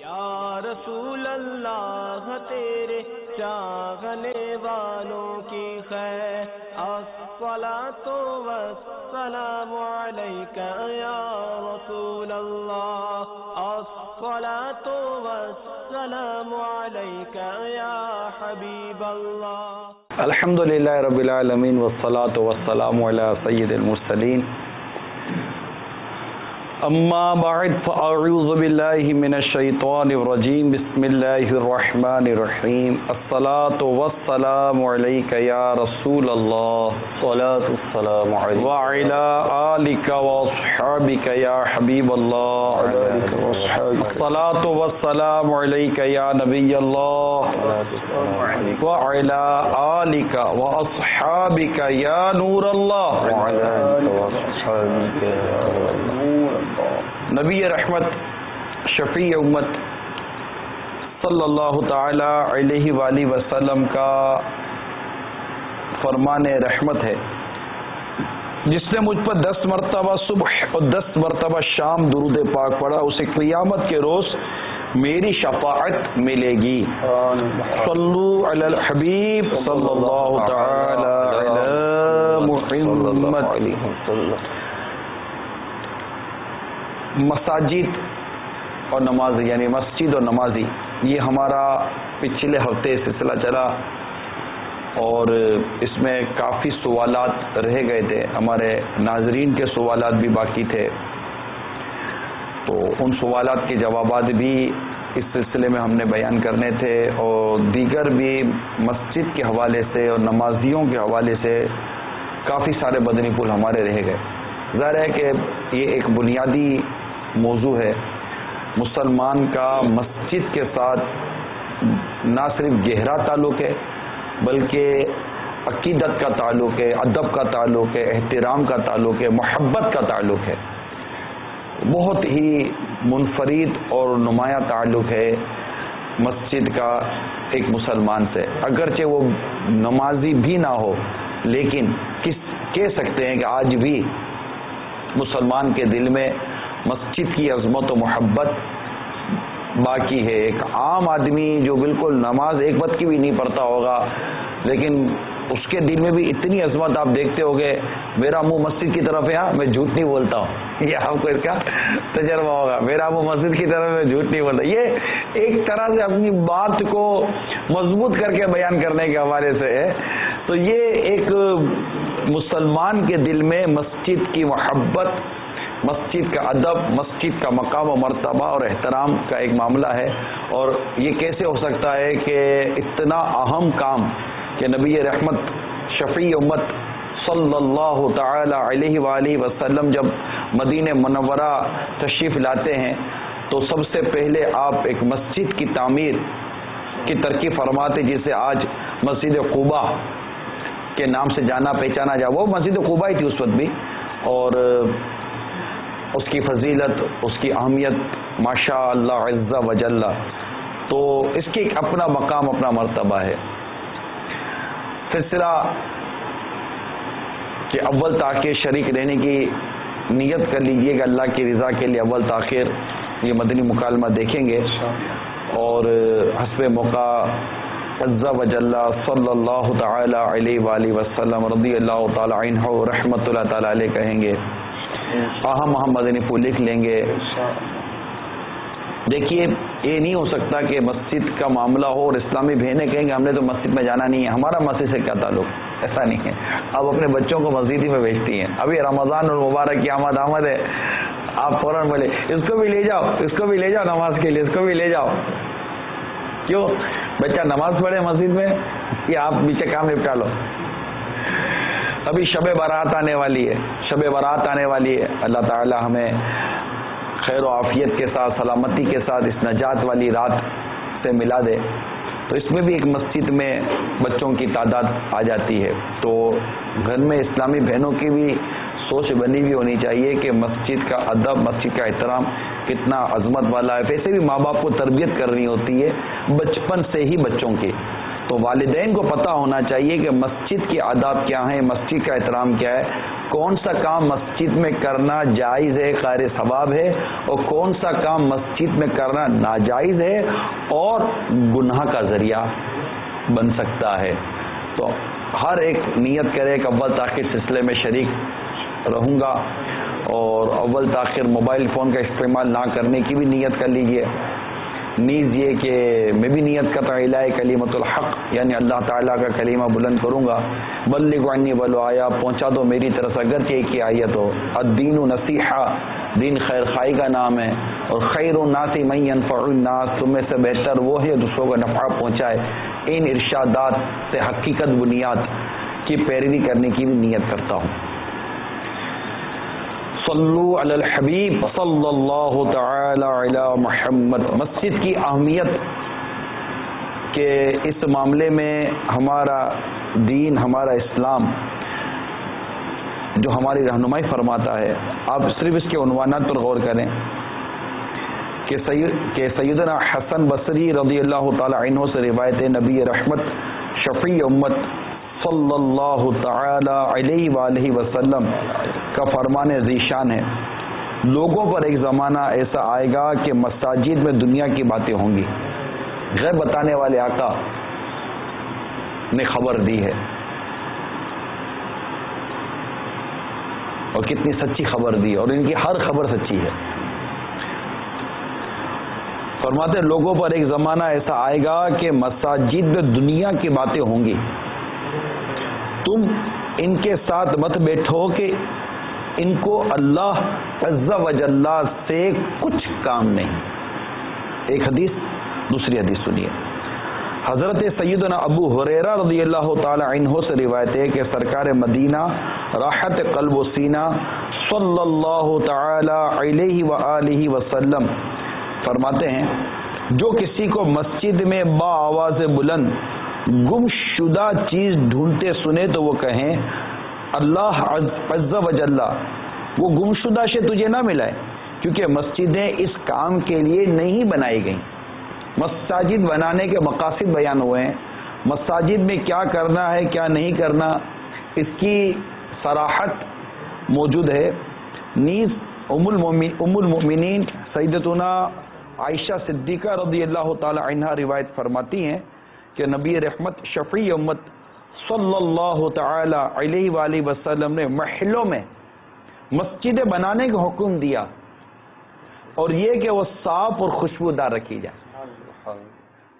یا رسول اللہ تیرے چاہنے والوں کی خیر الصلاۃ والسلام علیک یا رسول اللہ الصلاۃ والسلام علیک یا حبیب اللہ. الحمدللہ رب العالمین والصلاۃ والسلام علی سید المرسلین. اما بعد فاعوذ باللہ من الشیطان الرجیم. بسم اللہ الرحمن الرحیم. الصلاۃ والسلام علیک یا رسول اللہ صلاۃ السلام علیک وعلی آلک واصحابک یا حبیب اللہ. الصلاۃ والسلام علیک یا نبی اللہ وعلی آلک واصحابک یا نور اللہ. نبی رحمت شفیع امت صلی اللہ تعالی علیہ وآلہ وسلم کا فرمان رحمت ہے، جس نے مجھ پر 10 مرتبہ صبح اور 10 مرتبہ شام درود پاک پڑھا، اسے قیامت کے روز میری شفاعت ملے گی. صلو علی الحبیب صلی اللہ تعالی علی محمد. مساجد اور نمازی یعنی مسجد اور نمازی، یہ ہمارا پچھلے ہفتے سلسلہ چلا اور اس میں کافی سوالات رہ گئے تھے. ہمارے ناظرین کے سوالات بھی باقی تھے، تو ان سوالات کے جوابات بھی اس سلسلے میں ہم نے بیان کرنے تھے، اور دیگر بھی مسجد کے حوالے سے اور نمازیوں کے حوالے سے کافی سارے مدنی پھول ہمارے رہ گئے. ظاہر ہے کہ یہ ایک بنیادی موضوع ہے. مسلمان کا مسجد کے ساتھ نہ صرف گہرا تعلق ہے بلکہ عقیدت کا تعلق ہے، ادب کا تعلق ہے، احترام کا تعلق ہے، محبت کا تعلق ہے. بہت ہی منفرد اور نمایاں تعلق ہے مسجد کا ایک مسلمان سے. اگرچہ وہ نمازی بھی نہ ہو، لیکن کہہ سکتے ہیں کہ آج بھی مسلمان کے دل میں مسجد کی عظمت و محبت باقی ہے. ایک عام آدمی جو بالکل نماز ایک وقت کی بھی نہیں پڑھتا ہوگا، لیکن اس کے دل میں بھی اتنی عظمت آپ دیکھتے ہوگے. میرا منہ مسجد کی طرف ہے، میں جھوٹ نہیں بولتا ہوں، یہ آپ کو اس کا تجربہ ہوگا. میرا منہ مسجد کی طرف، میں جھوٹ نہیں بولتا. یہ ایک طرح سے اپنی بات کو مضبوط کر کے بیان کرنے کے حوالے سے ہے. تو یہ ایک مسلمان کے دل میں مسجد کی محبت، مسجد کا ادب، مسجد کا مقام و مرتبہ اور احترام کا ایک معاملہ ہے. اور یہ کیسے ہو سکتا ہے کہ اتنا اہم کام کہ نبی رحمت شفیع امت صلی اللہ تعالی علیہ وآلہ وسلم جب مدینہ منورہ تشریف لاتے ہیں تو سب سے پہلے آپ ایک مسجد کی تعمیر کی ترکیب فرماتے، جسے آج مسجد قباء کے نام سے جانا پہچانا جا. وہ مسجد قباء ہی تھی اس وقت بھی، اور اس کی فضیلت، اس کی اہمیت ماشاء اللہ عز و جل. تو اس کی ایک اپنا مقام، اپنا مرتبہ ہے. سلسلہ کہ اول تاخیر شریک رہنے کی نیت کر لیجئے کہ اللہ کی رضا کے لیے اول تاخیر یہ مدنی مکالمہ دیکھیں گے، اور حسب موقع عز و جل صلی اللہ تعالی علیہ وآلہ وسلم رضی اللہ تعالی عنہ رحمت اللہ تعالی علیہ کہیں گے. اہم مدنی پھول لکھ لیں گے. دیکھیے، یہ نہیں ہو سکتا کہ مسجد کا معاملہ ہو اور اسلامی بہنیں کہیں گے ہم نے تو مسجد میں جانا نہیں ہے، ہمارا مسجد سے کیا تعلق. ایسا نہیں ہے. آپ اپنے بچوں کو مسجد ہی میں بھیجتی ہیں. ابھی رمضان المبارک کی آمد ہے، آپ فوراً بولے اس کو بھی لے جاؤ، اس کو بھی لے جاؤ نماز کے لیے، اس کو بھی لے جاؤ. کیوں؟ بچہ نماز پڑھے مسجد میں، یا آپ پیچھے کام نپٹا لو. ابھی شب برات آنے والی ہے، شب برات آنے والی ہے. اللہ تعالی ہمیں خیر و عافیت کے ساتھ، سلامتی کے ساتھ اس نجات والی رات سے ملا دے. تو اس میں بھی ایک مسجد میں بچوں کی تعداد آ جاتی ہے. تو گھر میں اسلامی بہنوں کی بھی سوچ بنی ہوئی ہونی چاہیے کہ مسجد کا ادب، مسجد کا احترام کتنا عظمت والا ہے. ویسے بھی ماں باپ کو تربیت کرنی ہوتی ہے بچپن سے ہی بچوں کی. تو والدین کو پتہ ہونا چاہیے کہ مسجد کے آداب کیا ہیں، مسجد کا احترام کیا ہے. کون سا کام مسجد میں کرنا جائز ہے، خیر ثواب ہے، اور کون سا کام مسجد میں کرنا ناجائز ہے اور گناہ کا ذریعہ بن سکتا ہے۔ تو ہر ایک نیت کرے کہ اول تاخیر سلسلے میں شریک رہوں گا، اور اول تاخیر موبائل فون کا استعمال نہ کرنے کی بھی نیت کر لیجئے۔ نیز یہ کہ میں بھی نیت کرتا ہوں الہی کلمۃ الحق، یعنی اللہ تعالیٰ کا کلمہ بلند کروں گا۔ بلغ عنی ولو آیا، پہنچا دو میری طرف سے اگرچہ ایک ہی آیت ہو۔ الدین نصیحہ، دین خیر خائی کا نام ہے، اور خیر الناس من ينفع الناس، تم میں سے بہتر وہ ہے دوسروں کو نفع پہنچائے۔ ان ارشادات سے حقیقت بنیاد کی پیروی کرنے کی بھی نیت کرتا ہوں۔ صلو علی الحبیب صلی اللہ تعالی علی محمد۔ مسجد کی اہمیت کے اس معاملے میں ہمارا دین، ہمارا اسلام جو ہماری رہنمائی فرماتا ہے، آپ صرف اس کے عنوانات پر غور کریں کہ سیدنا حسن بصری رضی اللہ تعالی عنہ سے روایت نبی رحمت شفیع امت صلی اللہ تعالی علیہ وآلہ وسلم کا فرمان ذیشان ہے، لوگوں پر ایک زمانہ ایسا آئے گا کہ مساجد میں دنیا کی باتیں ہوں گی۔ غیب بتانے والے آقا نے خبر دی ہے، اور کتنی سچی خبر دی، اور ان کی ہر خبر سچی ہے۔ فرماتے ہیں لوگوں پر ایک زمانہ ایسا آئے گا کہ مساجد میں دنیا کی باتیں ہوں گی، تم ان کے ساتھ مت بیٹھو کہ ان کو اللہ عز و جل سے کچھ کام نہیں۔ ایک حدیث، دوسری حدیث سنیے۔ حضرت سیدنا ابو ہریرہ رضی اللہ تعالی عنہ سے روایت ہے کہ سرکار مدینہ راحت قلب و سینہ صلی اللہ تعالی علیہ وآلہ وسلم فرماتے ہیں جو کسی کو مسجد میں با آواز بلند گم شدہ چیز ڈھونڈتے سنے تو وہ کہیں اللہ عز و جل وہ گم شدہ سے تجھے نہ ملائے، کیونکہ مسجدیں اس کام کے لیے نہیں بنائی گئیں۔ مساجد بنانے کے مقاصد بیان ہوئے ہیں، مساجد میں کیا کرنا ہے کیا نہیں کرنا اس کی صراحت موجود ہے۔ نیز ام المؤمنین سیدتنا عائشہ صدیقہ رضی اللہ تعالی عنہا روایت فرماتی ہیں کہ نبی رحمت شفیع امت صلی اللہ تعالی علیہ وآلہ وسلم نے محلوں میں مسجدیں بنانے کا حکم دیا، اور یہ کہ وہ صاف اور خوشبودار رکھی جائے۔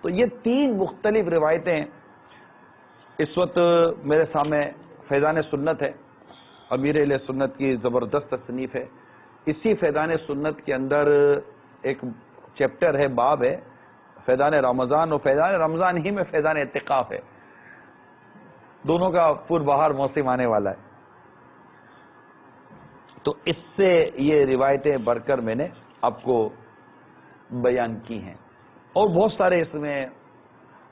تو یہ تین مختلف روایتیں اس وقت میرے سامنے فیضان سنت ہے، امیر اہل سنت کی زبردست تصنیف ہے۔ اسی فیضان سنت کے اندر ایک چیپٹر ہے، باب ہے فیضان رمضان، اور فیضان رمضان ہی میں فیضان اعتکاف ہے، دونوں کا پور بہار موسم آنے والا ہے۔ تو اس سے یہ روایتیں بڑھ کر میں نے آپ کو بیان کی ہیں، اور بہت سارے اس میں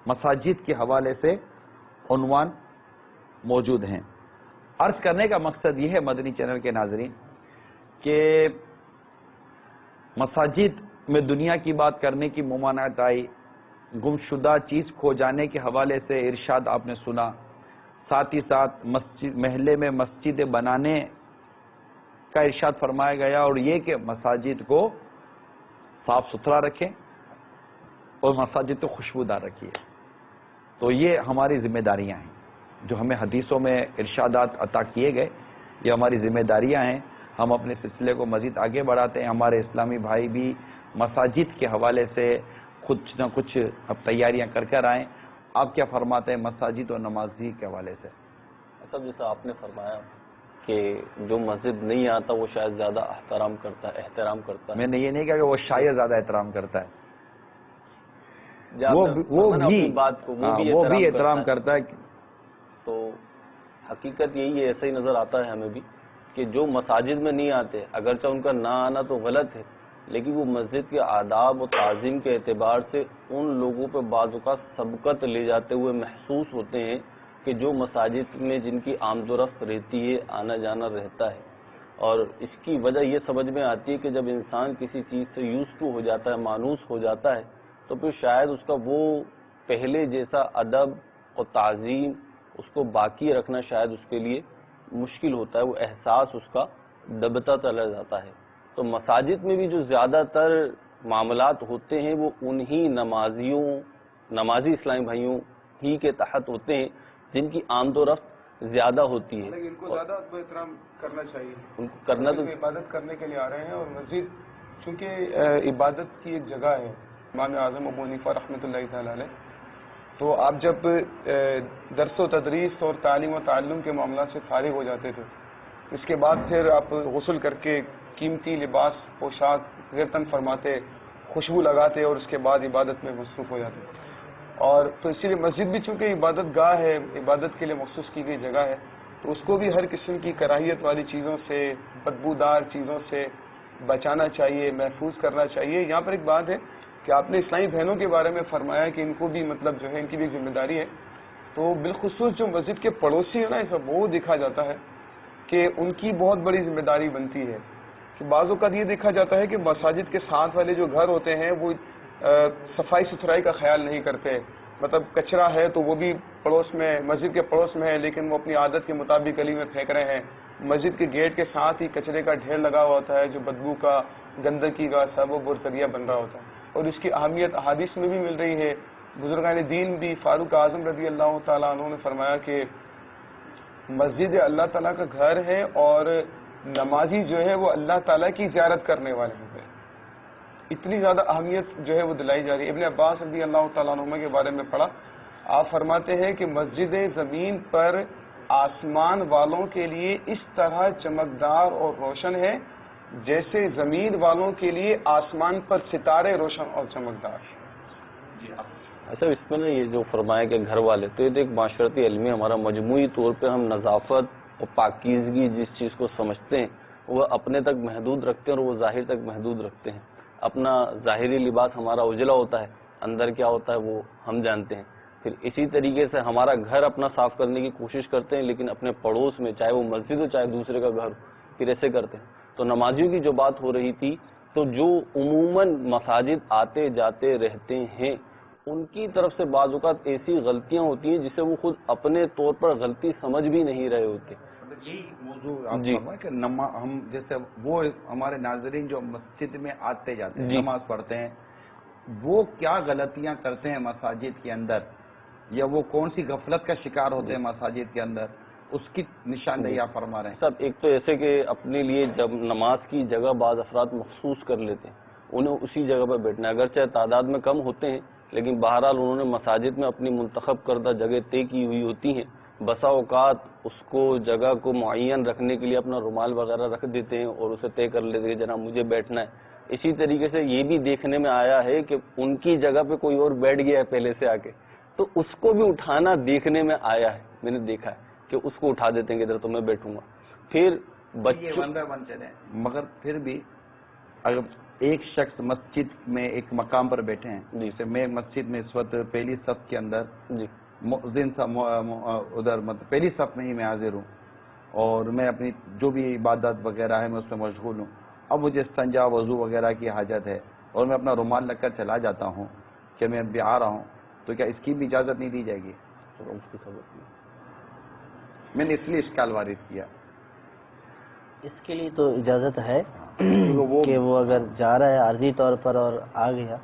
مساجد کے حوالے سے عنوان موجود ہیں۔ عرض کرنے کا مقصد یہ ہے مدنی چینل کے ناظرین کہ مساجد میں دنیا کی بات کرنے کی ممانعت آئی، گمشدہ چیز کھو جانے کے حوالے سے ارشاد آپ نے سنا، ساتھ ہی ساتھ محلے میں مسجدیں بنانے کا ارشاد فرمایا گیا، اور یہ کہ مساجد کو صاف ستھرا رکھیں اور مساجد کو خوشبودار رکھیے۔ تو یہ ہماری ذمہ داریاں ہیں جو ہمیں حدیثوں میں ارشادات عطا کیے گئے، یہ ہماری ذمہ داریاں ہیں۔ ہم اپنے سلسلے کو مزید آگے بڑھاتے ہیں، ہمارے اسلامی بھائی بھی مساجد کے حوالے سے کچھ نہ کچھ اب تیاریاں کر کر آئیں۔ آپ کیا فرماتے ہیں مساجد اور نمازی کے حوالے سے؟ صاحب جیسا آپ نے فرمایا کہ جو مسجد نہیں آتا وہ شاید زیادہ احترام کرتا ہے۔ میں نے یہ نہیں کہا کہ وہ شاید زیادہ احترام کرتا ہے، وہ بھی احترام کرتا ہے۔ تو حقیقت یہی ہے، ایسا ہی نظر آتا ہے ہمیں بھی کہ جو مساجد میں نہیں آتے، اگرچہ ان کا نہ آنا تو غلط ہے، لیکن وہ مسجد کے آداب و تعظیم کے اعتبار سے ان لوگوں پہ بعض اوقات سبقت لے جاتے ہوئے محسوس ہوتے ہیں کہ جو مساجد میں جن کی آمد و رفت رہتی ہے، آنا جانا رہتا ہے۔ اور اس کی وجہ یہ سمجھ میں آتی ہے کہ جب انسان کسی چیز سے یوز ٹو ہو جاتا ہے، مانوس ہو جاتا ہے، تو پھر شاید اس کا وہ پہلے جیسا ادب اور تعظیم اس کو باقی رکھنا شاید اس کے لیے مشکل ہوتا ہے، وہ احساس اس کا دبتا چلا جاتا ہے. تو مساجد میں بھی جو زیادہ تر معاملات ہوتے ہیں وہ انہی نمازی اسلامی بھائیوں ہی کے تحت ہوتے ہیں جن کی آمد و رفت زیادہ ہوتی ہے. ان کو زیادہ ادب و احترام کرنا چاہیے، ان کو کرنا تو عبادت کرنے کے لیے آ رہے ہیں، اور مسجد چونکہ عبادت کی ایک جگہ ہے. امام اعظم ابو حنیفہ رحمۃ اللہ تعالی علیہ، تو آپ جب درس و تدریس اور تعلیم و تعلم کے معاملات سے فارغ ہو جاتے تھے، اس کے بعد پھر آپ غسل کر کے قیمتی لباس پوشاک گرتن فرماتے، خوشبو لگاتے اور اس کے بعد عبادت میں مصروف ہو جاتے. اور تو اسی لیے مسجد بھی چونکہ عبادت گاہ ہے، عبادت کے لیے مخصوص کی گئی جگہ ہے، تو اس کو بھی ہر قسم کی کراہیت والی چیزوں سے، بدبودار چیزوں سے بچانا چاہیے، محفوظ کرنا چاہیے. یہاں پر ایک بات ہے کہ آپ نے اسلامی بہنوں کے بارے میں فرمایا کہ ان کو بھی مطلب جو ہے ان کی بھی ذمہ داری ہے. تو بالخصوص جو مسجد کے پڑوسی ہیں نا، ایسا وہ دیکھا جاتا ہے کہ ان کی بہت بڑی ذمہ داری بنتی ہے. کہ بعض اوقات یہ دیکھا جاتا ہے کہ مساجد کے ساتھ والے جو گھر ہوتے ہیں وہ صفائی ستھرائی کا خیال نہیں کرتے. مطلب کچرا ہے تو وہ بھی پڑوس میں، مسجد کے پڑوس میں ہے، لیکن وہ اپنی عادت کے مطابق گلی میں پھینک رہے ہیں. مسجد کے گیٹ کے ساتھ ہی کچرے کا ڈھیر لگا ہوا ہوتا ہے جو بدبو کا، گندگی کا سبب اور ذریعہ بن رہا ہوتا ہے. اور اس کی اہمیت احادیث میں بھی مل رہی ہے. بزرگان دین بھی، فاروق اعظم رضی اللہ تعالیٰ عنہ نے فرمایا کہ مسجد اللہ تعالیٰ کا گھر ہے اور نمازی جو ہے وہ اللہ تعالیٰ کی زیارت کرنے والے ہیں. اتنی زیادہ اہمیت جو ہے وہ دلائی جا رہی ہے. ابن عباس رضی اللہ تعالیٰ عنہ کے بارے میں پڑھا، آپ فرماتے ہیں کہ مسجد زمین پر آسمان والوں کے لیے اس طرح چمکدار اور روشن ہے جیسے زمین والوں کے لیے آسمان پر ستارے روشن اور چمکدار. اچھا، اس میں نا یہ جو فرمایا کہ گھر والے، تو یہ ایک معاشرتی علمی ہمارا مجموعی طور پہ ہم نظافت اور پاکیزگی جس چیز کو سمجھتے ہیں وہ اپنے تک محدود رکھتے ہیں اور وہ ظاہر تک محدود رکھتے ہیں. اپنا ظاہری لباس ہمارا اجلا ہوتا ہے، اندر کیا ہوتا ہے وہ ہم جانتے ہیں. پھر اسی طریقے سے ہمارا گھر اپنا صاف کرنے کی کوشش کرتے ہیں، لیکن اپنے پڑوس میں، چاہے وہ مسجد ہو چاہے دوسرے کا گھر ہو، پھر ایسے کرتے ہیں. تو نمازیوں کی جو بات ہو رہی تھی، تو جو عموماً مساجد آتے جاتے رہتے ہیں ان کی طرف سے بعض اوقات ایسی غلطیاں ہوتی ہیں جسے وہ خود اپنے طور پر غلطی سمجھ بھی نہیں رہے ہوتے. یہی موضوع آپ کہ ہم جیسے وہ ہمارے ناظرین جو مسجد میں آتے جاتے ہیں، نماز پڑھتے ہیں، وہ کیا غلطیاں کرتے ہیں مساجد کے اندر، یا وہ کون سی غفلت کا شکار ہوتے ہیں مساجد کے اندر، اس کی نشاندہی آپ فرما رہے ہیں. سب ایک تو ایسے کہ اپنے لیے جب نماز کی جگہ بعض افراد مخصوص کر لیتے ہیں، انہیں اسی جگہ پر بیٹھنا ہے، اگرچہ تعداد میں کم ہوتے ہیں لیکن بہرحال انہوں نے مساجد میں اپنی منتخب کردہ جگہ طے کی ہوئی ہوتی ہیں. بسا اوقات اس کو جگہ کو معین رکھنے کے لیے اپنا رومال وغیرہ رکھ دیتے ہیں اور اسے طے کر لیتے ہیں کہ جناب مجھے بیٹھنا ہے. اسی طریقے سے یہ بھی دیکھنے میں آیا ہے کہ ان کی جگہ پہ کوئی اور بیٹھ گیا ہے پہلے سے آ کے، تو اس کو بھی اٹھانا دیکھنے میں آیا ہے. میں نے دیکھا ہے کہ اس کو اٹھا دیتے ہیں کہ ادھر تو میں بیٹھوں گا. پھر بچوں مگر پھر بھی اگر ایک شخص مسجد میں ایک مقام پر بیٹھے ہیں، جیسے میں مسجد میں اس وقت پہلی صف کے اندر، مؤذن ادھر مطلب پہلی صف میں ہی میں حاضر ہوں اور میں اپنی جو بھی عبادت وغیرہ ہے میں اس میں مشغول ہوں. اب مجھے استنجا وضو وغیرہ کی حاجت ہے اور میں اپنا رومال لگ کر چلا جاتا ہوں کہ میں ابھی آ رہا ہوں، تو کیا اس کی بھی اجازت نہیں دی جائے گی؟ میں نے اس لیے اشکال وارد کیا. اس کے لیے تو اجازت ہے کہ وہ اگر جا رہا ہے عارضی طور پر اور آ گیا،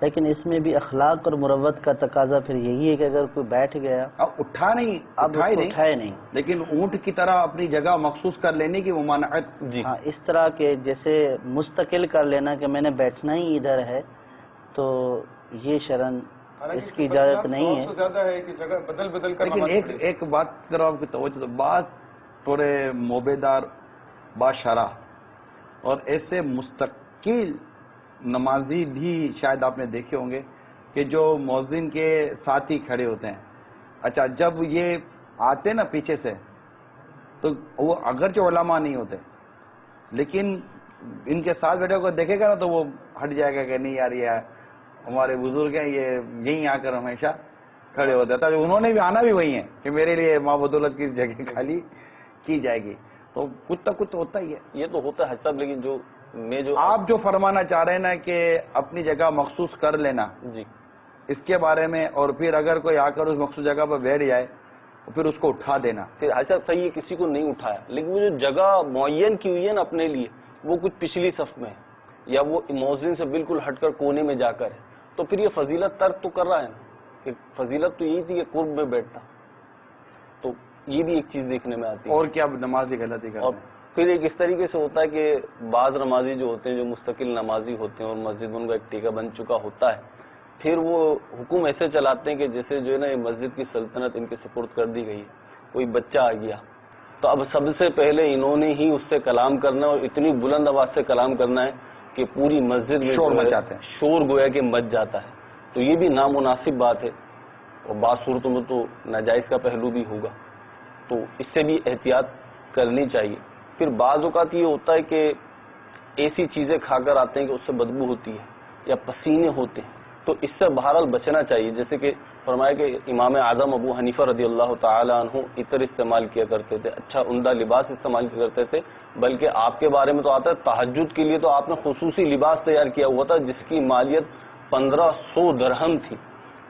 لیکن اس میں بھی اخلاق اور مروت کا تقاضا پھر یہی ہے کہ اگر کوئی بیٹھ گیا اب اٹھائے نہیں لیکن اونٹ کی طرح اپنی جگہ مخصوص کر لینے کی ممانعت. ہاں، اس طرح کے جیسے مستقل کر لینا کہ میں نے بیٹھنا ہی ادھر ہے، تو یہ شرعاً اس کی اجازت نہیں ہے. لیکن ایک بات کرو آپ کی توجہ، بعض تھوڑے موبیدار باشرح اور ایسے مستقل نمازی بھی شاید آپ نے دیکھے ہوں گے کہ جو مؤذن کے ساتھ ہی کھڑے ہوتے ہیں. اچھا، جب یہ آتے نا پیچھے سے تو وہ اگرچہ علماء نہیں ہوتے لیکن ان کے ساتھ بیٹھے کو دیکھے گا نا تو وہ ہٹ جائے گا کہ نہیں یار یہ ہمارے بزرگ ہیں، یہ یہیں آ کر ہمیشہ کھڑے ہوتے ہیں. انہوں نے بھی آنا بھی وہی ہے کہ میرے لیے ماں بدولت کی جگہ خالی کی جائے گی. تو کچھ نہ کچھ تو ہوتا ہی ہے. یہ تو ہوتا ہے صاحب، لیکن جو آپ جو فرمانا چاہ رہے ہیں نا کہ اپنی جگہ مخصوص کر لینا، جی، اس کے بارے میں، اور پھر اگر کوئی آ کر اس مخصوص جگہ پر بیٹھ جائے پھر اس کو اٹھا دینا. پھر ایسا صحیح ہے کسی کو نہیں اٹھایا، لیکن وہ جو جگہ معین کی ہوئی ہے نا اپنے لیے، وہ کچھ پچھلی صف میں ہے یا وہ موزن سے بالکل ہٹ کر کونے میں جا کر ہے، تو پھر یہ فضیلت ترک تو کر رہا ہے نا. کہ فضیلت تو یہی تھی کہ قرب میں بیٹھتا. تو یہ بھی ایک چیز دیکھنے میں آتی ہے. اور کیا نمازی غلطی کرتے اور ہیں؟ پھر ایک اس طریقے سے ہوتا ہے کہ بعض نمازی جو ہوتے ہیں جو مستقل نمازی ہوتے ہیں اور مسجد ان کا ایک ٹیکہ بن چکا ہوتا ہے، پھر وہ حکم ایسے چلاتے ہیں کہ جیسے جو ہے نا یہ مسجد کی سلطنت ان کے سپرد کر دی گئی ہے. کوئی بچہ آ گیا تو اب سب سے پہلے انہوں نے ہی اس سے کلام کرنا ہے، اور اتنی بلند آواز سے کلام کرنا ہے کہ پوری مسجد میں شور مچاتے ہیں، شور گویا کہ مچ جاتا ہے. تو یہ بھی نامناسب بات ہے، اور بعض صورتوں میں تو ناجائز کا پہلو بھی ہوگا. تو اس سے بھی احتیاط کرنی چاہیے. پھر بعض اوقات یہ ہوتا ہے کہ ایسی چیزیں کھا کر آتے ہیں کہ اس سے بدبو ہوتی ہے یا پسینے ہوتے ہیں، تو اس سے بہرحال بچنا چاہیے. جیسے کہ فرمایا کہ امام اعظم ابو حنیفہ رضی اللہ تعالی عنہ عطر استعمال کیا کرتے تھے، اچھا عمدہ لباس استعمال کیا کرتے تھے. بلکہ آپ کے بارے میں تو آتا ہے تہجد کے لیے تو آپ نے خصوصی لباس تیار کیا ہوا تھا جس کی مالیت 1500 درہم تھی.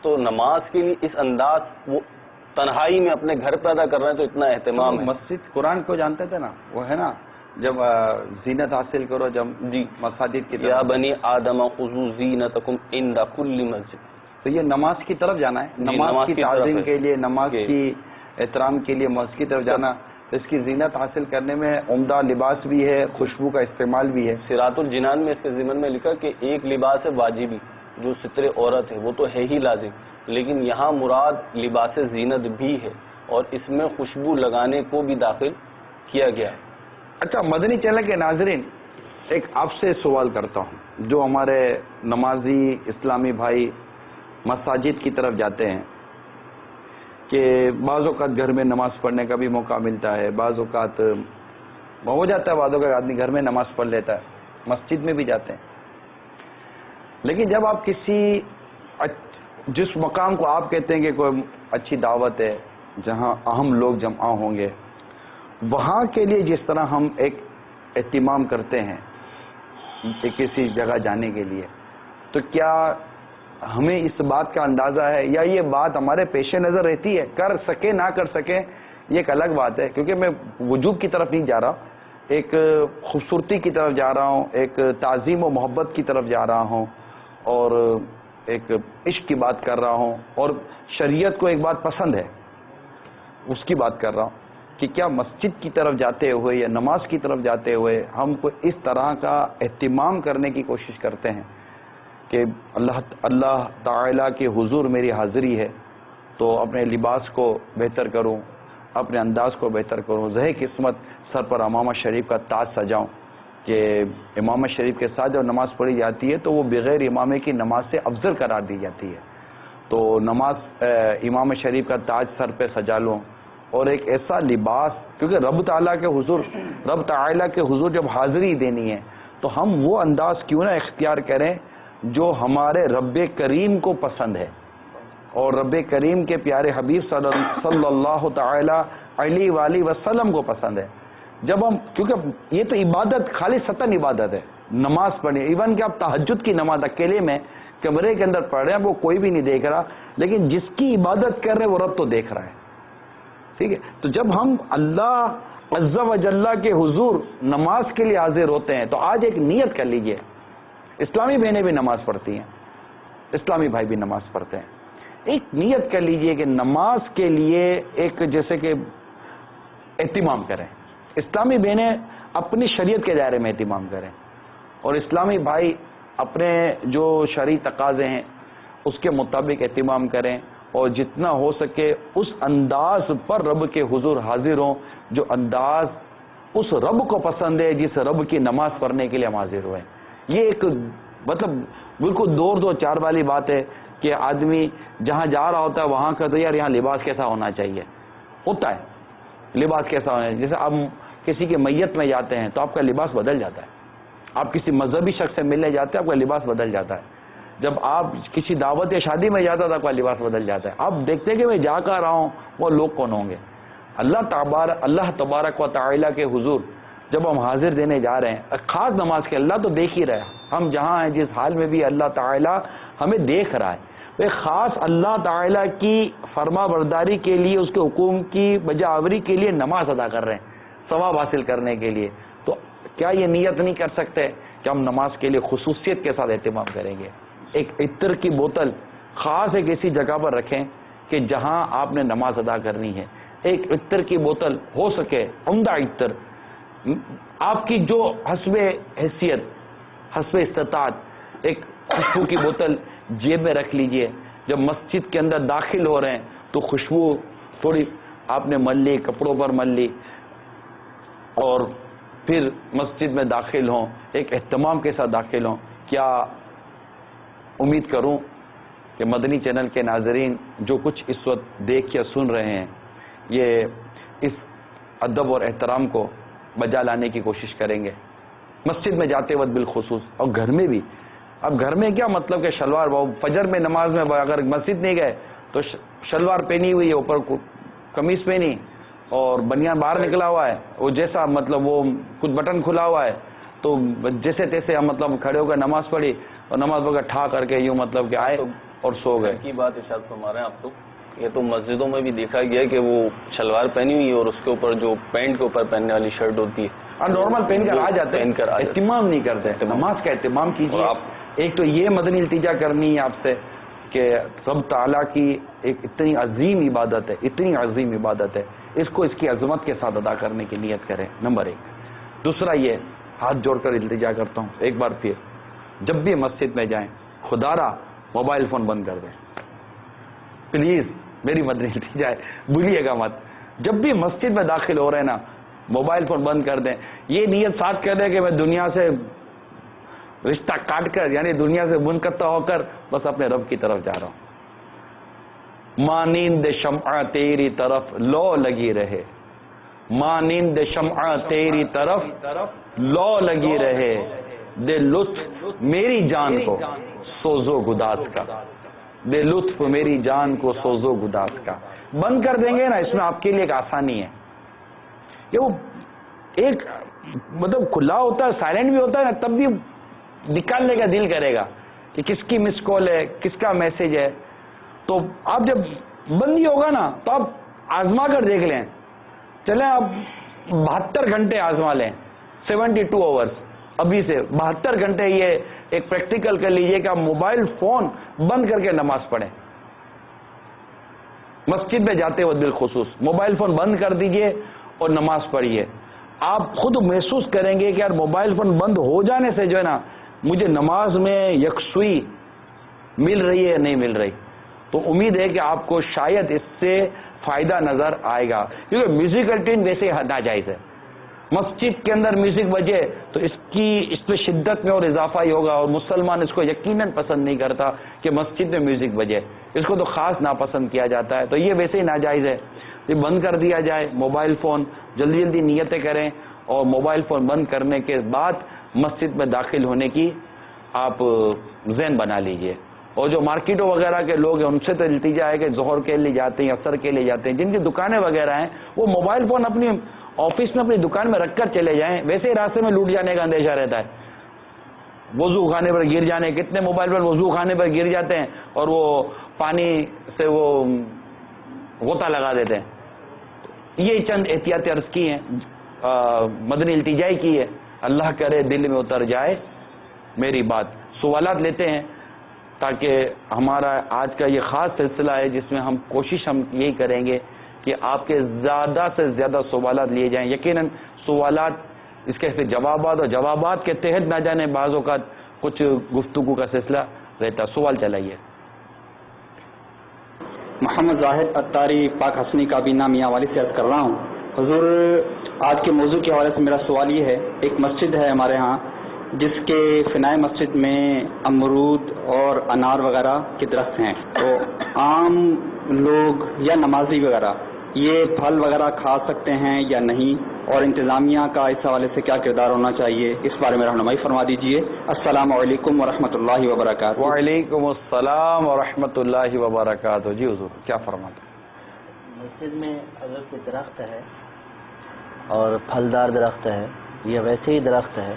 تو نماز کے لیے اس انداز وہ تنہائی میں اپنے گھر پیدا کر رہے ہیں تو اتنا اہتمام ہے. مسجد قرآن کو جانتے تھے نا، وہ ہے نا جب زینت حاصل کرو جب جی مساجد کی یا طرف، بنی آدم خذوا زینتکم عند کل مسجد. تو یہ نماز کی طرف جانا ہے، نماز کی کی طرف تعظیم ہے. کے لیے، نماز کی احترام کے لیے مسجد کی طرف جانا. اس کی زینت حاصل کرنے میں عمدہ لباس بھی ہے، خوشبو کا استعمال بھی ہے. صراط الجنان میں اس کے ضمن میں لکھا کہ ایک لباس ہے واجبی جو ستر عورت ہے وہ تو ہے ہی لازم، لیکن یہاں مراد لباس زینت بھی ہے اور اس میں خوشبو لگانے کو بھی داخل کیا گیا ہے. اچھا مدنی چینل کے ناظرین، ایک آپ سے سوال کرتا ہوں. جو ہمارے نمازی اسلامی بھائی مساجد کی طرف جاتے ہیں کہ بعض اوقات گھر میں نماز پڑھنے کا بھی موقع ملتا ہے، بعض اوقات ہو جاتا ہے، بعض اوقات آدمی گھر میں نماز پڑھ لیتا ہے، مسجد میں بھی جاتے ہیں. لیکن جب آپ کسی جس مقام کو آپ کہتے ہیں کہ کوئی اچھی دعوت ہے جہاں اہم لوگ جمع ہوں گے، وہاں کے لیے جس طرح ہم ایک اہتمام کرتے ہیں کسی جگہ جانے کے لیے، تو کیا ہمیں اس بات کا اندازہ ہے یا یہ بات ہمارے پیش نظر رہتی ہے؟ کر سکے نہ کر سکے یہ ایک الگ بات ہے، کیونکہ میں وجوب کی طرف نہیں جا رہا، ایک خوبصورتی کی طرف جا رہا ہوں، ایک تعظیم و محبت کی طرف جا رہا ہوں، اور ایک عشق کی بات کر رہا ہوں، اور شریعت کو ایک بات پسند ہے اس کی بات کر رہا ہوں کہ کیا مسجد کی طرف جاتے ہوئے یا نماز کی طرف جاتے ہوئے ہم کو اس طرح کا اہتمام کرنے کی کوشش کرتے ہیں کہ اللہ تعالیٰ کے حضور میری حاضری ہے تو اپنے لباس کو بہتر کروں، اپنے انداز کو بہتر کروں، زہ قسمت سر پر امامہ شریف کا تاج سجاؤں کہ امامہ شریف کے ساتھ جب نماز پڑھی جاتی ہے تو وہ بغیر امامے کی نماز سے افضل قرار دی جاتی ہے. تو نماز امام شریف کا تاج سر پہ سجا لوں اور ایک ایسا لباس، کیونکہ رب تعالیٰ کے حضور جب حاضری دینی ہے تو ہم وہ انداز کیوں نہ اختیار کریں جو ہمارے رب کریم کو پسند ہے اور رب کریم کے پیارے حبیب صلی اللہ تعالی علیہ وآلہ وسلم کو پسند ہے. جب ہم، کیونکہ یہ تو عبادت خالی ستن عبادت ہے نماز پڑھیں، ایون کہ آپ تہجد کی نماز اکیلے میں کمرے کے اندر پڑھ رہے ہیں، وہ کوئی بھی نہیں دیکھ رہا، لیکن جس کی عبادت کر رہے ہیں وہ رب تو دیکھ رہا ہے. ٹھیک ہے، تو جب ہم اللہ عز و جل کے حضور نماز کے لیے حاضر ہوتے ہیں تو آج ایک نیت کر لیجئے. اسلامی بہنیں بھی نماز پڑھتی ہیں، اسلامی بھائی بھی نماز پڑھتے ہیں. ایک نیت کر لیجئے کہ نماز کے لیے ایک جیسے کہ اہتمام کریں. اسلامی بہنیں اپنی شریعت کے دائرے میں اہتمام کریں اور اسلامی بھائی اپنے جو شرعی تقاضے ہیں اس کے مطابق اہتمام کریں اور جتنا ہو سکے اس انداز پر رب کے حضور حاضر ہوں جو انداز اس رب کو پسند ہے جس رب کی نماز پڑھنے کے لیے ہم حاضر ہوئے. یہ ایک مطلب بالکل دو چار والی بات ہے کہ آدمی جہاں جا رہا ہوتا ہے وہاں کا تو یار یہاں لباس کیسا ہونا چاہیے، ہوتا ہے لباس کیسا ہونا ہے. جیسے آپ کسی کی میت میں جاتے ہیں تو آپ کا لباس بدل جاتا ہے، آپ کسی مذہبی شخص سے ملنے جاتے ہیں آپ کا لباس بدل جاتا ہے، جب آپ کسی دعوت یا شادی میں جاتا تو آپ کا لباس بدل جاتا ہے. آپ دیکھتے ہیں کہ میں جا کر رہا ہوں وہ لوگ کون ہوں گے. اللہ تبارک و تعالیٰ کے حضور جب ہم حاضر دینے جا رہے ہیں خاص نماز کے، اللہ تو دیکھ ہی رہا ہے، ہم جہاں ہیں جس حال میں بھی اللہ تعالیٰ ہمیں دیکھ رہا ہے. ایک خاص اللہ تعالیٰ کی فرما برداری کے لیے، اس کے حکم کی بجا آوری کے لیے نماز ادا کر رہے ہیں ثواب حاصل کرنے کے لیے، تو کیا یہ نیت نہیں کر سکتے کہ ہم نماز کے لیے خصوصیت کے ساتھ اہتمام کریں گے؟ ایک عطر کی بوتل خاص ایک ایسی جگہ پر رکھیں کہ جہاں آپ نے نماز ادا کرنی ہے. ایک عطر کی بوتل ہو سکے عمدہ عطر، آپ کی جو حسب حیثیت حسب استطاعت ایک خوشبو کی بوتل جیب میں رکھ لیجئے. جب مسجد کے اندر داخل ہو رہے ہیں تو خوشبو تھوڑی آپ نے مل لی، کپڑوں پر مل لی، اور پھر مسجد میں داخل ہوں، ایک اہتمام کے ساتھ داخل ہوں. کیا امید کروں کہ مدنی چینل کے ناظرین جو کچھ اس وقت دیکھ یا سن رہے ہیں یہ اس ادب اور احترام کو بجا لانے کی کوشش کریں گے، مسجد میں جاتے وقت بالخصوص، اور گھر میں بھی. اب گھر میں کیا مطلب کہ شلوار فجر میں نماز میں اگر مسجد نہیں گئے تو شلوار پہنی ہوئی ہے، اوپر قمیص پہنی اور بنیان باہر نکلا ہوا ہے، وہ جیسا مطلب وہ کچھ بٹن کھلا ہوا ہے، تو جیسے تیسے ہم مطلب کھڑے ہو کر نماز پڑھی اور نماز پڑھ کر ٹھا کر کے یوں مطلب کہ آئے اور سو گئے. کی بات ارشاد فرما رہے ہیں آپ. تو یہ تو مسجدوں میں بھی دیکھا گیا کہ وہ شلوار پہنی ہوئی ہے اور اس کے اوپر جو پینٹ کے اوپر پہننے والی شرٹ ہوتی ہے نارمل پہن کر آ جاتے ہیں، اہتمام نہیں کرتے. نماز کا اہتمام کیجیے. ایک تو یہ مدنی التجا کرنی ہے آپ سے کہ رب تعالیٰ کی ایک اتنی عظیم عبادت ہے، اتنی عظیم عبادت ہے، اس کو اس کی عظمت کے ساتھ ادا کرنے کی نیت کریں، نمبر 1. دوسرا یہ ہاتھ جوڑ کر التجا کرتا ہوں ایک بار پھر، جب بھی مسجد میں جائیں خدا را موبائل فون بند کر دیں پلیز. میری مدنی التجا ہے، بھولیے گا مت. جب بھی مسجد میں داخل ہو رہے ہیں نا موبائل فون بند کر دیں. یہ نیت ساتھ کر دیں کہ میں دنیا سے رشتہ کاٹ کر، یعنی دنیا سے منقطع ہو کر بس اپنے رب کی طرف جا رہا ہوں. مانند شمع تیری طرف لو لگی رہے، مانند شمع تیری طرف لو لگی رہے، دے لطف میری جان کو سوزو گداز کا، دے لطف میری جان کو سوزو گداز کا. بند کر دیں گے نا، اس میں آپ کے لیے ایک آسانی ہے. یہ وہ ایک مطلب کھلا ہوتا ہے، سائلنٹ بھی ہوتا ہے نا، تب بھی نکالنے کا دل کرے گا کہ کس کی مس کال ہے، کس کا میسج ہے. تو آپ جب بند ہی ہوگا نا تو آپ آزما کر دیکھ لیں. چلیں آپ 72 گھنٹے آزما لیں، 72 آورس ابھی سے 72 گھنٹے یہ ایک پریکٹیکل کر لیجئے کہ آپ موبائل فون بند کر کے نماز پڑھیں. مسجد میں جاتے وقت بالخصوص موبائل فون بند کر دیجئے اور نماز پڑھیے. آپ خود محسوس کریں گے کہ یار موبائل فون بند ہو جانے سے جو ہے نا مجھے نماز میں یکسوئی مل رہی ہے یا نہیں مل رہی. تو امید ہے کہ آپ کو شاید اس سے فائدہ نظر آئے گا، کیونکہ میوزیکل ٹیون ویسے ناجائز ہے. مسجد کے اندر میوزک بجے تو اس پہ شدت میں اور اضافہ ہی ہوگا، اور مسلمان اس کو یقیناً پسند نہیں کرتا کہ مسجد میں میوزک بجے، اس کو تو خاص ناپسند کیا جاتا ہے. تو یہ ویسے ہی ناجائز ہے، یہ بند کر دیا جائے. موبائل فون جلدی جلدی نیتیں کریں اور موبائل فون بند کرنے کے بعد مسجد میں داخل ہونے کی آپ ذہن بنا لیجئے. اور جو مارکیٹوں وغیرہ کے لوگ ہیں ان سے تو التجا ہے کہ ظہر کے لیے جاتے ہیں، عصر کے لیے جاتے ہیں، جن کی دکانیں وغیرہ ہیں وہ موبائل فون اپنی آفس میں اپنی دکان میں رکھ کر چلے جائیں. ویسے ہی راستے میں لوٹ جانے کا اندیشہ رہتا ہے، وضو خانے پر گر جانے، کتنے موبائل پر وضو خانے پر گر جاتے ہیں اور وہ پانی سے وہ غوطہ لگا دیتے ہیں. یہ چند احتیاط عرض کی ہیں، مدنی التجائی کی ہے. اللہ کرے دل میں اتر جائے میری بات. سوالات لیتے ہیں تاکہ ہمارا آج کا یہ خاص سلسلہ ہے جس میں ہم کوشش یہی کریں گے کہ آپ کے زیادہ سے زیادہ سوالات لیے جائیں. یقیناً سوالات اس کے پھر جوابات اور جوابات کے تحت نہ جانے بعض اوقات کچھ گفتگو کا سلسلہ رہتا. سوال چلائیے. محمد ظاہر اتاری پاک حسنی کابینہ میاں والی سے عرض کر رہا ہوں. حضور آج کے موضوع کے حوالے سے میرا سوال یہ ہے، ایک مسجد ہے ہمارے ہاں جس کے فنائے مسجد میں امرود اور انار وغیرہ کے درخت ہیں، تو عام لوگ یا نمازی وغیرہ یہ پھل وغیرہ کھا سکتے ہیں یا نہیں، اور انتظامیہ کا اس حوالے سے کیا کردار ہونا چاہیے، اس بارے میں رہنمائی فرما دیجیے. السلام علیکم ورحمۃ اللہ وبرکاتہ. وعلیکم السلام ورحمۃ اللہ وبرکاتہ. جی حضور کیا فرماتے ہیں؟ مسجد میں اگر کوئی درخت ہے اور پھلدار درخت ہے یا ویسے ہی درخت ہے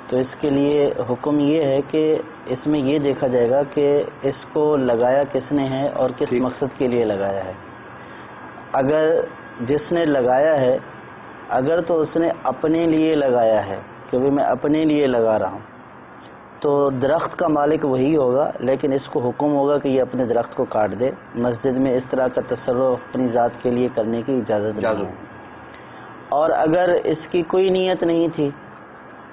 تو اس کے لیے حکم یہ ہے کہ اس میں یہ دیکھا جائے گا کہ اس کو لگایا کس نے ہے اور کس مقصد کے لیے لگایا ہے. اگر جس نے لگایا ہے اگر تو اس نے اپنے لیے لگایا ہے کہ میں اپنے لیے لگا رہا ہوں تو درخت کا مالک وہی ہوگا، لیکن اس کو حکم ہوگا کہ یہ اپنے درخت کو کاٹ دے. مسجد میں اس طرح کا تصرف اپنی ذات کے لیے کرنے کی اجازت نہیں ہے. اور اگر اس کی کوئی نیت نہیں تھی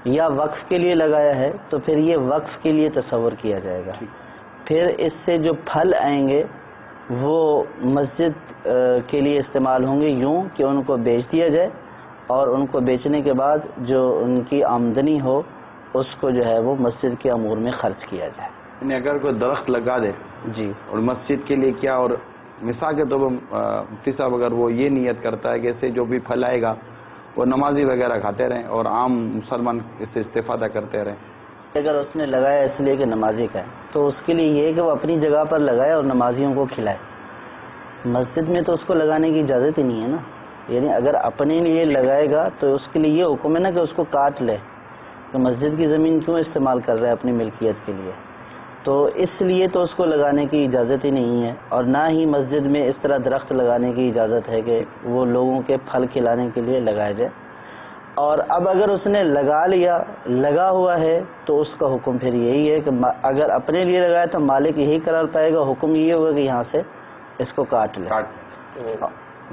یا وقف کے لیے لگایا ہے تو پھر یہ وقف کے لیے تصور کیا جائے گا. پھر اس سے جو پھل آئیں گے وہ مسجد کے لیے استعمال ہوں گے، یوں کہ ان کو بیچ دیا جائے اور ان کو بیچنے کے بعد جو ان کی آمدنی ہو اس کو جو ہے وہ مسجد کے امور میں خرچ کیا جائے. یعنی اگر کوئی درخت لگا دے جی اور مسجد کے لیے کیا، اور مثال کے طور پر مفتی صاحب اگر وہ یہ نیت کرتا ہے کہ اس سے جو بھی پھل آئے گا وہ نمازی وغیرہ کھاتے رہیں اور عام مسلمان اس سے استفادہ کرتے رہیں. اگر اس نے لگایا اس لیے کہ نمازی کا ہے تو اس کے لیے یہ ہے کہ وہ اپنی جگہ پر لگائے اور نمازیوں کو کھلائے. مسجد میں تو اس کو لگانے کی اجازت ہی نہیں ہے نا. یعنی اگر اپنے لیے لگائے گا تو اس کے لیے یہ حکم ہے نا کہ اس کو کاٹ لے کہ مسجد کی زمین کیوں استعمال کر رہا ہے اپنی ملکیت کے لیے. تو اس لیے تو اس کو لگانے کی اجازت ہی نہیں ہے، اور نہ ہی مسجد میں اس طرح درخت لگانے کی اجازت ہے کہ وہ لوگوں کے پھل کھلانے کے لیے لگایا جائے. اور اب اگر اس نے لگا لیا، لگا ہوا ہے، تو اس کا حکم پھر یہی ہے کہ اگر اپنے لیے لگایا تو مالک یہی قرار پائے گا، حکم یہ ہوگا کہ یہاں سے اس کو کاٹ لے.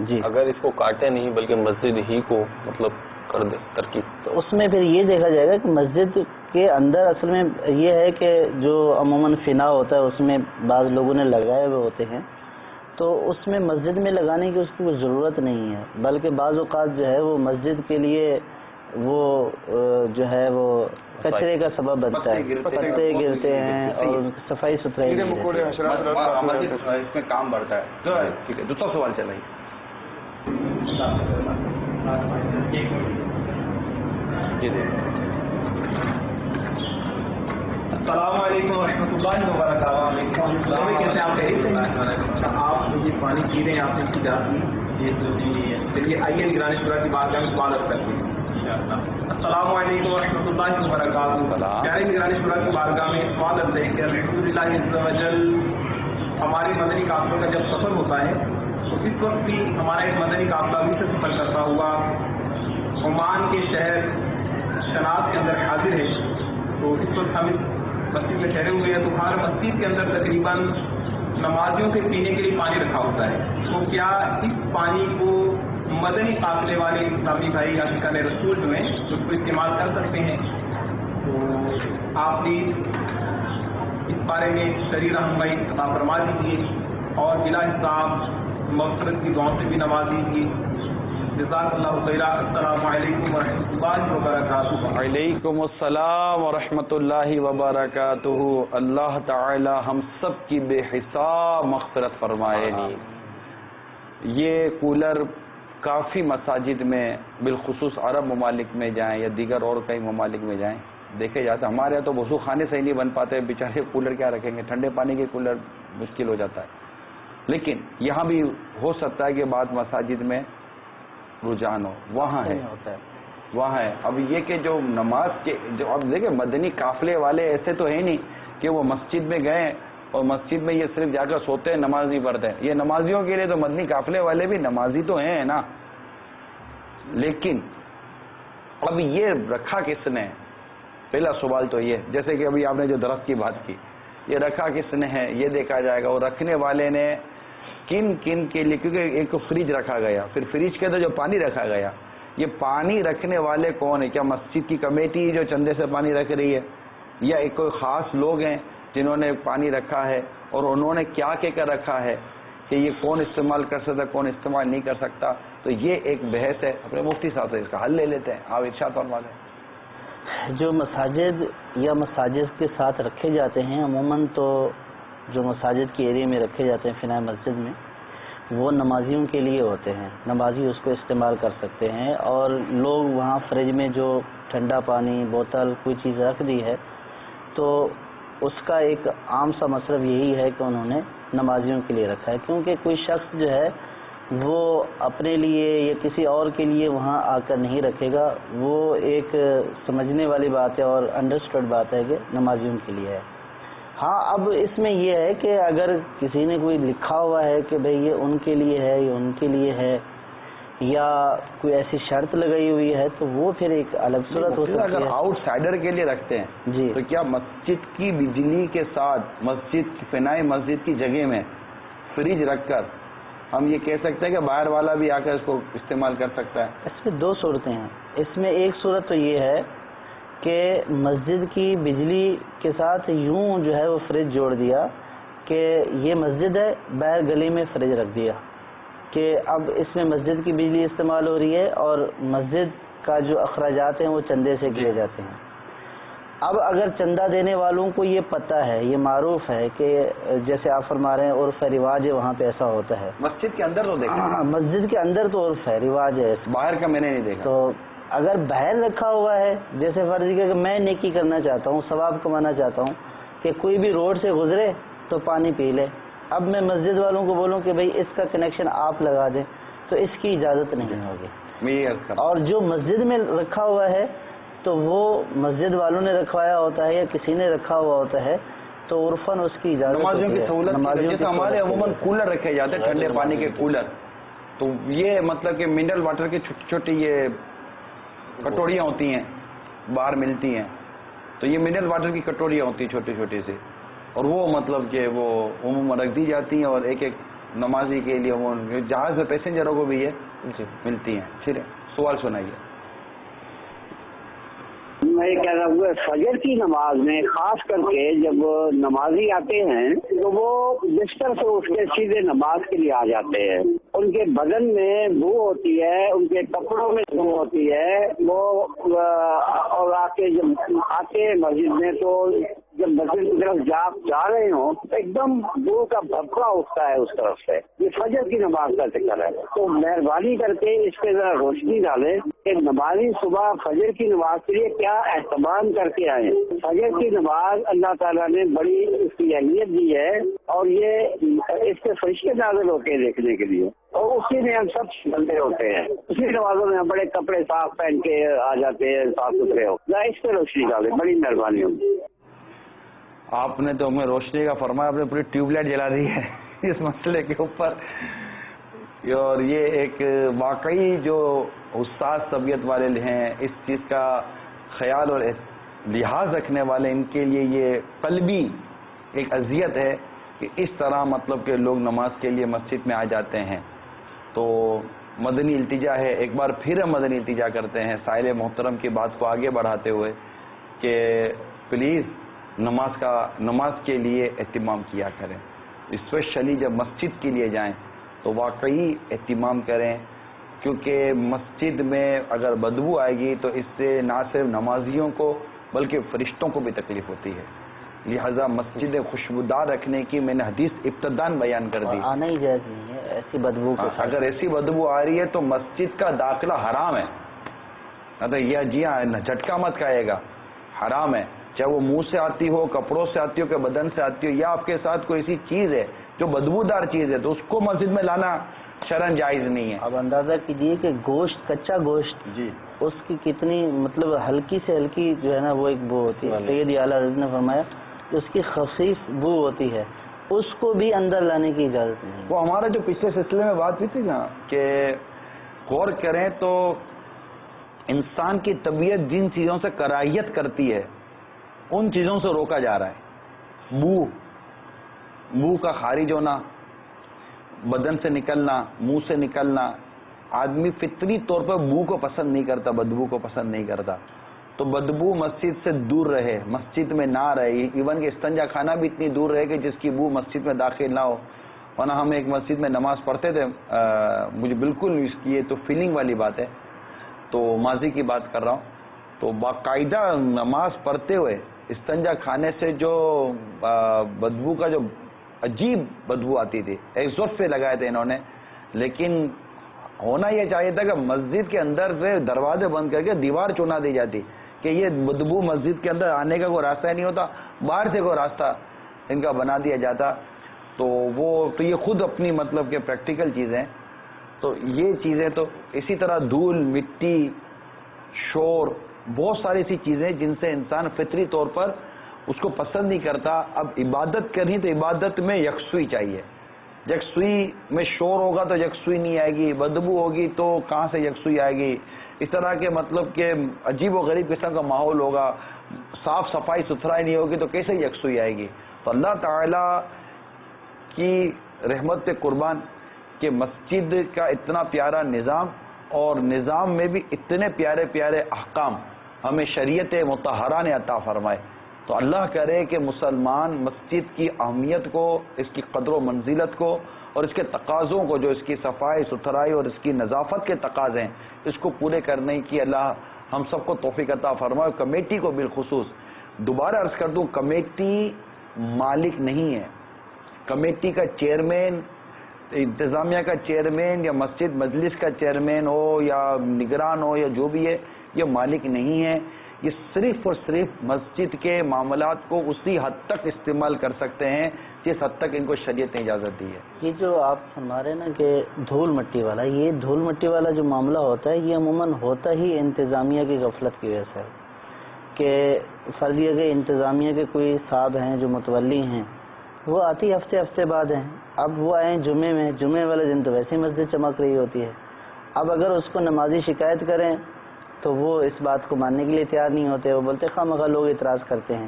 جی اگر اس کو کاٹے نہیں بلکہ مسجد ہی کو مطلب کر دے ترکیب، تو اس میں پھر یہ دیکھا جائے گا کہ مسجد کے اندر اصل میں یہ ہے کہ جو عموماً فنا ہوتا ہے اس میں بعض لوگوں نے لگائے ہوئے ہوتے ہیں، تو اس میں مسجد میں لگانے کی اس کی کوئی ضرورت نہیں ہے، بلکہ بعض اوقات جو ہے وہ مسجد کے لیے وہ جو ہے وہ کچرے کا سبب بنتا ہے، پتے گرتے ہیں اور صفائی ستھرائی اس میں کام بڑھتا ہے. ٹھیک ہے، دوسرا سوال چلائیے. السلام علیکم ورحمۃ اللہ وبرکاتہ. کیسے آپ مجھے پانی پی رہے ہیں، آپ نے کی جاتی یہ ضروری نہیں ہے. چلیے آئیے نگران شورا کی بات میں سوال کرتے ہیں. السلام علیکم ورحمۃ اللہ وبرکاتہ. پیارے نگران شورا کی بارگاہ میں سوال کرتے ہیں کہ الحمدللہ عز وجل ہمارے مدنی قافلوں کا جب سفر ہوتا ہے تو اس وقت بھی ہمارا ایک مدنی قافلہ بھی سے سفر کرتا ہوا عمان کے شہر شناز کے اندر حاضر ہے. تو اس وقت ہم اس مسجد میں ٹھہرے ہوئے ہیں، تو ہر مسجد کے اندر تقریباً نمازیوں کے پینے کے لیے پانی رکھا ہوتا ہے. تو کیا اس پانی کو مدنی قافلے والے اسلامی بھائی یا عاشقان رسول جو ہیں اس کو استعمال کر سکتے ہیں؟ تو آپ پلیز اس بارے میں شرعی رہنمائی عطا فرما دیجیے اور بلا حساب مغفرت کی دعاؤں سے بھی نواز دیجیے. جزاک اللہ خیرہ. السلام علیکم ورحمۃ اللہ وبرکاتہ. وعلیکم السلام ورحمۃ اللہ وبرکاتہ. اللہ تعالی ہم سب کی بے حساب مغفرت فرمائے. یہ کولر کافی مساجد میں بالخصوص عرب ممالک میں جائیں یا دیگر اور کئی ممالک میں جائیں دیکھے جاتے ہیں. ہمارے یہاں تو وضو خانے سے ہی نہیں بن پاتے، بیچارے کولر کیا رکھیں گے، ٹھنڈے پانی کے کولر مشکل ہو جاتا ہے. لیکن یہاں بھی ہو سکتا ہے کہ بعض مساجد میں رجحان ہو، وہاں ہے وہاں ہے. اب یہ کہ جو نماز کے جو اب دیکھیں مدنی قافلے والے ایسے تو ہیں نہیں کہ وہ مسجد میں گئے اور مسجد میں یہ صرف جا کر سوتے ہیں، نماز نہیں پڑھتے. یہ نمازیوں کے لیے تو مدنی قافلے والے بھی نمازی تو ہیں نا. لیکن اب یہ رکھا کس نے؟ پہلا سوال تو یہ، جیسے کہ ابھی آپ نے جو درخت کی بات کی، یہ رکھا کس نے ہے یہ دیکھا جائے گا. اور رکھنے والے نے کن کن کے لیے، کیونکہ ایک فریج رکھا گیا، پھر فریج کے اندر جو پانی رکھا گیا، یہ پانی رکھنے والے کون ہیں؟ کیا مسجد کی کمیٹی جو چندے سے پانی رکھ رہی ہے، یا ایک کوئی خاص لوگ ہیں جنہوں نے پانی رکھا ہے اور انہوں نے کیا کہہ کر رکھا ہے کہ یہ کون استعمال کر سکتا کون استعمال نہیں کر سکتا؟ تو یہ ایک بحث ہے، اپنے مفتی صاحب سے اس کا حل لے لیتے ہیں. آپ ارشاد فرما دیں. جو مساجد یا مساجد کے ساتھ رکھے جاتے ہیں، عموماً تو جو مساجد کی ایریا میں رکھے جاتے ہیں فنائے مسجد میں، وہ نمازیوں کے لیے ہوتے ہیں. نمازی اس کو استعمال کر سکتے ہیں، اور لوگ وہاں فریج میں جو ٹھنڈا پانی بوتل کوئی چیز رکھ دی ہے تو اس کا ایک عام سا مصرف یہی ہے کہ انہوں نے نمازیوں کے لیے رکھا ہے. کیونکہ کوئی شخص جو ہے وہ اپنے لیے یا کسی اور کے لیے وہاں آ کر نہیں رکھے گا. وہ ایک سمجھنے والی بات ہے اور انڈرسٹوڈ بات ہے کہ نمازیوں کے لیے ہے. ہاں اب اس میں یہ ہے کہ اگر کسی نے کوئی لکھا ہوا ہے کہ بھئی یہ ان کے لیے ہے یہ ان کے لیے ہے یا کوئی ایسی شرط لگائی ہوئی ہے تو وہ پھر ایک الگ صورت ہو سکتی ہے. اگر آؤٹ سائڈر کے لیے رکھتے ہیں جی تو کیا مسجد کی بجلی کے ساتھ مسجد فنائے مسجد کی جگہ میں فریج رکھ کر ہم یہ کہہ سکتے ہیں کہ باہر والا بھی آ کر اس کو استعمال کر سکتا ہے؟ اس میں دو صورتیں ہیں. اس میں ایک صورت تو یہ ہے کہ مسجد کی بجلی کے ساتھ یوں جو ہے وہ فریج جوڑ دیا کہ یہ مسجد ہے، باہر گلی میں فریج رکھ دیا کہ اب اس میں مسجد کی بجلی استعمال ہو رہی ہے اور مسجد کا جو اخراجات ہیں وہ چندے سے کیے جاتے ہیں. اب اگر چندہ دینے والوں کو یہ پتہ ہے، یہ معروف ہے کہ جیسے آپ فرما رہے ہیں عرف ہے رواج ہے وہاں پہ ایسا ہوتا ہے. مسجد کے اندر تو دیکھا، مسجد کے اندر تو عرف ہے رواج ہے، باہر کا میں نے نہیں دیکھا. تو اگر باہر رکھا ہوا ہے جیسے فرض کہ میں نیکی کرنا چاہتا ہوں، ثواب کمانا چاہتا ہوں کہ کوئی بھی روڈ سے گزرے تو پانی پی لے، اب میں مسجد والوں کو بولوں کہ بھئی اس کا کنیکشن آپ لگا دیں تو اس کی اجازت نہیں ہوگی. اور جو مسجد میں رکھا ہوا ہے تو وہ مسجد والوں نے رکھوایا ہوتا ہے یا کسی نے رکھا ہوا ہوتا ہے تو عرفاً اس کی اجازت نمازیوں کی سہولت. جیسے ہمارے عموماً کولر رکھے جاتے ہیں ٹھنڈے پانی کے کولر، تو یہ مطلب کہ منرل واٹر کی چھوٹی چھوٹی یہ کٹوریاں ہوتی ہیں باہر ملتی ہیں، تو یہ منرل واٹر کی کٹوریاں ہوتی ہیں چھوٹی چھوٹی سی، اور وہ مطلب کہ وہ عموماً رکھ دی جاتی ہیں اور ایک ایک نمازی کے لیے جہاز میں پیسنجروں کو بھی یہ ملتی ہیں. ٹھیک ہے، سوال سنائیے. میں یہ کہہ رہا ہوں فجر کی نماز میں خاص کر کے جب نمازی آتے ہیں تو وہ بستر سے اٹھ کے سیدھے نماز کے لیے آ جاتے ہیں. ان کے بدن میں بو ہوتی ہے، ان کے کپڑوں میں بو ہوتی ہے، وہ اور آ کے جب آتے ہیں مسجد میں تو جب مسجد کی طرف جا رہے ہوں تو ایک دم بو کا بھبکا اٹھتا ہے اس طرف سے. یہ فجر کی نماز کا ذکر ہے، تو مہربانی کر کے اس پہ ذرا روشنی ڈالیں کہ نمازی صبح فجر کی نماز کے لیے کیا اہتمام کر کے آئیں. فجر کی نماز اللہ تعالیٰ نے بڑی اس کی اہمیت دی ہے اور یہ اس کے فرشتے نازل ہوتے ہیں دیکھنے کے لیے، اور اسی میں ہم سب بندے ہوتے ہیں. اسی نمازوں میں ہم بڑے کپڑے صاف پہن کے آ جاتے ہیں، صاف ستھرے ہو. اس پہ روشنی ڈالیں، بڑی مہربانی ہوگی. آپ نے تو ہمیں روشنی کا فرمایا، آپ نے پوری ٹیوب لائٹ جلا دی ہے اس مسئلے کے اوپر. اور یہ ایک واقعی جو حساس طبیعت والے ہیں، اس چیز کا خیال اور لحاظ رکھنے والے، ان کے لیے یہ قلبی ایک اذیت ہے کہ اس طرح مطلب کہ لوگ نماز کے لیے مسجد میں آ جاتے ہیں. تو مدنی التجا ہے، ایک بار پھر ہم مدنی التجا کرتے ہیں سائل محترم کی بات کو آگے بڑھاتے ہوئے کہ پلیز نماز کے لیے اہتمام کیا کریں. اسپیشلی جب مسجد کے لیے جائیں تو واقعی اہتمام کریں، کیونکہ مسجد میں اگر بدبو آئے گی تو اس سے نہ صرف نمازیوں کو بلکہ فرشتوں کو بھی تکلیف ہوتی ہے. لہذا مسجد خوشبودار رکھنے کی میں نے حدیث ابتدان بیان کر دی. آنا ہی جائز نہیں ہے ایسی بدبو کے ساتھ. اگر ایسی بدبو آ رہی ہے تو مسجد کا داخلہ حرام ہے. یہ جی ہاں جھٹکا مت کھائے گا، حرام ہے، چاہے وہ منہ سے آتی ہو، کپڑوں سے آتی ہو، کہ بدن سے آتی ہو، یا آپ کے ساتھ کوئی ایسی چیز ہے جو بدبودار چیز ہے تو اس کو مسجد میں لانا شرعاً جائز نہیں ہے. اب اندازہ کیجئے کہ گوشت، کچا گوشت، جی اس کی کتنی مطلب ہلکی سے ہلکی جو ہے نا وہ ایک بو ہوتی ہے. سید اعلیٰ حضرت نے فرمایا کہ اس کی خفیف بو ہوتی ہے، اس کو بھی اندر لانے کی اجازت نہیں. وہ ہمارا جو پچھلے سلسلے میں بات ہوئی تھی نا کہ غور کریں تو انسان کی طبیعت جن چیزوں سے کراہیت کرتی ہے ان چیزوں سے روکا جا رہا ہے. بو کا خارج ہونا، بدن سے نکلنا، منہ سے نکلنا، آدمی فطری طور پر بو کو پسند نہیں کرتا، بدبو کو پسند نہیں کرتا. تو بدبو مسجد سے دور رہے، مسجد میں نہ رہے. ایون کہ استنجا خانہ بھی اتنی دور رہے کہ جس کی بو مسجد میں داخل نہ ہو. ورنہ ہم ایک مسجد میں نماز پڑھتے تھے، مجھے بالکل اس کی یہ تو فیلنگ والی بات ہے، تو ماضی کی بات کر رہا ہوں. تو باقاعدہ نماز پڑھتے ہوئے استنجا کھانے سے جو بدبو کا جو عجیب بدبو آتی تھی، ایگزاسٹ لگائے تھے انہوں نے. لیکن ہونا یہ چاہیے تھا کہ مسجد کے اندر سے دروازے بند کر کے دیوار چنا دی جاتی کہ یہ بدبو مسجد کے اندر آنے کا کوئی راستہ ہی نہیں ہوتا، باہر سے کوئی راستہ ان کا بنا دیا جاتا. تو یہ خود اپنی مطلب کہ پریکٹیکل چیزیں. تو یہ چیزیں تو اسی طرح دھول مٹی شور بہت ساری ایسی چیزیں جن سے انسان فطری طور پر اس کو پسند نہیں کرتا. اب عبادت کرنی تو عبادت میں یکسوئی چاہیے. یکسوئی میں شور ہوگا تو یکسوئی نہیں آئے گی, بدبو ہوگی تو کہاں سے یکسوئی آئے گی, اس طرح کے مطلب کہ عجیب و غریب قسم کا ماحول ہوگا, صاف صفائی ستھرائی نہیں ہوگی تو کیسے یکسوئی آئے گی. تو اللہ تعالی کی رحمت پہ قربان کہ مسجد کا اتنا پیارا نظام اور نظام میں بھی اتنے پیارے پیارے احکام ہمیں شریعت مطہرہ نے عطا فرمائے. تو اللہ کرے کہ مسلمان مسجد کی اہمیت کو, اس کی قدر و منزلت کو اور اس کے تقاضوں کو, جو اس کی صفائی ستھرائی اور اس کی نظافت کے تقاضے ہیں, اس کو پورے کرنے کی اللہ ہم سب کو توفیق عطا فرمائے. کمیٹی کو بالخصوص دوبارہ عرض کر دوں, کمیٹی مالک نہیں ہے. کمیٹی کا چیئرمین, انتظامیہ کا چیئرمین یا مسجد مجلس کا چیئرمین ہو یا نگران ہو یا جو بھی ہے, یہ مالک نہیں ہے. یہ صرف اور صرف مسجد کے معاملات کو اسی حد تک استعمال کر سکتے ہیں جس حد تک ان کو شریعت نے اجازت دی ہے. یہ جو آپ فرما رہے ہیں نا کہ دھول مٹی والا, یہ دھول مٹی والا جو معاملہ ہوتا ہے یہ عموماً ہوتا ہی انتظامیہ کی غفلت کی وجہ سے, کہ فرضیہ کے انتظامیہ کے کوئی صاحب ہیں جو متولی ہیں, وہ آتی ہفتے بعد ہیں. اب وہ آئے جمعے میں, جمعے والے دن تو ویسے ہی مسجد چمک رہی ہوتی ہے. اب اگر اس کو نمازی شکایت کریں تو وہ اس بات کو ماننے کے لیے تیار نہیں ہوتے. وہ بولتے خواہ مخواہ لوگ اعتراض کرتے ہیں.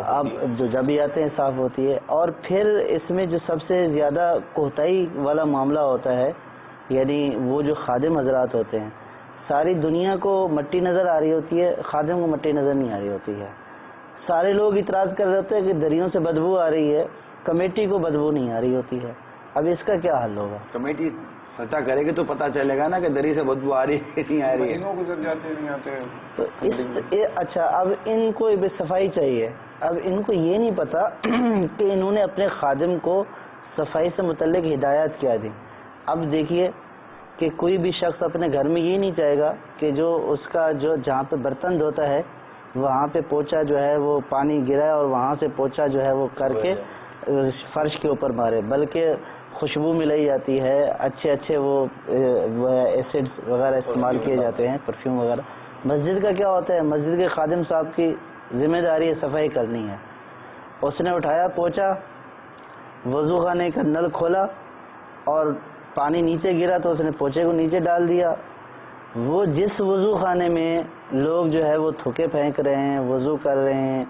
اب جو جب ہی آتے ہیں صاف ہوتی ہے. اور پھر اس میں جو سب سے زیادہ کوتاہی والا معاملہ ہوتا ہے, یعنی وہ جو خادم حضرات ہوتے ہیں, ساری دنیا کو مٹی نظر آ رہی ہوتی ہے, خادم کو مٹی نظر نہیں آ رہی ہوتی ہے. سارے لوگ اعتراض کر رہے ہوتے ہیں کہ دریوں سے بدبو آ رہی ہے, کمیٹی کو بدبو نہیں آ رہی ہوتی ہے. اب اس کا کیا حل ہوگا؟ کمیٹی سچا کرے گی تو پتہ چلے گا نا کہ دری سے بدبو آ رہی ہے نہیں آ رہی ہے. گزر جاتے نہیں آتے. تو اچھا, اب ان کو بے صفائی چاہیے. اب ان کو یہ نہیں پتا کہ انہوں نے اپنے خادم کو صفائی سے متعلق ہدایات کیا دی. اب دیکھیے کہ کوئی بھی شخص اپنے گھر میں یہ نہیں چاہے گا کہ جو اس کا جو جہاں پہ برتن دھوتا ہے وہاں پہ پوچھا جو ہے وہ پانی گرائے اور وہاں سے پوچھا جو ہے وہ کر کے فرش کے اوپر مارے, بلکہ خوشبو ملائی جاتی ہے, اچھے وہ ایسڈ وغیرہ استعمال کیے جاتے ہیں, پرفیوم وغیرہ. مسجد کا کیا ہوتا ہے, مسجد کے خادم صاحب کی ذمہ داری ہے صفائی کرنی ہے. اس نے اٹھایا پوچھا, وضو خانے کا نل کھولا اور پانی نیچے گرا تو اس نے پوچھے کو نیچے ڈال دیا. وہ جس وضو خانے میں لوگ جو ہے وہ تھوکے پھینک رہے ہیں, وضو کر رہے ہیں,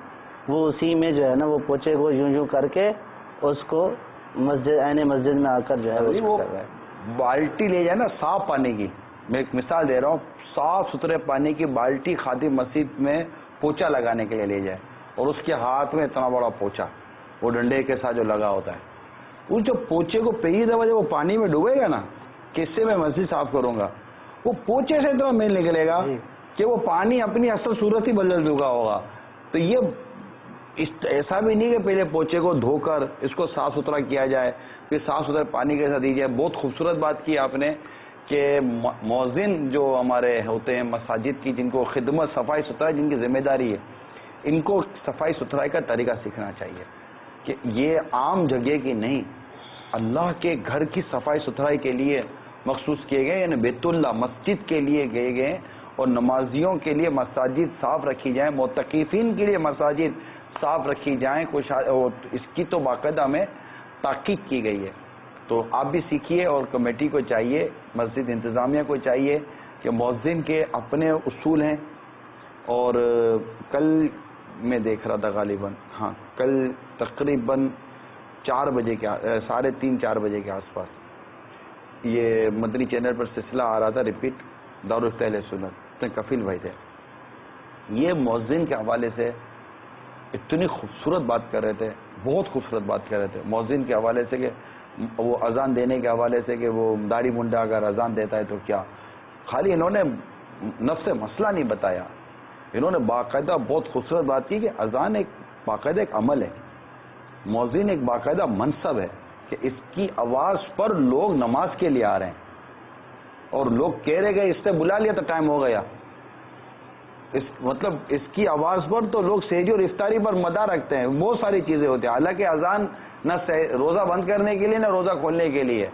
وہ اسی میں جو ہے نا وہ پوچھے کو یوں کر کے اس کو مسجد عین مسجد میں آ کر جو ہے وہ کر رہا ہے. بالٹی لے جائے نا صاف پانی کی, میں ایک مثال دے رہا ہوں, صاف ستھرے پانی کی بالٹی خادم مسجد میں پوچھا لگانے کے لیے لے جائے اور اس کے ہاتھ میں اتنا بڑا پوچھا وہ ڈنڈے کے ساتھ جو لگا ہوتا ہے, اس جو پوچھے کو پہلی دفعہ جب وہ پانی میں ڈوبے گا نا کہ اس سے میں مسجد صاف کروں گا, وہ پوچھے سے اتنا میل نکلے گا کہ وہ پانی اپنی اصل صورت ہی بدل چکا ہوگا. تو یہ ایسا بھی نہیں کہ پہلے پوچھے کو دھو کر اس کو صاف ستھرا کیا جائے پھر صاف ستھرے پانی کے ساتھ دی جائے. بہت خوبصورت بات کی آپ نے کہ مؤذن جو ہمارے ہوتے ہیں مساجد کی, جن کو خدمت صفائی ستھرائی جن کی ذمہ داری ہے, ان کو صفائی ستھرائی کا طریقہ سیکھنا چاہیے کہ یہ عام جگہ کی نہیں, اللہ کے گھر کی صفائی ستھرائی کے لیے مخصوص کیے گئے, یعنی بیت اللہ مسجد کے لیے گئے گئے, اور نمازیوں کے لیے مساجد صاف رکھی جائیں, معتکفین کے لیے مساجد صاف رکھی جائیں. کچھ اس کی تو باقاعدہ ہمیں تحقیق کی گئی ہے. تو آپ بھی سیکھیے اور کمیٹی کو چاہیے, مسجد انتظامیہ کو چاہیے کہ مؤذن کے اپنے اصول ہیں. اور کل میں دیکھ رہا تھا غالباً, ہاں کل تقریباً 4 بجے کے 3:30 4 بجے کے آس پاس یہ مدنی چینل پر سلسلہ آ رہا تھا ریپیٹ, دارالفت اہل سنت, کفیل بھائی تھے. یہ مؤذن کے حوالے سے اتنی خوبصورت بات کر رہے تھے, بہت خوبصورت بات کر رہے تھے مؤذن کے حوالے سے, کہ وہ اذان دینے کے حوالے سے کہ وہ داڑھی منڈا اگر اذان دیتا ہے تو کیا. خالی انہوں نے نفس مسئلہ نہیں بتایا, انہوں نے باقاعدہ بہت خوبصورت بات کی کہ اذان ایک باقاعدہ ایک عمل ہے, مؤذن ایک باقاعدہ منصب ہے کہ اس کی آواز پر لوگ نماز کے لیے آ رہے ہیں, اور لوگ کہہ رہے گئے اس سے بلا لیا تو ٹائم ہو گیا. مطلب اس کی آواز پر تو لوگ سحری اور افطاری پر مدار رکھتے ہیں, بہت ساری چیزیں ہوتی ہیں. حالانکہ اذان نہ روزہ بند کرنے کے لیے نہ روزہ کھولنے کے لیے,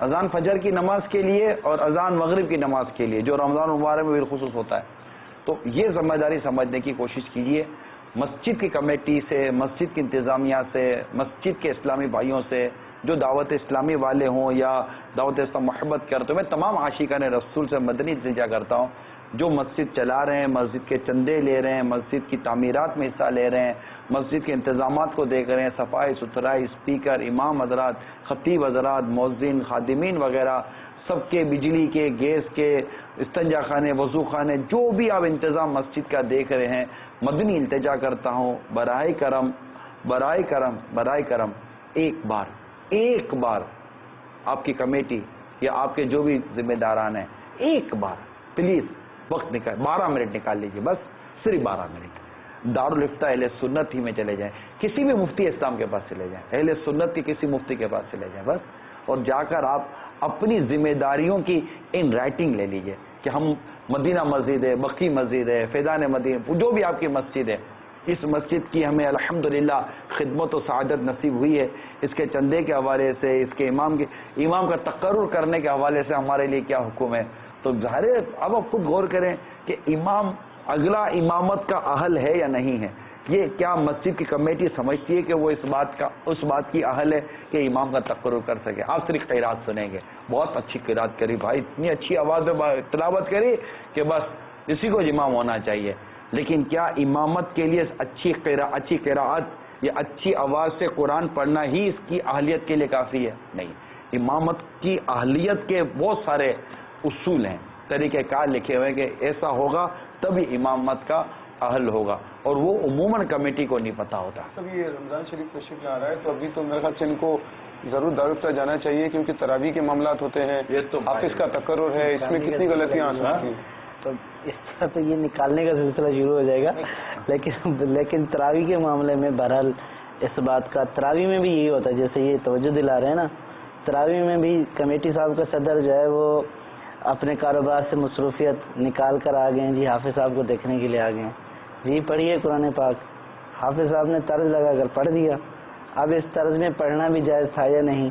اذان فجر کی نماز کے لیے اور اذان مغرب کی نماز کے لیے، جو رمضان مبارک میں بالخصوص ہوتا ہے. تو یہ ذمہ داری سمجھنے کی کوشش کیجیے. مسجد کی کمیٹی سے، مسجد کی انتظامیہ سے، مسجد کے اسلامی بھائیوں سے، جو دعوت اسلامی والے ہوں یا دعوت اسلام محبت کرتے ہیں، میں تمام عاشقان رسول سے مدنی التجا کرتا ہوں جو مسجد چلا رہے ہیں، مسجد کے چندے لے رہے ہیں، مسجد کی تعمیرات میں حصہ لے رہے ہیں، مسجد کے انتظامات کو دیکھ رہے ہیں، صفائی ستھرائی، اسپیکر، امام حضرات، خطیب حضرات، مؤذن، خادمین وغیرہ، سب کے بجلی کے، گیس کے، استنجا خانے، وضو خانے، جو بھی آپ انتظام مسجد کا دیکھ رہے ہیں، مدنی التجا کرتا ہوں برائے کرم برائے کرم برائے کرم ایک بار آپ کی کمیٹی یا آپ کے جو بھی ذمہ داران ہیں، ایک بار پلیز وقت نکال 12 منٹ نکال لیجیے، بس صرف 12 منٹ دارالفتہ اہل سنت ہی میں چلے جائیں، کسی بھی مفتی اسلام کے پاس چلے جائیں، اہل سنت کے کسی مفتی کے پاس چلے جائیں بس، اور جا کر آپ اپنی ذمہ داریوں کی ان رائٹنگ لے لیجیے کہ ہم مدینہ مسجد ہے، بقی مسجد ہے، فیضان مدینہ، جو بھی آپ کی مسجد ہے، اس مسجد کی ہمیں الحمدللہ خدمت و سعادت نصیب ہوئی ہے. اس کے چندے کے حوالے سے، اس کے امام کا تقرر کرنے کے حوالے سے ہمارے لیے کیا حکم ہے. تو ظاہر ہے اب آپ خود غور کریں کہ امام اگلا امامت کا اہل ہے یا نہیں ہے. یہ کیا مسجد کی کمیٹی سمجھتی ہے کہ وہ اس بات کی اہل ہے کہ امام کا تقرر کر سکے. آپ صرف قرات سنیں گے، بہت اچھی قرات کری بھائی، اتنی اچھی آواز میں تلاوت کری کہ بس اسی کو امام ہونا چاہیے. لیکن کیا امامت کے لیے اچھی قراءت یا اچھی آواز سے قرآن پڑھنا ہی اس کی اہلیت کے لیے کافی ہے؟ نہیں. امامت کی اہلیت کے بہت سارے اصول ہیں، طریقہ کار لکھے ہوئے کہ ایسا ہوگا تبھی امامت کا اہل ہوگا، اور وہ عموماً کمیٹی کو نہیں پتا ہوتا. اب یہ رمضان شریف تشریف لا رہا ہے تو ابھی تو میرے خیال سے ان کو ضرور دارالفتہ جانا چاہیے، کیونکہ تراویح کے معاملات ہوتے ہیں، حافظ کا تقرر ہے، اس میں کتنی غلطیاں آ سکتی ہیں. تو اس طرح تو یہ نکالنے کا سلسلہ شروع ہو جائے گا. لیکن تراویح کے معاملے میں بہرحال اس بات کا، تراویح میں بھی یہی ہوتا ہے، جیسے یہ توجہ دلا رہے ہیں نا، تراویح میں بھی کمیٹی صاحب کا صدر جو ہے وہ اپنے کاروبار سے مصروفیت نکال کر آ گئے ہیں جی، حافظ صاحب کو دیکھنے کے لیے آ گئے ہیں جی، پڑھیے قرآن پاک. حافظ صاحب نے طرز لگا کر پڑھ دیا. اب اس طرز میں پڑھنا بھی جائز تھا یا نہیں،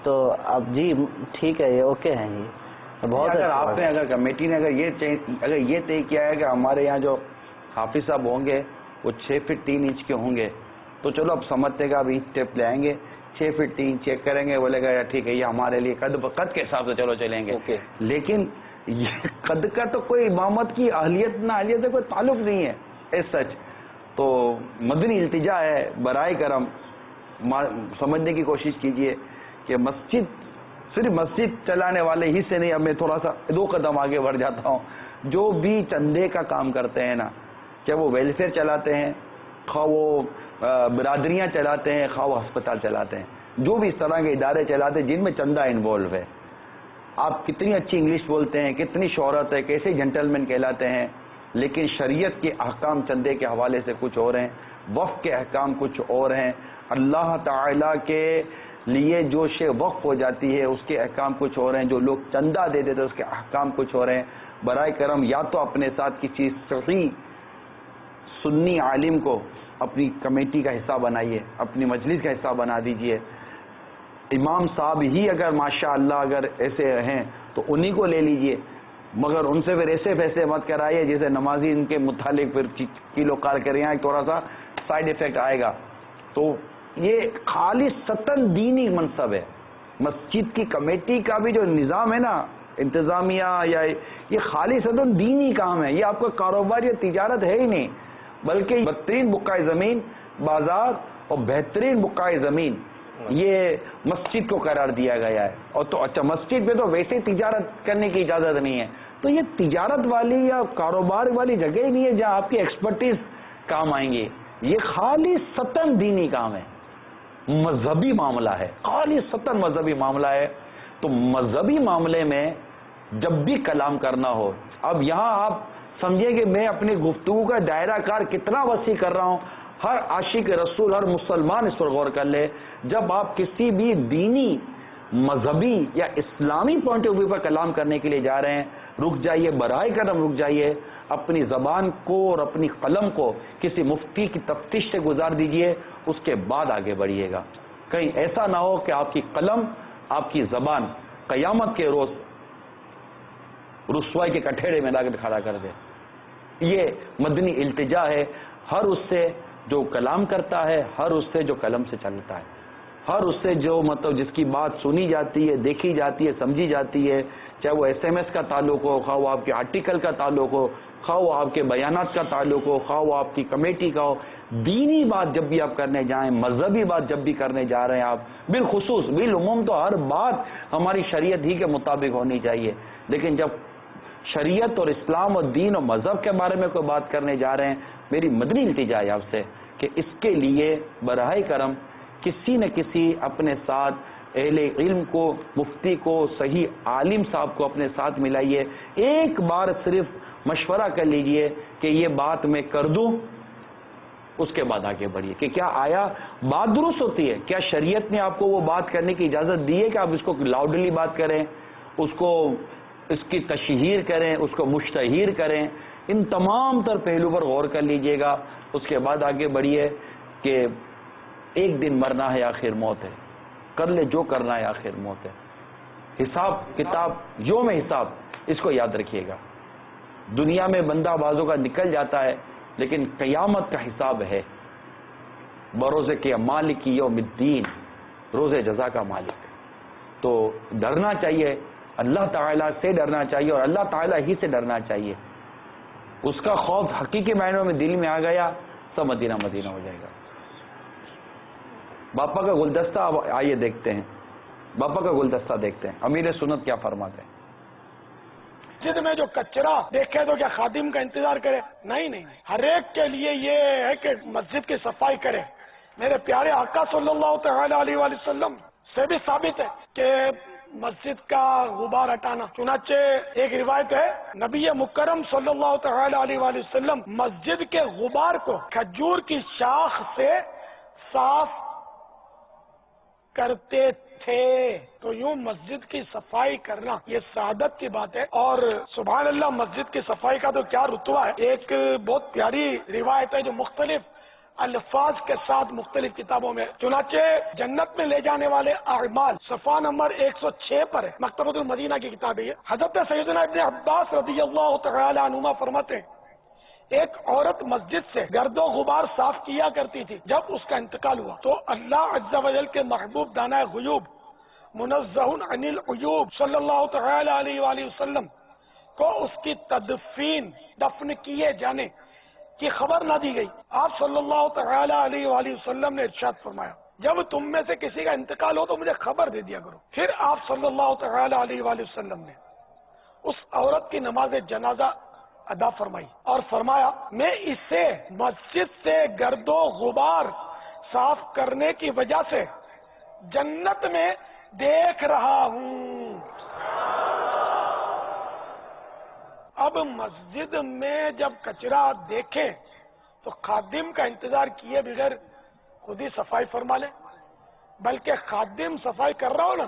تو اب جی ٹھیک ہے، یہ اوکے ہیں. یہ بہت اگر کمیٹی نے اگر یہ طے کیا ہے کہ ہمارے یہاں جو حافظ صاحب ہوں گے وہ 6 فٹ 3 انچ کے ہوں گے، تو چلو اب سمجھتے گا، اب اسٹیپ لے آئیں گے، 6 فٹ 3 چیک کریں گے، بولے گا یار ٹھیک ہے یہ ہمارے لیے قد کے حساب سے چلو چلیں گے. لیکن یہ قد کا تو کوئی امامت کی اہلیت نہ اہلیت سے کوئی تعلق نہیں ہے ایز سچ. تو مدنی التجا ہے، برائے کرم سمجھنے کی کوشش کیجئے کہ مسجد صرف مسجد چلانے والے ہی سے نہیں. اب میں تھوڑا سا 2 قدم آگے بڑھ جاتا ہوں. جو بھی چندے کا کام کرتے ہیں نا، چاہے وہ ویلفیئر چلاتے ہیں، خواہ وہ برادریاں چلاتے ہیں، خواہ وہ ہسپتال چلاتے ہیں، جو بھی اس طرح کے ادارے چلاتے ہیں جن میں چندہ انوالو ہے، آپ کتنی اچھی انگلش بولتے ہیں، کتنی شہرت ہے، کیسے جنٹلمین کہلاتے ہیں، لیکن شریعت کے احکام چندے کے حوالے سے کچھ اور ہیں، وقف کے احکام کچھ اور ہیں. اللہ تعالیٰ کے لیے جو شے وقف ہو جاتی ہے اس کے احکام کچھ اور ہیں، جو لوگ چندہ دے دیتے اس کے احکام کچھ اور ہیں. برائے کرم یا تو اپنے ساتھ کسی صحیح سنی عالم کو اپنی کمیٹی کا حصہ بنائیے، اپنی مجلس کا حصہ بنا دیجئے. امام صاحب ہی اگر ماشاءاللہ اگر ایسے ہیں تو انہی کو لے لیجئے، مگر ان سے پھر ایسے فیصلے مت کرائیے جیسے نمازی ان کے متعلق پھر کلو کار کریں، یہاں تھوڑا سا سائیڈ ایفیکٹ آئے گا. تو یہ خالصتاً دینی منصب ہے. مسجد کی کمیٹی کا بھی جو نظام ہے نا، انتظامیہ، یا یہ خالصتاً دینی کام ہے. یہ آپ کا کاروبار یا تجارت ہے ہی نہیں، بلکہ بہترین بقعہ زمین بازار اور بہترین بقعہ زمین یہ مسجد کو قرار دیا گیا ہے. اور تو اچھا مسجد پہ تو ویسے تجارت کرنے کی اجازت نہیں ہے، تو یہ تجارت والی یا کاروبار والی جگہ ہی نہیں ہے جہاں آپ کی ایکسپرٹیز کام آئیں گی. یہ خالصتاً دینی کام ہے، مذہبی معاملہ ہے، خالصتاً مذہبی معاملہ ہے. تو مذہبی معاملے میں جب بھی کلام کرنا ہو، اب یہاں آپ سمجھیں کہ میں اپنی گفتگو کا دائرہ کار کتنا وسیع کر رہا ہوں. ہر عاشق رسول، ہر مسلمان اس پر غور کر لے. جب آپ کسی بھی دینی، مذہبی یا اسلامی پوائنٹ آف ویو پر کلام کرنے کے لیے جا رہے ہیں، رک جائیے، برائے کرم رک جائیے. اپنی زبان کو اور اپنی قلم کو کسی مفتی کی تفتیش سے گزار دیجئے، اس کے بعد آگے بڑھیے گا. کہیں ایسا نہ ہو کہ آپ کی قلم، آپ کی زبان قیامت کے روز رسوائی کے کٹھیڑے میں لا کر کھڑا کر دے. یہ مدنی التجا ہے ہر اس سے جو کلام کرتا ہے، ہر اس سے جو قلم سے چلتا ہے، ہر اس سے جو مطلب جس کی بات سنی جاتی ہے، دیکھی جاتی ہے، سمجھی جاتی ہے، چاہے وہ SMS کا تعلق ہو، خواہ وہ آپ کے آرٹیکل کا تعلق ہو، خواہ وہ آپ کے بیانات کا تعلق ہو، خواہ وہ آپ کی کمیٹی کا ہو. دینی بات جب بھی آپ کرنے جائیں، مذہبی بات جب بھی کرنے جا رہے ہیں آپ، بالخصوص بالعموم تو ہر بات ہماری شریعت ہی کے مطابق ہونی چاہیے، لیکن جب شریعت اور اسلام اور دین اور مذہب کے بارے میں کوئی بات کرنے جا رہے ہیں، میری مدنی التجا ہے آپ سے کہ اس کے لیے براہ کرم کسی نہ کسی اپنے ساتھ اہل علم کو، مفتی کو، صحیح عالم صاحب کو اپنے ساتھ ملائیے. ایک بار صرف مشورہ کر لیجئے کہ یہ بات میں کر دوں، اس کے بعد آگے بڑھیے کہ کیا آیا بات درست ہوتی ہے، کیا شریعت نے آپ کو وہ بات کرنے کی اجازت دی ہے کہ آپ اس کو لاؤڈلی بات کریں، اس کی تشہیر کریں، اس کو مشتہر کریں. ان تمام تر پہلو پر غور کر لیجئے گا، اس کے بعد آگے بڑھیے کہ ایک دن مرنا ہے، آخر موت ہے، کر لے جو کرنا ہے، آخر موت ہے. حساب کتاب، یوم حساب، اس کو یاد رکھیے گا. دنیا میں بندہ بازوں کا نکل جاتا ہے، لیکن قیامت کا حساب ہے. بروز کے مالک یوم الدین، روز جزا کا مالک. تو ڈرنا چاہیے، اللہ تعالیٰ سے ڈرنا چاہیے اور اللہ تعالیٰ ہی سے ڈرنا چاہیے. اس کا خوف حقیقی معنوں میں دل میں آ گیا، سب مدینہ مدینہ ہو جائے گا. باپا کا گلدستہ آئیے دیکھتے ہیں، باپا کا گلدستہ دیکھتے ہیں، امیر سنت کیا فرماتے ہیں. مسجد میں جو کچرا دیکھے تو کیا خادم کا انتظار کرے؟ نہیں، ہر ایک کے لیے یہ ہے کہ مسجد کی صفائی کرے. میرے پیارے آقا صلی اللہ تعالی علیہ وآلہ وسلم سے بھی ثابت ہے کہ مسجد کا غبار ہٹانا. چنانچہ ایک روایت ہے، نبی مکرم صلی اللہ تعالی علیہ وآلہ وسلم مسجد کے غبار کو کھجور کی شاخ سے صاف کرتے تھے. تو یوں مسجد کی صفائی کرنا یہ سعادت کی بات ہے. اور سبحان اللہ، مسجد کی صفائی کا تو کیا رتبہ ہے. ایک بہت پیاری روایت ہے جو مختلف الفاظ کے ساتھ مختلف کتابوں میں، چنانچہ جنت میں لے جانے والے اعمال صفحہ نمبر 106 پر ہے، مکتبۃ المدینہ کی کتاب ہے. حضرت سیدنا ابن عباس رضی اللہ تعالی عنہما فرماتے ہیں، ایک عورت مسجد سے گرد و غبار صاف کیا کرتی تھی. جب اس کا انتقال ہوا تو اللہ عز و جل کے محبوب دانہ غیوب منزہ عن العیوب صلی اللہ تعالی علیہ وآلہ وسلم کو اس کی دفن کیے جانے کی خبر نہ دی گئی. آپ صلی اللہ تعالی علیہ وآلہ وسلم نے ارشاد فرمایا، جب تم میں سے کسی کا انتقال ہو تو مجھے خبر دے دیا کرو. پھر آپ صلی اللہ تعالی علیہ وآلہ وسلم نے اس عورت کی نماز جنازہ ادا فرمائی اور فرمایا، میں اسے مسجد سے گرد و غبار صاف کرنے کی وجہ سے جنت میں دیکھ رہا ہوں. اب مسجد میں جب کچرا دیکھیں تو خادم کا انتظار کیے بغیر خود ہی صفائی فرما لے. بلکہ خادم صفائی کر رہا ہو نا،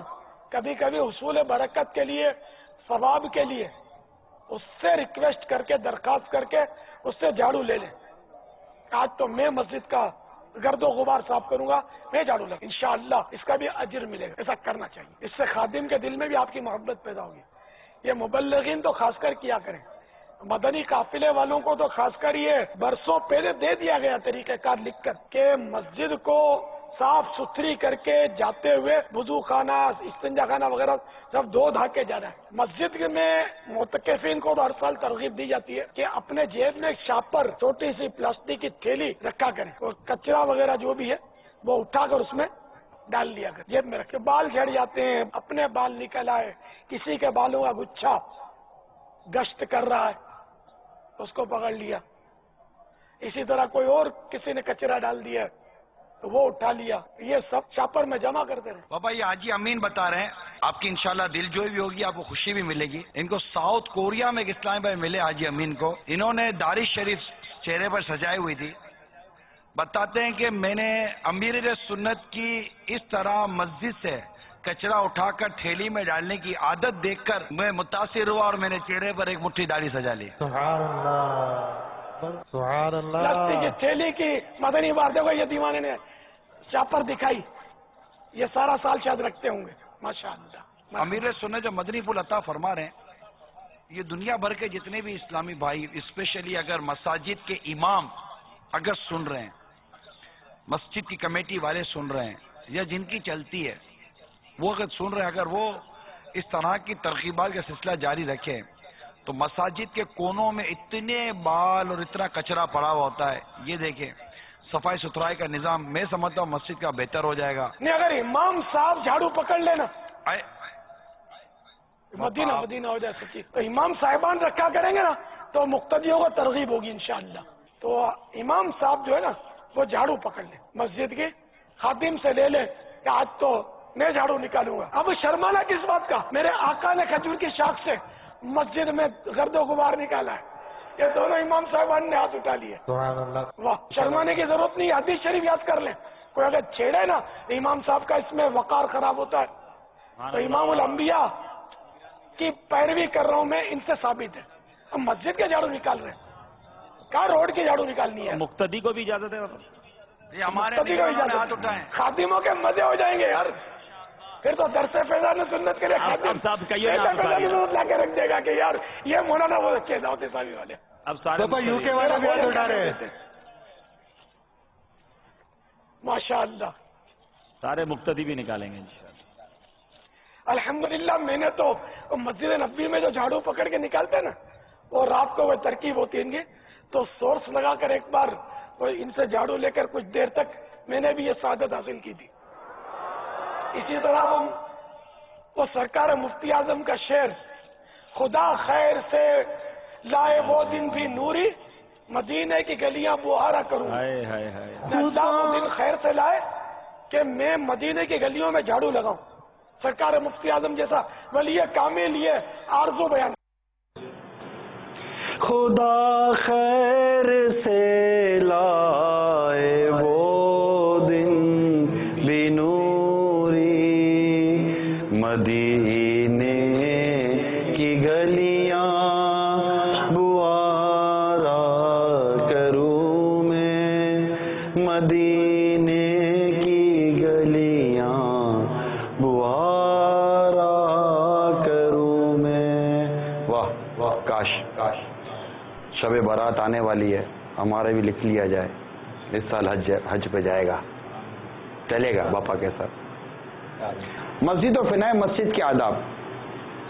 کبھی کبھی حصول برکت کے لیے، ثواب کے لیے اس سے ریکویسٹ کر کے، درخواست کر کے اس سے جھاڑو لے لیں. آج تو میں مسجد کا گرد و غبار صاف کروں گا، میں جھاڑو لگا، انشاءاللہ اس کا بھی اجر ملے گا. ایسا کرنا چاہیے، اس سے خادم کے دل میں بھی آپ کی محبت پیدا ہوگی. یہ مبلغین تو خاص کر کیا کریں، مدنی قافلے والوں کو تو خاص کر یہ برسوں پہلے دے دیا گیا طریقہ کار لکھ کر کہ مسجد کو صاف ستھری کر کے جاتے ہوئے وضو خانہ، استنجا خانہ وغیرہ سب دھو دھا کے جانا ہے. مسجد میں معتکفین کو تو ہر سال ترغیب دی جاتی ہے کہ اپنے جیب میں ایک شاپر، چھوٹی سی پلاسٹک کی تھیلی رکھا کریں اور کچرا وغیرہ جو بھی ہے وہ اٹھا کر اس میں ڈال لیا کر، جیب میں رکھے. بال جھڑ جاتے ہیں، اپنے بال نکل آئے، کسی کے بالوں کا گچھا گشت کر رہا ہے اس کو پکڑ لیا، اسی طرح کوئی اور کسی نے کچرا ڈال دیا تو وہ اٹھا لیا، یہ سب شاپر میں جمع کرتے رہے. بابا یہ حاجی امین بتا رہے ہیں، آپ کی انشاءاللہ دل جوئی بھی ہوگی، آپ کو خوشی بھی ملے گی. ان کو ساؤتھ کوریا میں ایک اسلامی بھائی ملے حاجی امین کو، انہوں نے داڑھی شریف چہرے پر سجائی ہوئی تھی. بتاتے ہیں کہ میں نے امیر سنت کی اس طرح مسجد سے کچرا اٹھا کر تھیلی میں ڈالنے کی عادت دیکھ کر میں متاثر ہوا اور میں نے چہرے پر ایک مٹھی داڑھی سجا لی. سبحان اللہ، سبحان اللہ. پلاسٹک کی تھیلی کی مدنی بار دیکھو، یہ دیوانے نے شاپر دکھائی، یہ سارا سال شاید رکھتے ہوں گے. ماشاء اللہ امیر سنت جو مدنی پھول عطا فرما رہے ہیں، یہ دنیا بھر کے جتنے بھی اسلامی بھائی، اسپیشلی اگر مساجد کے امام اگر سن رہے ہیں، مسجد کی کمیٹی والے سن رہے ہیں، یا جن کی چلتی ہے وہ اگر سن رہے ہیں، اگر وہ اس طرح کی ترغیبات کا سلسلہ جاری رکھیں تو مساجد کے کونوں میں اتنے بال اور اتنا کچرا پڑا ہوا ہوتا ہے، یہ دیکھیں صفائی ستھرائی کا نظام میں سمجھتا ہوں مسجد کا بہتر ہو جائے گا۔ نہیں، اگر امام صاحب جھاڑو پکڑ لینا، مدینہ ہو جائے سچی، تو امام صاحبان رکھا کریں گے نا تو مقتدیوں کو ترغیب ہوگی انشاءاللہ۔ تو امام صاحب جو ہے نا وہ جھاڑو پکڑ لیں، مسجد کے خادم سے لے لیں کہ آج تو میں جھاڑو نکالوں گا۔ اب شرمانا کس بات کا؟ میرے آقا نے کھجور کی شاخ سے مسجد میں گرد و غبار نکالا ہے، یہ دونوں امام صاحبان نے ہاتھ اٹھا لیے۔ سبحان اللہ۔ واہ، شرمانے کی ضرورت نہیں، حدیث شریف یاد کر لیں، کوئی اگر چھیڑے نا امام صاحب کا اس میں وقار خراب ہوتا ہے۔ تو امام الانبیاء کی پیروی کر رہا ہوں میں، ان سے ثابت ہے۔ ہم مسجد کے جھاڑو نکال رہے ہیں، کہاں روڈ کی جھاڑو نکالنی ہے؟ مقتدی کو بھی اجازت ہے؟ یہ ہمارے مقتدی کو اجازت ہاتھ اٹھائیں، خادموں کے مزے ہو جائیں گے یار، پھر تو درس فیضان سنت کے لیے خادم صاحب کہیے نا، ضرورت لا کے رکھ دے گا کہ یار یہ مولانا وہ رکھے دعوت اسلامی والے۔ اب سارے یو کے والے بھی ہاتھ اٹھا رہے ہیں۔ ماشاء اللہ، سارے مقتدی بھی نکالیں گے انشاءاللہ۔ الحمدللہ میں نے تو مسجد نبوی میں جو جھاڑو پکڑ کے نکالتے ہیں نا، وہ رات کو وہ ترکیب ہوتی ہے ان کی، تو سورس لگا کر ایک بار ان سے جھاڑو لے کر کچھ دیر تک میں نے بھی یہ سعادت حاصل کی تھی۔ اسی طرح وہ سرکار مفتی اعظم کا شعر، خدا خیر سے لائے وہ دن بھی نوری، مدینے کی گلیاں بہارا کروں، اللہ وہ دن خیر سے لائے کہ میں مدینے کی گلیوں میں جھاڑو لگاؤں۔ سرکار مفتی اعظم جیسا ولی کامل یہ آرزو بیان۔ خدا خیر سے لائے وہ دن بھی نوری، مدینے کی گلیاں بوارا کروں میں، مدینے کی گلیاں بوارا کروں میں۔ واہ واہ، کاش کاش شب برات آنے والی ہے، ہمارے بھی لکھ لیا جائے، اس سال حج پہ جائے گا، چلے گا باپا کے ساتھ۔ مسجد و فنائے مسجد کے آداب۔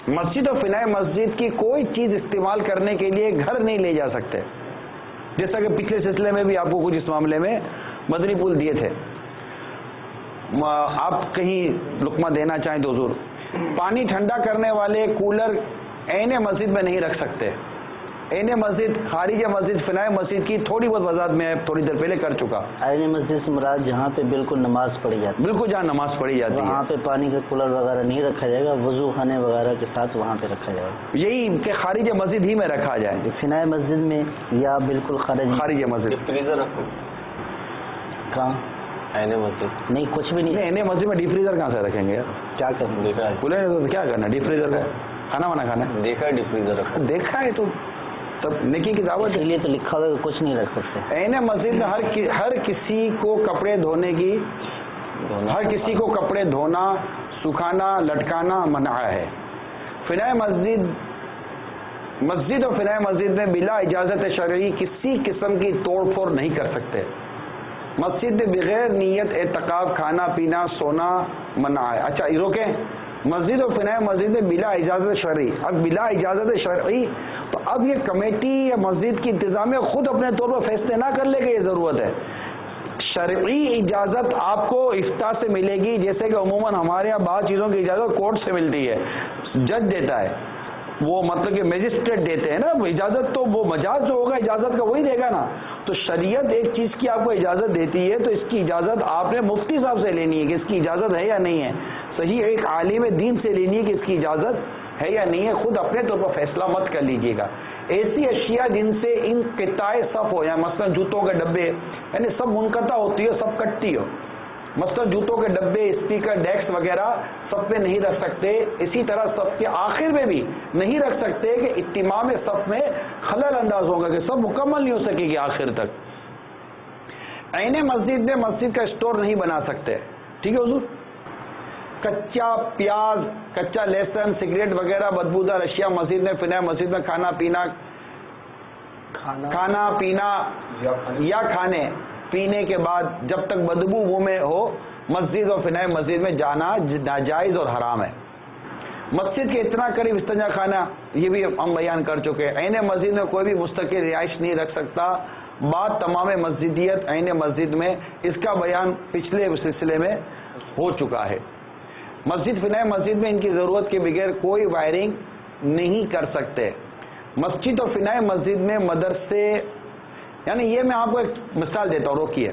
مسجد و فنائے مسجد کی کوئی چیز استعمال کرنے کے لیے گھر نہیں لے جا سکتے، جیسا کہ پچھلے سلسلے میں بھی آپ کو کچھ اس معاملے میں مدنی پھول دیے تھے۔ آپ کہیں لقمہ دینا چاہیں تو حضور، پانی ٹھنڈا کرنے والے کولر عین مسجد میں نہیں رکھ سکتے۔ عین مسجد، خارج مسجد، فنائے مسجد کی تھوڑی بہت وضاحت میں تھوڑی دیر پہلے کر چکا۔ عین مسجد سے مراد جہاں پہ بالکل نماز پڑھی جاتی ہے، بالکل جہاں نماز پڑھی جاتی ہے وہاں پہ پانی کا کولر وغیرہ نہیں رکھا جائے گا، وضو خانے وغیرہ کے ساتھ وہاں پہ رکھا جائے گا۔ یہی کہ خارج مسجد ہی میں رکھا جائے، فنائے مسجد میں یا بالکل خارج مسجد۔ فریزر رکھو کہاں؟ عین مسجد نہیں، کچھ بھی نہیں۔ عین مسجد میں ڈیپ فریزر کہاں سے رکھیں گے؟ کیا کریں؟ دیکھا ہے، کولر کیا کرنا، ڈیپ فریزر کا کھانا وانا کھانا ہے، دیکھا ہے ڈیپ فریزر رکھو۔ دیکھا ہے تو تب نیکی کی دعوت اس لیے تو لکھا ہوا ہے کہ کچھ نہیں رکھ سکتے۔ عین مسجد میں ہر کسی کو کپڑے دھونے کی، ہر کسی کو کپڑے دھونا، سکھانا، لٹکانا منع ہے۔ فنائے مسجد اور فنائے مسجد میں بلا اجازت شرعی کسی قسم کی توڑ پھوڑ نہیں کر سکتے۔ مسجد میں بغیر نیت اعتکاف کھانا پینا سونا منع ہے۔ اچھا یہ روکیں، مسجد اور فنائے مسجد میں بلا اجازت شرعی، اب بلا اجازت شرعی تو اب یہ کمیٹی یا مسجد کی انتظامیہ خود اپنے طور پر فیصلے نہ کر لے کہ یہ ضرورت ہے۔ شرعی اجازت آپ کو افتاء سے ملے گی، جیسے کہ عموماً ہمارے یہاں بعض چیزوں کی اجازت کورٹ سے ملتی ہے، جج دیتا ہے، وہ مطلب کہ میجسٹریٹ دیتے ہیں نا اجازت، تو وہ مجاز جو ہوگا اجازت کا وہی دے گا نا۔ تو شریعت ایک چیز کی آپ کو اجازت دیتی ہے تو اس کی اجازت آپ نے مفتی صاحب سے لینی ہے کہ اس کی اجازت ہے یا نہیں ہے، صحیح ایک عالم دین سے لینی ہے کہ اس کی اجازت ہے یا نہیں ہے، خود اپنے طور پر فیصلہ مت کر لیجیے گا۔ ایسی اشیاء جن سے انقطاع صف ہو جائے، مثلا جوتوں کے ڈبے، یعنی سب منقطع ہوتی ہو، سب کٹتی ہو، مثلا جوتوں کے ڈبے، اسپیکر، ڈیسک وغیرہ صف میں نہیں رکھ سکتے۔ اسی طرح صف کے آخر میں بھی نہیں رکھ سکتے کہ اتمام صف میں خلل انداز ہوگا کہ سب مکمل نہیں ہو سکے گی آخر تک۔ عین مسجد میں مسجد کا اسٹور نہیں بنا سکتے، ٹھیک ہے حضور؟ کچا پیاز، کچا لہسن، سگریٹ وغیرہ بدبودار اشیاء مسجد میں، فنائے مسجد میں کھانا پینا یا کھانے پینے کے بعد جب تک بدبو منہ میں ہو مسجد اور فنائے مسجد میں جانا ناجائز اور حرام ہے۔ مسجد کے اتنا قریب استنجا خانہ، یہ بھی ہم بیان کر چکے ہیں۔ عین مسجد میں کوئی بھی مستقل رہائش نہیں رکھ سکتا، بات تمام مسجدیت عین مسجد میں، اس کا بیان پچھلے سلسلے میں ہو چکا ہے۔ مسجد فنائے مسجد میں ان کی ضرورت کے بغیر کوئی وائرنگ نہیں کر سکتے۔ مسجد اور فنائے مسجد میں مدرسے، یعنی یہ میں آپ کو ایک مثال دیتا ہوں، روکیے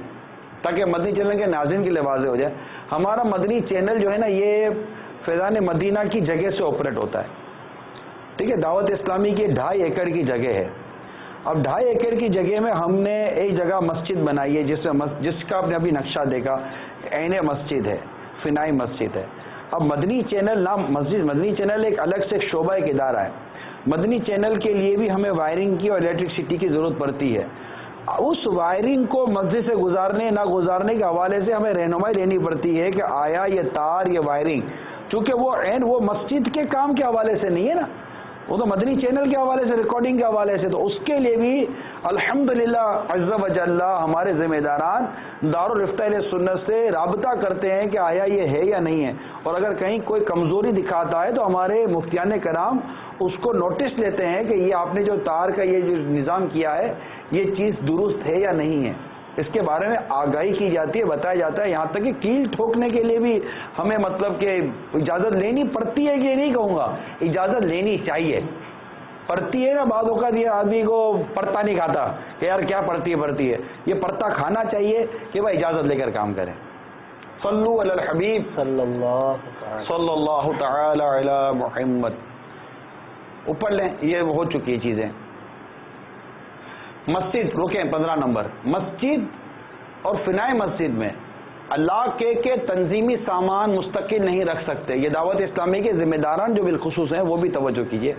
تاکہ مدنی چینل کے ناظرین کے لیے واضح ہو جائے۔ ہمارا مدنی چینل جو ہے نا، یہ فیضان مدینہ کی جگہ سے آپریٹ ہوتا ہے، ٹھیک ہے۔ دعوت اسلامی کی 2.5 ایکڑ کی جگہ ہے۔ اب 2.5 ایکڑ کی جگہ میں ہم نے ایک جگہ مسجد بنائی ہے جس کا آپ نے ابھی نقشہ دیکھا، عین مسجد ہے، فنائی مسجد ہے۔ اب مدنی چینل نام مسجد، مدنی چینل ایک الگ سے ایک شعبہ، ایک ادارہ ہے۔ مدنی چینل کے لیے بھی ہمیں وائرنگ کی اور الیکٹرسٹی کی ضرورت پڑتی ہے۔ اس وائرنگ کو مسجد سے گزارنے نہ گزارنے کے حوالے سے ہمیں رہنمائی لینی پڑتی ہے کہ آیا یہ تار، یہ وائرنگ، چونکہ وہ مسجد کے کام کے حوالے سے نہیں ہے نا، وہ تو مدنی چینل کے حوالے سے، ریکارڈنگ کے حوالے سے، تو اس کے لیے بھی الحمدللہ عز و جل ہمارے ذمہ داران دارالفتہ اہل سنت سے رابطہ کرتے ہیں کہ آیا یہ ہے یا نہیں ہے، اور اگر کہیں کوئی کمزوری دکھاتا ہے تو ہمارے مفتیان کرام اس کو نوٹس لیتے ہیں کہ یہ آپ نے جو تار کا یہ جو نظام کیا ہے یہ چیز درست ہے یا نہیں ہے، اس کے بارے میں آگاہی کی جاتی ہے، بتایا جاتا ہے۔ یہاں تک کہ کیل ٹھوکنے کے لیے بھی ہمیں مطلب کہ اجازت لینی پڑتی ہے، کہ یہ نہیں کہوں گا، اجازت لینی چاہیے، پڑتی ہے نا۔ بعض اوقات یہ آدمی کو پڑتا نہیں کھاتا کہ یار کیا پڑتی ہے، یہ پڑتا کھانا چاہیے کہ وہ اجازت لے کر کام کریں۔ صلو علی الحبیب صلی اللہ تعالی علی محمد۔ اوپر لیں، یہ ہو چکی چیزیں۔ مسجد، روکیں 15 نمبر، مسجد اور فنائے مسجد میں اللہ کے تنظیمی سامان مستقل نہیں رکھ سکتے۔ یہ دعوت اسلامی کے ذمہ داران جو بالخصوص ہیں وہ بھی توجہ کیجیے۔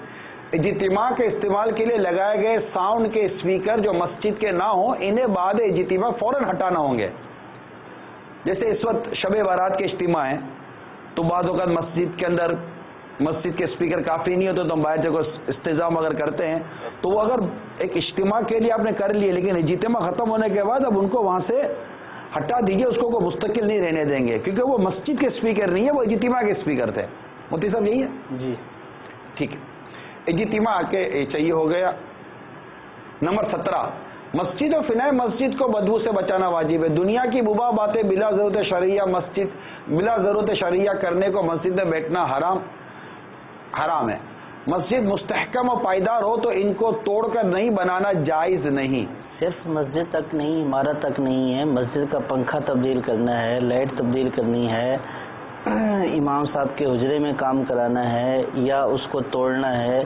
اجتماع کے استعمال کے لیے لگائے گئے ساؤنڈ کے اسپیکر جو مسجد کے نہ ہوں، انہیں بعد اجتماع فوراً ہٹانا ہوں گے۔ جیسے اس وقت شب بارات کے اجتماع ہیں تو بعض اوقات مسجد کے اندر مسجد کے اسپیکر کافی نہیں ہوتے تو ہم باہر جگہ استظام اگر کرتے ہیں تو وہ اگر ایک اجتماع کے لیے آپ نے کر لیے، لیکن اجتماع ختم ہونے کے بعد اب ان کو وہاں سے ہٹا دیجئے، اس کو مستقل نہیں رہنے دیں گے، کیونکہ وہ مسجد کے اسپیکر نہیں ہے، وہ اجتماع کے اسپیکر تھے۔ مفتی صاحب یہی ہے جی، ٹھیک ہے۔ اجتماع کے چاہیے ہو گیا۔ نمبر 17، مسجد اور فنائے مسجد کو بدبو سے بچانا واجب ہے۔ دنیا کی مباح باتیں بلا ضرورت شرعیہ کرنے کو مسجد میں بیٹھنا حرام ہے۔ مسجد مستحکم اور پائیدار ہو تو ان کو توڑ کر نہیں بنانا جائز نہیں۔ صرف مسجد تک نہیں، عمارت تک نہیں ہے، مسجد کا پنکھا تبدیل کرنا ہے، لائٹ تبدیل کرنی ہے، امام صاحب کے حجرے میں کام کرانا ہے یا اس کو توڑنا ہے،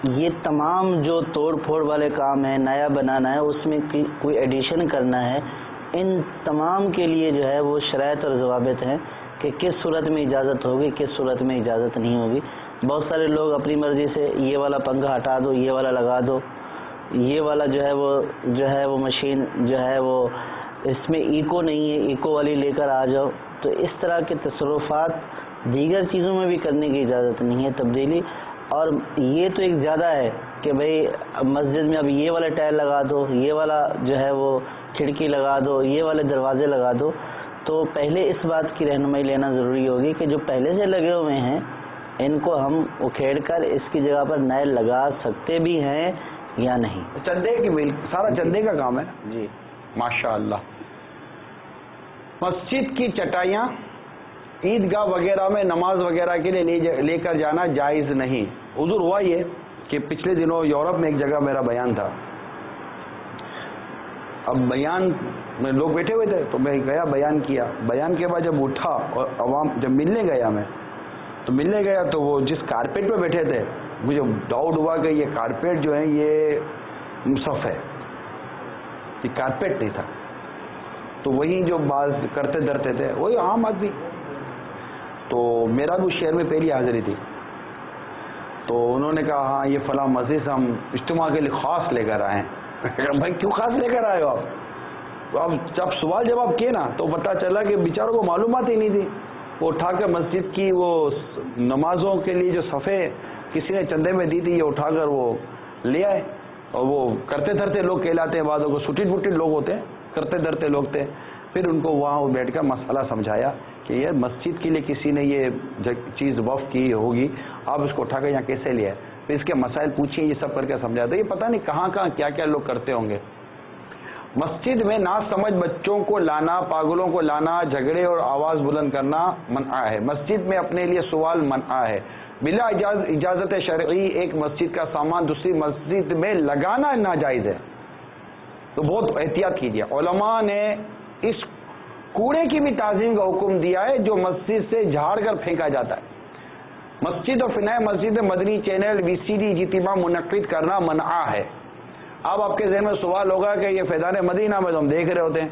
یہ تمام جو توڑ پھوڑ والے کام ہیں، نیا بنانا ہے، اس میں کوئی ایڈیشن کرنا ہے، ان تمام کے لیے جو ہے وہ شرائط اور ضوابط ہیں کہ کس صورت میں اجازت ہوگی، کس صورت میں اجازت نہیں ہوگی۔ بہت سارے لوگ اپنی مرضی سے یہ والا پنکھا ہٹا دو، یہ والا لگا دو، یہ والا جو ہے وہ مشین جو ہے وہ اس میں ایکو نہیں ہے، ایکو والی لے کر آ جاؤ، تو اس طرح کے تصرفات دیگر چیزوں میں بھی کرنے کی اجازت نہیں ہے تبدیلی۔ اور یہ تو ایک زیادہ ہے کہ بھئی مسجد میں اب یہ والا ٹائل لگا دو، یہ والا جو ہے وہ کھڑکی لگا دو، یہ والے دروازے لگا دو، تو پہلے اس بات کی رہنمائی لینا ضروری ہوگی کہ جو پہلے سے لگے ہوئے ہیں ان کو ہم اکھیڑ کر اس کی جگہ پر نئے لگا سکتے بھی ہیں یا نہیں۔ چندے کی مل سارا چندے کا کام ہے جی، ماشاء اللہ۔ مسجد کی چٹائیاں عیدگاہ وغیرہ میں نماز وغیرہ کے لیے لے کر جانا جائز نہیں۔ حضور ہوا یہ کہ پچھلے دنوں یورپ میں ایک جگہ میرا بیان تھا، اب بیان میں لوگ بیٹھے ہوئے تھے تو میں گیا بیان کیا، بیان کے بعد جب اٹھا اور عوام جب ملنے گیا میں تو ملنے گیا تو وہ جس کارپیٹ پہ بیٹھے تھے مجھے ڈاؤٹ ہوا کہ یہ کارپیٹ جو ہے یہ مصحف ہے، یہ کارپیٹ نہیں تھا۔ تو وہی جو بعض کرتے درتے تھے وہی عام آدمی، تو میرا بھی شہر میں پہلی حاضری تھی، تو انہوں نے کہا ہاں یہ فلاں مسجد سے ہم اجتماع کے لیے خاص لے کر آئے ہیں۔ بھائی کیوں خاص لے کر آئے ہو آپ؟ تو اب جب سوال جواب کیے نا تو پتہ چلا کہ بیچاروں کو معلومات ہی نہیں تھی وہ اٹھا کر مسجد کی وہ نمازوں کے لیے جو صفے کسی نے چندے میں دی تھی یہ اٹھا کر وہ لے آئے، اور وہ کرتے دھرتے لوگ کہلاتے ہیں، بعضوں کو سٹی پٹی لوگ ہوتے ہیں، کرتے دھرتے لوگ تھے. پھر ان کو وہاں بیٹھ کر مسئلہ سمجھایا کہ یہ مسجد کے لیے کسی نے یہ چیز وقف کی ہوگی، آپ اس کو اٹھا کر یہاں کیسے لے آئے. پھر اس کے مسائل پوچھیے، یہ سب کر کے سمجھایا تھا. یہ پتہ نہیں کہاں کہاں کیا کیا لوگ کرتے ہوں گے. مسجد میں ناسمجھ بچوں کو لانا، پاگلوں کو لانا، جھگڑے اور آواز بلند کرنا منع ہے. مسجد میں اپنے لیے سوال منع ہے. بلا اجازت شرعی ایک مسجد کا سامان دوسری مسجد میں لگانا ناجائز ہے. تو بہت احتیاط کیجیے. علماء نے اس کوڑے کی بھی تعظیم کا حکم دیا ہے جو مسجد سے جھاڑ کر پھینکا جاتا ہے. مسجد اور فنائے مسجد میں مدنی چینل VCD اجتماع منعقد کرنا منع ہے. اب آپ کے ذہن میں سوال ہوگا کہ یہ فیضان مدینہ میں تو ہم دیکھ رہے ہوتے ہیں،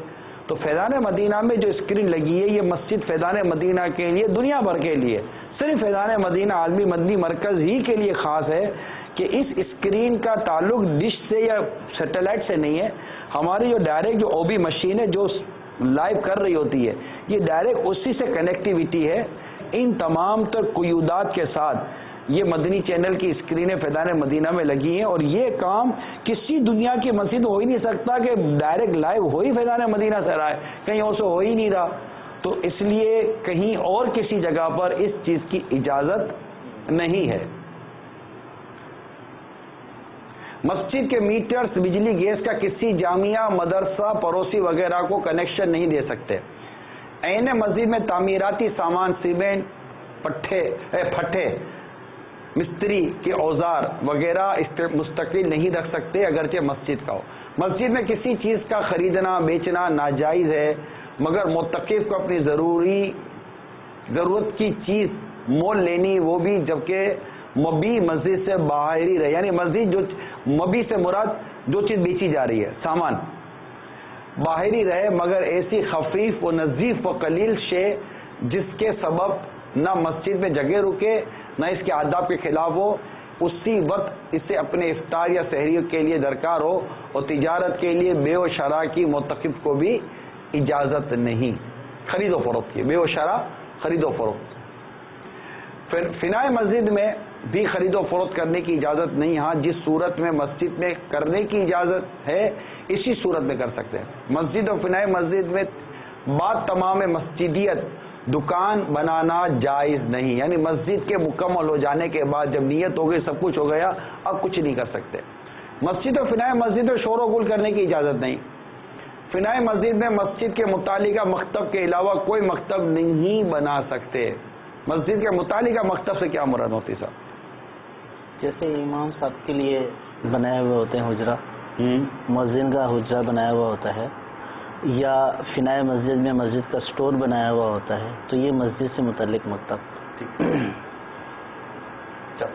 تو فیضان مدینہ میں جو اسکرین لگی ہے یہ مسجد فیضان مدینہ کے لیے، دنیا بھر کے لیے، صرف فیضان مدینہ عالمی مدنی مرکز ہی کے لیے خاص ہے کہ اس اسکرین کا تعلق ڈش سے یا سیٹلائٹ سے نہیں ہے. ہماری جو ڈائریکٹ جو OB مشین ہے جو لائیو کر رہی ہوتی ہے یہ ڈائریکٹ اسی سے کنیکٹیویٹی ہے. ان تمام تر قیودات کے ساتھ یہ مدنی چینل کی اسکرینیں فیضان مدینہ میں لگی ہیں، اور یہ کام کسی دنیا کی مسجد ہو ہی نہیں سکتا کہ ڈائریکٹ لائیو ہو ہی فیضان مدینہ سے رہا ہے، کہیں اور سے ہو ہی نہیں رہا. تو اس لیے کہیں اور کسی جگہ پر اس چیز کی اجازت نہیں ہے. مسجد کے میٹرز بجلی گیس کا کسی جامعہ مدرسہ پڑوسی وغیرہ کو کنیکشن نہیں دے سکتے. عین مسجد میں تعمیراتی سامان سیمنٹ پھٹے مستری کے اوزار وغیرہ مستقل نہیں رکھ سکتے اگرچہ مسجد کا ہو. مسجد میں کسی چیز کا خریدنا بیچنا ناجائز ہے مگر معتکف کو اپنی ضرورت کی چیز مول لینی، وہ بھی جبکہ مبی مسجد سے باہر ہی رہے. یعنی مسجد جو مبی سے مراد جو چیز بیچی جا رہی ہے سامان باہر ہی رہے مگر ایسی خفیف و نظیف و قلیل شے جس کے سبب نہ مسجد میں جگہ رکے نہ اس کے آداب کے خلاف ہو، اسی وقت اسے اپنے افطار یا سحری کے لیے درکار ہو. اور تجارت کے لیے بے و شرح کی معتکف کو بھی اجازت نہیں. خرید و فروخت کی، بے و شرح خرید و فروخت. فنائے مسجد میں بھی خرید و فروخت کرنے کی اجازت نہیں. ہاں جس صورت میں مسجد میں کرنے کی اجازت ہے اسی صورت میں کر سکتے ہیں. مسجد اور فنائے مسجد میں بعد تمام مسجدیت دکان بنانا جائز نہیں. یعنی مسجد کے مکمل ہو جانے کے بعد جب نیت ہو گئی سب کچھ ہو گیا اب کچھ نہیں کر سکتے. مسجد اور فنائے مسجد میں شور و گل کرنے کی اجازت نہیں. فنائے مسجد میں مسجد کے متعلقہ مکتب کے علاوہ کوئی مکتب نہیں بنا سکتے. مسجد کے متعلقہ مکتب سے کیا مراد ہوتی صاحب؟ جیسے امام صاحب کے لیے بنائے ہوئے ہوتے ہیں حجرہ، مؤذن کا حجرہ بنایا ہوا ہوتا ہے، یا فنائے مسجد میں مسجد کا سٹور بنایا ہوا ہوتا ہے، تو یہ مسجد سے متعلق مکتب.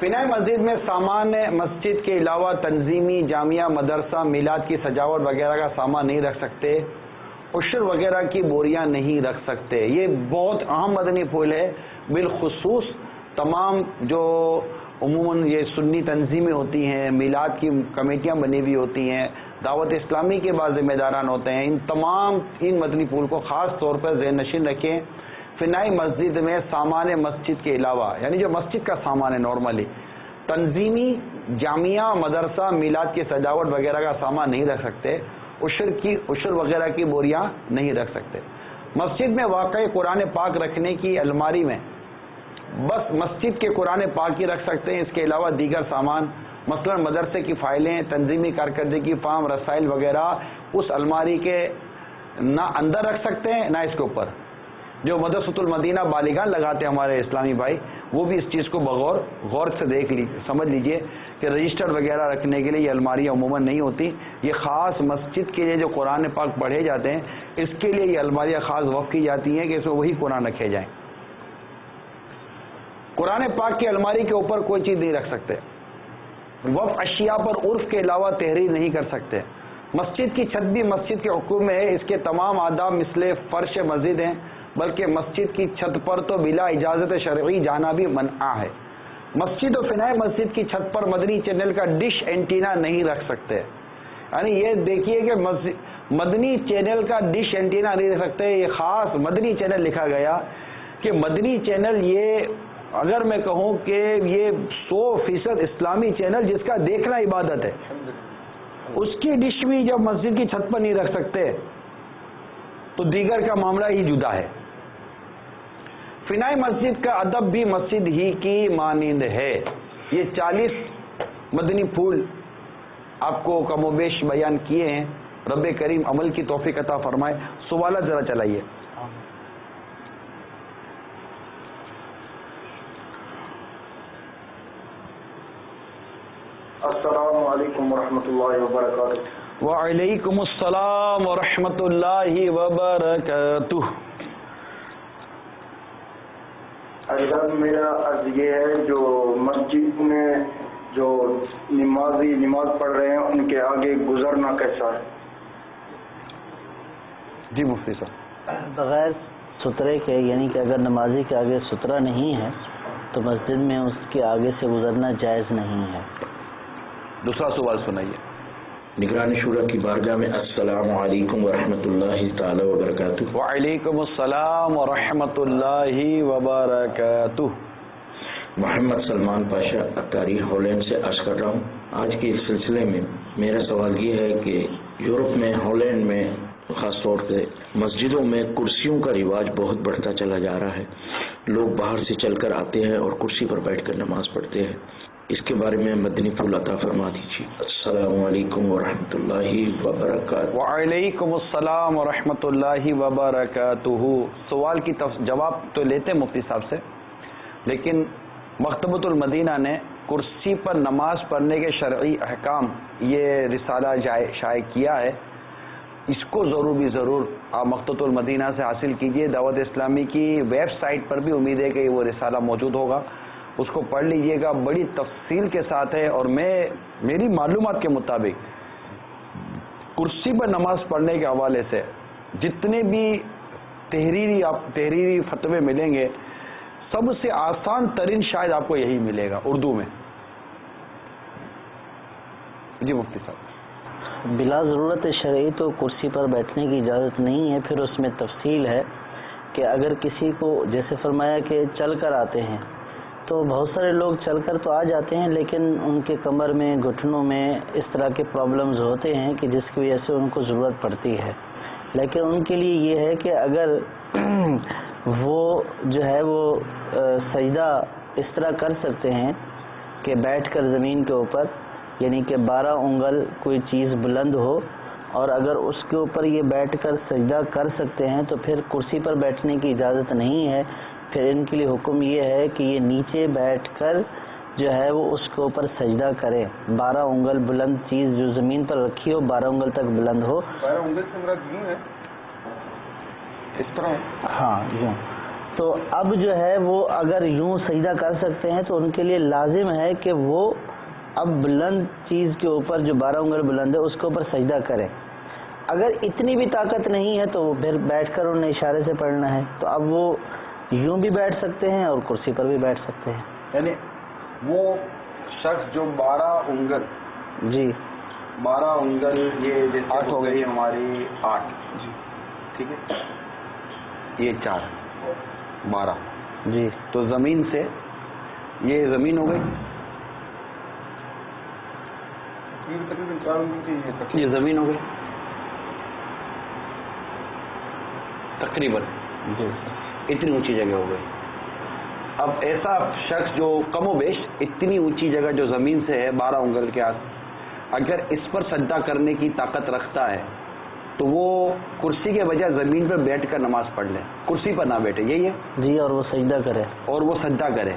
فنائے مسجد میں سامان مسجد کے علاوہ تنظیمی جامعہ مدرسہ میلاد کی سجاوٹ وغیرہ کا سامان نہیں رکھ سکتے. عشر وغیرہ کی بوریاں نہیں رکھ سکتے. یہ بہت اہم مدنی پھول ہے. بالخصوص تمام جو عموماً یہ سنی تنظیمیں ہوتی ہیں، میلاد کی کمیٹیاں بنی ہوئی ہوتی ہیں، دعوت اسلامی کے بعض ذمہ داران ہوتے ہیں، ان تمام ان مدنی پھول کو خاص طور پر ذہن نشین رکھیں. فنائی مسجد میں سامان مسجد کے علاوہ یعنی جو مسجد کا سامان ہے نارملی تنظیمی جامعہ مدرسہ میلاد کی سجاوٹ وغیرہ کا سامان نہیں رکھ سکتے. عشر وغیرہ کی بوریاں نہیں رکھ سکتے. مسجد میں واقع قرآن پاک رکھنے کی الماری میں بس مسجد کے قرآن پاک ہی رکھ سکتے ہیں. اس کے علاوہ دیگر سامان مثلا مدرسے کی فائلیں، تنظیمی کارکردگی فارم، رسائل وغیرہ اس الماری کے نہ اندر رکھ سکتے ہیں نہ اس کے اوپر. جو مدرسۃ المدینہ بالیگان لگاتے ہیں ہمارے اسلامی بھائی وہ بھی اس چیز کو غور سے سمجھ لیجئے کہ رجسٹر وغیرہ رکھنے کے لیے یہ الماریاں عموماً نہیں ہوتی. یہ خاص مسجد کے لیے جو قرآن پاک پڑھے جاتے ہیں اس کے لیے یہ الماریاں خاص وقف کی جاتی ہیں کہ اس میں وہی قرآن رکھے جائیں. قرآن پاک کی الماری کے اوپر کوئی چیز نہیں رکھ سکتے. وقف اشیاء پر عرف کے علاوہ تحریر نہیں کر سکتے. مسجد کی چھت بھی مسجد کے حکم میں ہے. اس کے تمام آداب مثل فرش مسجد ہیں بلکہ مسجد کی چھت پر تو بلا اجازت شرعی جانا بھی منع ہے. مسجد و فنائے مسجد کی چھت پر مدنی چینل کا ڈش اینٹینا نہیں رکھ سکتے. یعنی یہ دیکھیے کہ مدنی چینل کا ڈش اینٹینا نہیں رکھ سکتے. یہ خاص مدنی چینل لکھا گیا کہ مدنی چینل یہ اگر میں کہوں کہ یہ 100% اسلامی چینل جس کا دیکھنا عبادت ہے، اس کی ڈش بھی جب مسجد کی چھت پر نہیں رکھ سکتے تو دیگر کا معاملہ ہی جدا ہے۔ فنائی مسجد کا ادب بھی مسجد ہی کی مانند ہے۔ یہ 40 مدنی پھول آپ کو کم و بیش بیان کیے ہیں، رب کریم عمل کی توفیق عطا فرمائے۔ سوالات ذرا چلائیے۔ السلام علیکم ورحمۃ اللہ وبرکاتہ۔ وعلیکم السلام ورحمۃ اللہ وبرکاتہ۔ حضرت میرا عرض یہ ہے، جو مسجد میں جو نمازی نماز پڑھ رہے ہیں ان کے آگے گزرنا کیسا ہے؟ جی مفتی صاحب۔ بغیر سترے کے، یعنی کہ اگر نمازی کے آگے سترہ نہیں ہے تو مسجد میں اس کے آگے سے گزرنا جائز نہیں ہے۔ دوسرا سوال سنائیے۔ نگران شورا کی بارگاہ میں السلام علیکم ورحمۃ اللہ تعالی وبرکاتہ۔ وعلیکم السلام ورحمۃ اللہ وبرکاتہ۔ محمد سلمان پاشا اتاری ہالینڈ سے عرض کر رہا ہوں۔ آج کے اس سلسلے میں میرا سوال یہ ہے کہ یورپ میں، ہالینڈ میں خاص طور سے مسجدوں میں کرسیوں کا رواج بہت بڑھتا چلا جا رہا ہے۔ لوگ باہر سے چل کر آتے ہیں اور کرسی پر بیٹھ کر نماز پڑھتے ہیں۔ اس کے بارے میں مدنی پھول عطا فرما دیجیے۔ السلام علیکم ورحمۃ اللہ وبرکاتہ۔ وعلیکم السلام ورحمۃ اللہ وبرکاتہ۔ سوال کی جواب تو لیتے مفتی صاحب سے، لیکن مکتبۃ المدینہ نے کرسی پر نماز پڑھنے کے شرعی احکام یہ رسالہ شائع کیا ہے۔ اس کو ضرور آپ مکتبۃ المدینہ سے حاصل کیجئے۔ دعوت اسلامی کی ویب سائٹ پر بھی امید ہے کہ وہ رسالہ موجود ہوگا، اس کو پڑھ لیجئے گا، بڑی تفصیل کے ساتھ ہے۔ اور میری معلومات کے مطابق کرسی پر نماز پڑھنے کے حوالے سے جتنے بھی تحریری فتوے ملیں گے، سب سے آسان ترین شاید آپ کو یہی ملے گا اردو میں۔ جی مفتی صاحب۔ بلا ضرورت شرعی تو کرسی پر بیٹھنے کی اجازت نہیں ہے۔ پھر اس میں تفصیل ہے کہ اگر کسی کو، جیسے فرمایا کہ چل کر آتے ہیں، تو بہت سارے لوگ چل کر تو آ جاتے ہیں لیکن ان کے کمر میں، گھٹنوں میں اس طرح کے پرابلمز ہوتے ہیں کہ جس کی وجہ سے ان کو ضرورت پڑتی ہے۔ لیکن ان کے لیے یہ ہے کہ اگر وہ جو ہے وہ سجدہ اس طرح کر سکتے ہیں کہ بیٹھ کر زمین کے اوپر، یعنی کہ 12 انگل کوئی چیز بلند ہو، اور اگر اس کے اوپر یہ بیٹھ کر سجدہ کر سکتے ہیں تو پھر کرسی پر بیٹھنے کی اجازت نہیں ہے۔ پھر ان کے لیے حکم یہ ہے کہ یہ نیچے بیٹھ کر جو ہے وہ اس کے اوپر سجدہ کرے۔ 12 انگل بلند چیز جو زمین پر رکھی ہو 12 انگل تک بلند ہو۔ 12 انگل سے مراد یوں ہے، اس طرح؟ ہاں یوں۔ تو اب جو ہے وہ اگر یوں سجدہ کر سکتے ہیں تو ان کے لیے لازم ہے کہ وہ اب بلند چیز کے اوپر جو 12 انگل بلند ہے اس کے اوپر سجدہ کریں۔ اگر اتنی بھی طاقت نہیں ہے تو پھر بیٹھ کر انہیں اشارے سے پڑھنا ہے۔ تو اب وہ یوں بھی بیٹھ سکتے ہیں اور کرسی پر بھی بیٹھ سکتے ہیں۔ یعنی وہ شخص جو 12 انگل، جی 12 انگل، یہ جیسے ہو گئی ہماری 8، جی ٹھیک ہے، یہ 4 12، جی تو زمین سے یہ زمین ہو گئی، تقریباً 4 انگل یہ زمین ہو گئی تقریباً، اتنی اونچی جگہ ہو گئی۔ اب ایسا شخص جو کم و بیش اتنی اونچی جگہ جو زمین سے ہے 12 انگل کے آس، اگر اس پر سجدہ کرنے کی طاقت رکھتا ہے تو وہ کرسی کے بجائے زمین پر بیٹھ کر نماز پڑھ لے، کرسی پر نہ بیٹھے، یہی ہے جی، اور وہ سجدہ کرے، اور وہ سجدہ کرے۔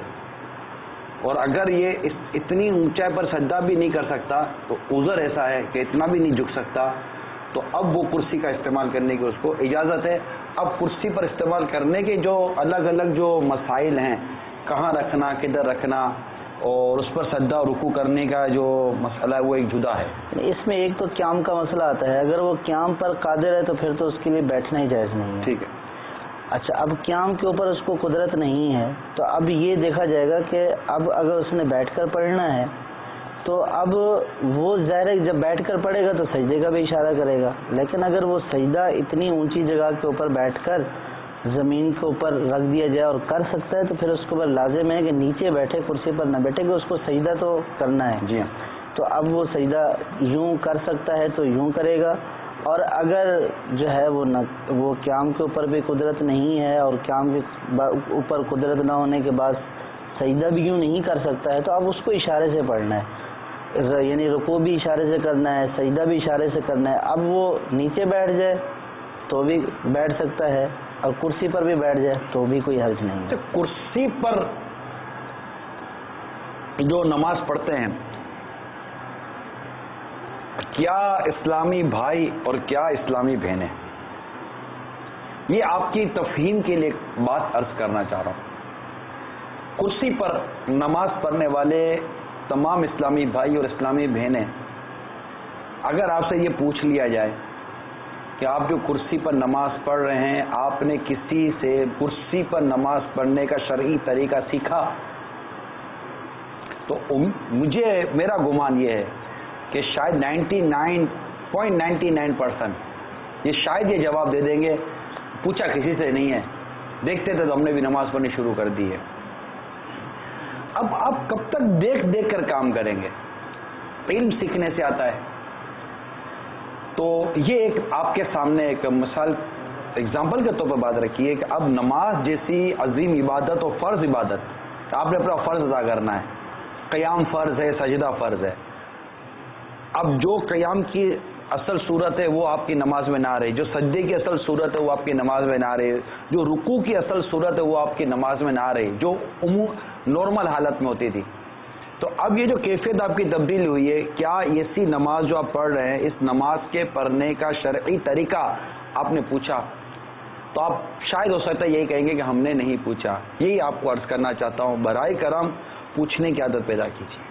اور اگر یہ اتنی اونچائی پر سجدہ بھی نہیں کر سکتا تو عذر ایسا ہے کہ اتنا بھی نہیں جھک سکتا، تو اب وہ کرسی کا استعمال کرنے کی اس کو اجازت ہے۔ اب کرسی پر استعمال کرنے کے جو الگ الگ جو مسائل ہیں، کہاں رکھنا، کدھر رکھنا، اور اس پر سجدہ رکوع کرنے کا جو مسئلہ ہے وہ ایک جدا ہے۔ اس میں ایک تو قیام کا مسئلہ آتا ہے، اگر وہ قیام پر قادر ہے تو پھر تو اس کے لیے بیٹھنا ہی جائز نہیں ہے۔ ٹھیک ہے، اچھا، اب قیام کے اوپر اس کو قدرت نہیں ہے تو اب یہ دیکھا جائے گا کہ اب اگر اس نے بیٹھ کر پڑھنا ہے تو اب وہ ظاہر ہے جب بیٹھ کر پڑھے گا تو سجدے کا بھی اشارہ کرے گا، لیکن اگر وہ سجدہ اتنی اونچی جگہ کے اوپر بیٹھ کر زمین کے اوپر رکھ دیا جائے اور کر سکتا ہے تو پھر اس کے اوپر لازم ہے کہ نیچے بیٹھے، کرسی پر نہ بیٹھے، کہ اس کو سجدہ تو کرنا ہے. جی ہاں. تو اب وہ سجدہ یوں کر سکتا ہے تو یوں کرے گا، اور اگر جو ہے وہ قیام کے اوپر بھی قدرت نہیں ہے اور قیام کے اوپر قدرت نہ ہونے کے بعد سجدہ بھی یوں نہیں کر سکتا ہے، تو اب اس کو اشارے سے پڑھنا ہے، یعنی رکوع بھی اشارے سے کرنا ہے، سجدہ بھی اشارے سے کرنا ہے. اب وہ نیچے بیٹھ جائے تو بھی بیٹھ سکتا ہے، اور کرسی پر بھی بیٹھ جائے تو بھی کوئی حرج نہیں ہے. کرسی پر جو نماز پڑھتے ہیں، کیا اسلامی بھائی اور کیا اسلامی بہنیں، یہ آپ کی تفہیم کے لیے بات عرض کرنا چاہ رہا ہوں. کرسی پر نماز پڑھنے والے تمام اسلامی بھائی اور اسلامی بہنیں، اگر آپ سے یہ پوچھ لیا جائے کہ آپ جو کرسی پر نماز پڑھ رہے ہیں، آپ نے کسی سے کرسی پر نماز پڑھنے کا شرعی طریقہ سیکھا؟ تو میرا گمان یہ ہے کہ شاید 99.99% یہ شاید یہ جواب دے دیں گے پوچھا کسی سے نہیں ہے، دیکھتے تھے تو ہم نے بھی نماز پڑھنی شروع کر دی ہے. اب آپ کب تک دیکھ دیکھ کر کام کریں گے؟ علم سیکھنے سے آتا ہے. تو یہ ایک آپ کے سامنے ایک مثال اگزامپل کے طور پر بات رکھی ہے کہ اب نماز جیسی عظیم عبادت اور فرض عبادت آپ نے اپنا فرض ادا کرنا ہے. قیام فرض ہے، سجدہ فرض ہے. اب جو قیام کی اصل صورت ہے وہ آپ کی نماز میں نہ رہی، جو سجدے کی اصل صورت ہے وہ آپ کی نماز میں نہ رہی، جو رکوع کی اصل صورت ہے وہ آپ کی نماز میں نہ رہی، جو نارمل حالت میں ہوتی تھی. تو اب یہ جو کیفیت آپ کی تبدیل ہوئی ہے، کیا ایسی نماز جو آپ پڑھ رہے ہیں، اس نماز کے پڑھنے کا شرعی طریقہ آپ نے پوچھا؟ تو آپ شاید ہو سکتا ہے یہی کہیں گے کہ ہم نے نہیں پوچھا. یہی آپ کو عرض کرنا چاہتا ہوں، برائے کرم پوچھنے کی عادت پیدا کیجیے.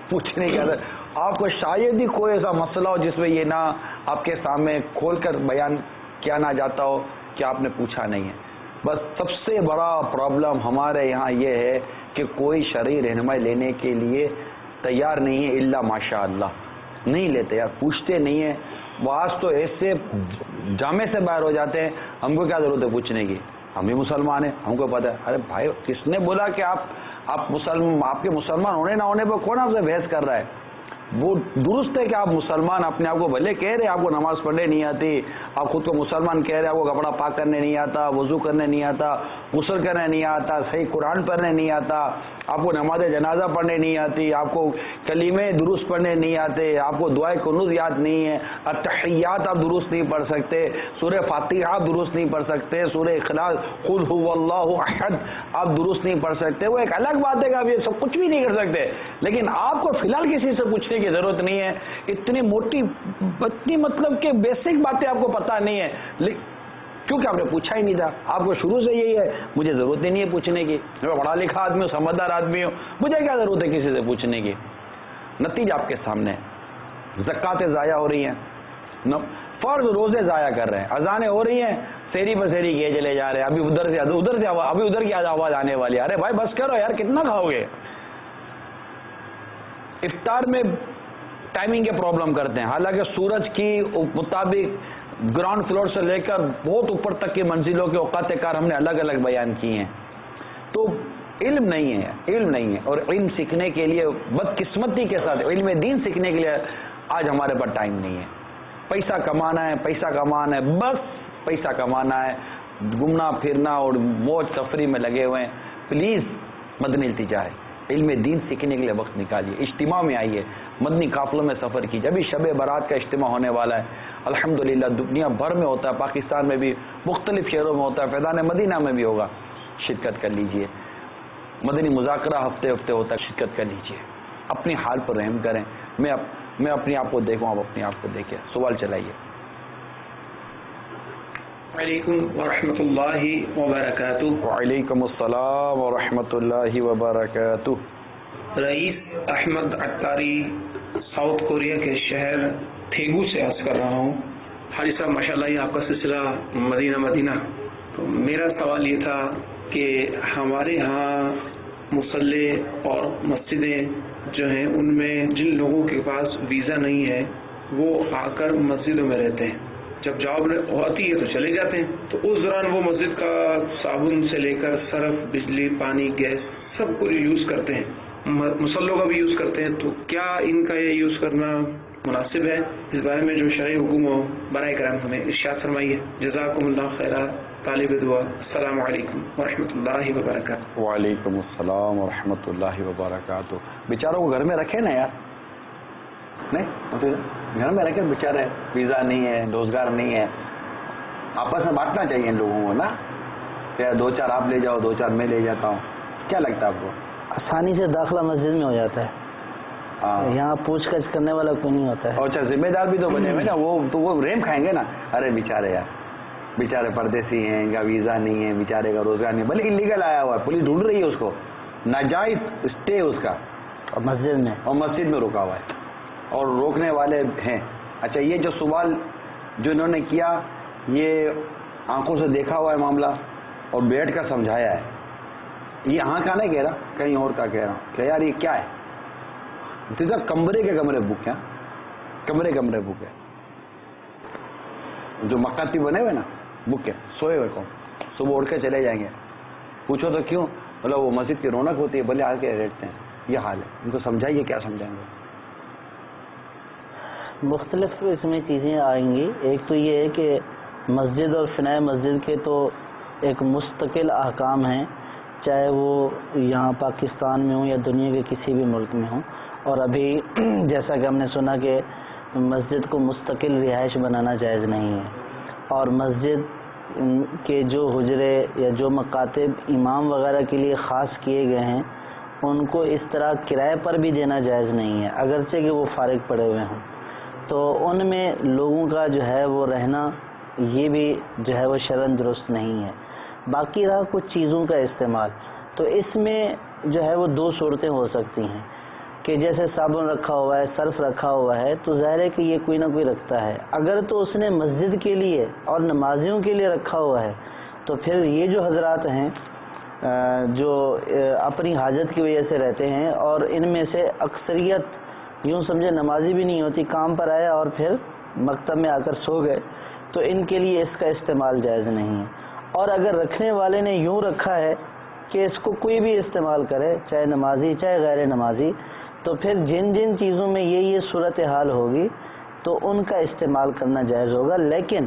پوچھنے کی عادت. آپ کو شاید ہی کوئی ایسا مسئلہ ہو جس میں یہ نہ آپ کے سامنے کھول کر بیان کیا نہ جاتا ہو کہ آپ نے پوچھا نہیں ہے. بس سب سے بڑا پرابلم ہمارے یہاں یہ ہے کہ کوئی شرعی رہنمائی لینے کے لیے تیار نہیں ہے، الا ماشاء اللہ نہیں لیتے یار، پوچھتے نہیں ہیں. بعض تو ایسے جامے سے باہر ہو جاتے ہیں، ہم کو کیا ضرورت ہے پوچھنے کی، ہم بھی مسلمان ہیں، ہم کو پتہ ہے. ارے بھائی کس نے بولا کہ آپ کے مسلمان ہونے نہ ہونے پر کون آپ سے بحث کر رہا ہے؟ وہ درست ہے کہ آپ مسلمان اپنے آپ کو بھلے کہہ رہے آپ کو نماز پڑھنے نہیں آتی، آپ خود کو مسلمان کہہ رہے آپ کو کپڑا پاک کرنے نہیں آتا، وضو کرنے نہیں آتا، غسل کرنے نہیں آتا، صحیح قرآن پڑھنے نہیں آتا، آپ کو نماز جنازہ پڑھنے نہیں آتی، آپ کو کلمے درست پڑھنے نہیں آتے، آپ کو دعائے قنوت یاد نہیں ہے، التحیات آپ درست نہیں پڑھ سکتے، سورہ فاتحہ آپ درست نہیں پڑھ سکتے، سورہ اخلاص قل هو اللہ احد آپ درست نہیں پڑھ سکتے. وہ ایک الگ بات ہے کہ آپ یہ سب کچھ بھی نہیں کر سکتے، لیکن آپ کو فی الحال کسی سے پوچھنے کی ضرورت نہیں ہے. اتنی موٹی مطلب کہ بیسک باتیں آپ کو پتہ نہیں ہے کیونکہ آپ نے پوچھا ہی نہیں تھا. آپ کو شروع سے یہی ہے مجھے ضرورت ہی نہیں ہے پوچھنے کی، میں پڑھا لکھا آدمی ہوں، سمجھدار آدمی ہوں، مجھے کیا ضرورت ہے کسی سے پوچھنے کی. نتیجہ آپ کے سامنے ہے، زکاتیں ضائع ہو رہی ہیں، فرض روزے ضائع کر رہے ہیں، اذانیں ہو رہی ہیں، سیری پر سیری کیے چلے جا رہے ہیں، ابھی ادھر سے ابھی ادھر کی آواز آنے والی ہے. ارے بھائی بس کرو یار، کتنا کھاؤ گے؟ افطار میں ٹائمنگ کے پرابلم کرتے ہیں، حالانکہ سورج کی مطابق گراؤنڈ فلور سے لے کر بہت اوپر تک کی منزلوں کے اوقات کار ہم نے الگ الگ بیان کیے ہیں. تو علم نہیں ہے اور علم سیکھنے کے لیے بدقسمتی کے ساتھ علم دین سیکھنے کے لیے آج ہمارے پاس ٹائم نہیں ہے. پیسہ کمانا ہے، بس پیسہ کمانا ہے، گھومنا پھرنا اور موج تفریح میں لگے ہوئے ہیں. پلیز مدنی التجا ہے، علم دین سیکھنے کے لیے وقت نکالیے، اجتماع میں آئیے، مدنی قافلوں میں سفر کیجیے. ابھی شب برات کا اجتماع ہونے والا ہے، الحمدللہ دنیا بھر میں ہوتا ہے، پاکستان میں بھی مختلف شہروں میں ہوتا ہے، فیضان مدینہ میں بھی ہوگا، شرکت کر لیجیے. مدنی مذاکرہ ہفتے ہوتا ہے، شرکت کر لیجیے. اپنی حال پر رحم کریں. میں اپنے آپ کو دیکھوں، آپ اپنے آپ کو دیکھیں. سوال چلائیے. وعلیکم ورحمۃ اللہ وبرکاتہ. وعلیکم السلام ورحمۃ اللہ وبرکاتہ. رئیس احمد عطاری ساؤتھ کوریا کے شہر تھیگو سے عرض کر رہا ہوں. حاجی صاحب ماشاء اللہ یہ آپ کا سلسلہ مدینہ. تو میرا سوال یہ تھا کہ ہمارے ہاں مصلے اور مسجدیں جو ہیں ان میں جن لوگوں کے پاس ویزا نہیں ہے وہ آ کر مسجدوں میں رہتے ہیں، جب جاب ہوتی ہے تو چلے جاتے ہیں. تو اس دوران وہ مسجد کا صابن سے لے کر صرف، بجلی، پانی، گیس سب کو یوز کرتے ہیں، مسلوں کا بھی یوز کرتے ہیں. تو کیا ان کا یہ یوز کرنا مناسب ہے؟ اس بارے میں جو شرعی حکم ہو برائے کرم ہمیں ارشاد فرمائیے. جزاکم اللہ خیرا. طالب دعا. السلام علیکم ورحمۃ اللہ وبرکاتہ. وعلیکم السلام ورحمۃ اللہ وبرکاتہ. بیچاروں کو گھر میں رکھے نا یار، نہیں گھر میں رکھے بیچارے، ویزا نہیں ہے، روزگار نہیں ہے، آپس میں بانٹنا چاہیے ان لوگوں کو نا. یا 2-4 آپ لے جاؤ، 2-4 میں لے جاتا ہوں. کیا لگتا ہے آپ کو؟ آسانی سے داخلہ مسجد میں ہو جاتا ہے. یہاں پوچھ گچھ کرنے والا کوئی نہیں ہوتا ہے. اچھا ذمہ دار بھی تو بنے ہوئے نا، وہ ریم کھائیں گے نا. ارے بیچارے یار، بیچارے پردیسی ہیں، ان کا ویزا نہیں ہے، بیچارے کا روزگار نہیں، بلکہ انلیگل آیا ہوا ہے، پولیس ڈھونڈ رہی ہے اس کو، ناجائز اسٹے اس کا مسجد میں رکا ہوا ہے اور روکنے والے ہیں. اچھا یہ جو سوال جو انہوں نے کیا، یہ آنکھوں سے دیکھا ہوا ہے معاملہ اور بیٹھ کر سمجھایا ہے. یہ یہاں کا نہیں کہہ رہا، کہیں اور کا کہہ رہا ہوں کہ یار یہ کیا ہے. کمرے کے کمرے بک ہیں، کمرے بک ہے، جو مکاتی بنے ہوئے نا بک ہے، سوئے ہوئے کون صبح اٹھ کے چلے جائیں گے. پوچھو تو کیوں؟ مطلب وہ مسجد کی رونق ہوتی ہے، بھلے آ کے بیٹھتے ہیں. یہ حال ہے. ان کو سمجھائیے، کیا سمجھائیں گے؟ مختلف اس میں چیزیں آئیں گی. ایک تو یہ ہے کہ مسجد اور فنائے مسجد کے تو ایک مستقل احکام ہیں، چاہے وہ یہاں پاکستان میں ہوں یا دنیا کے کسی بھی ملک میں ہوں. اور ابھی جیسا کہ ہم نے سنا کہ مسجد کو مستقل رہائش بنانا جائز نہیں ہے، اور مسجد کے جو حجرے یا جو مکاتب امام وغیرہ کے لیے خاص کیے گئے ہیں ان کو اس طرح کرائے پر بھی دینا جائز نہیں ہے، اگرچہ کہ وہ فارغ پڑے ہوئے ہوں. تو ان میں لوگوں کا جو ہے وہ رہنا، یہ بھی جو ہے وہ شرعاً درست نہیں ہے. باقی رہا کچھ چیزوں کا استعمال، تو اس میں جو ہے وہ 2 صورتیں ہو سکتی ہیں کہ جیسے صابن رکھا ہوا ہے، صرف رکھا ہوا ہے، تو ظاہر ہے کہ یہ کوئی نہ کوئی رکھتا ہے. اگر تو اس نے مسجد کے لیے اور نمازیوں کے لیے رکھا ہوا ہے تو پھر یہ جو حضرات ہیں جو اپنی حاجت کی وجہ سے رہتے ہیں، اور ان میں سے اکثریت یوں سمجھے نمازی بھی نہیں ہوتی، کام پر آیا اور پھر مکتب میں آ کر سو گئے، تو ان کے لیے اس کا استعمال جائز نہیں ہے. اور اگر رکھنے والے نے یوں رکھا ہے کہ اس کو کوئی بھی استعمال کرے، چاہے نمازی چاہے غیر نمازی، تو پھر جن جن چیزوں میں یہ صورتحال ہوگی تو ان کا استعمال کرنا جائز ہوگا. لیکن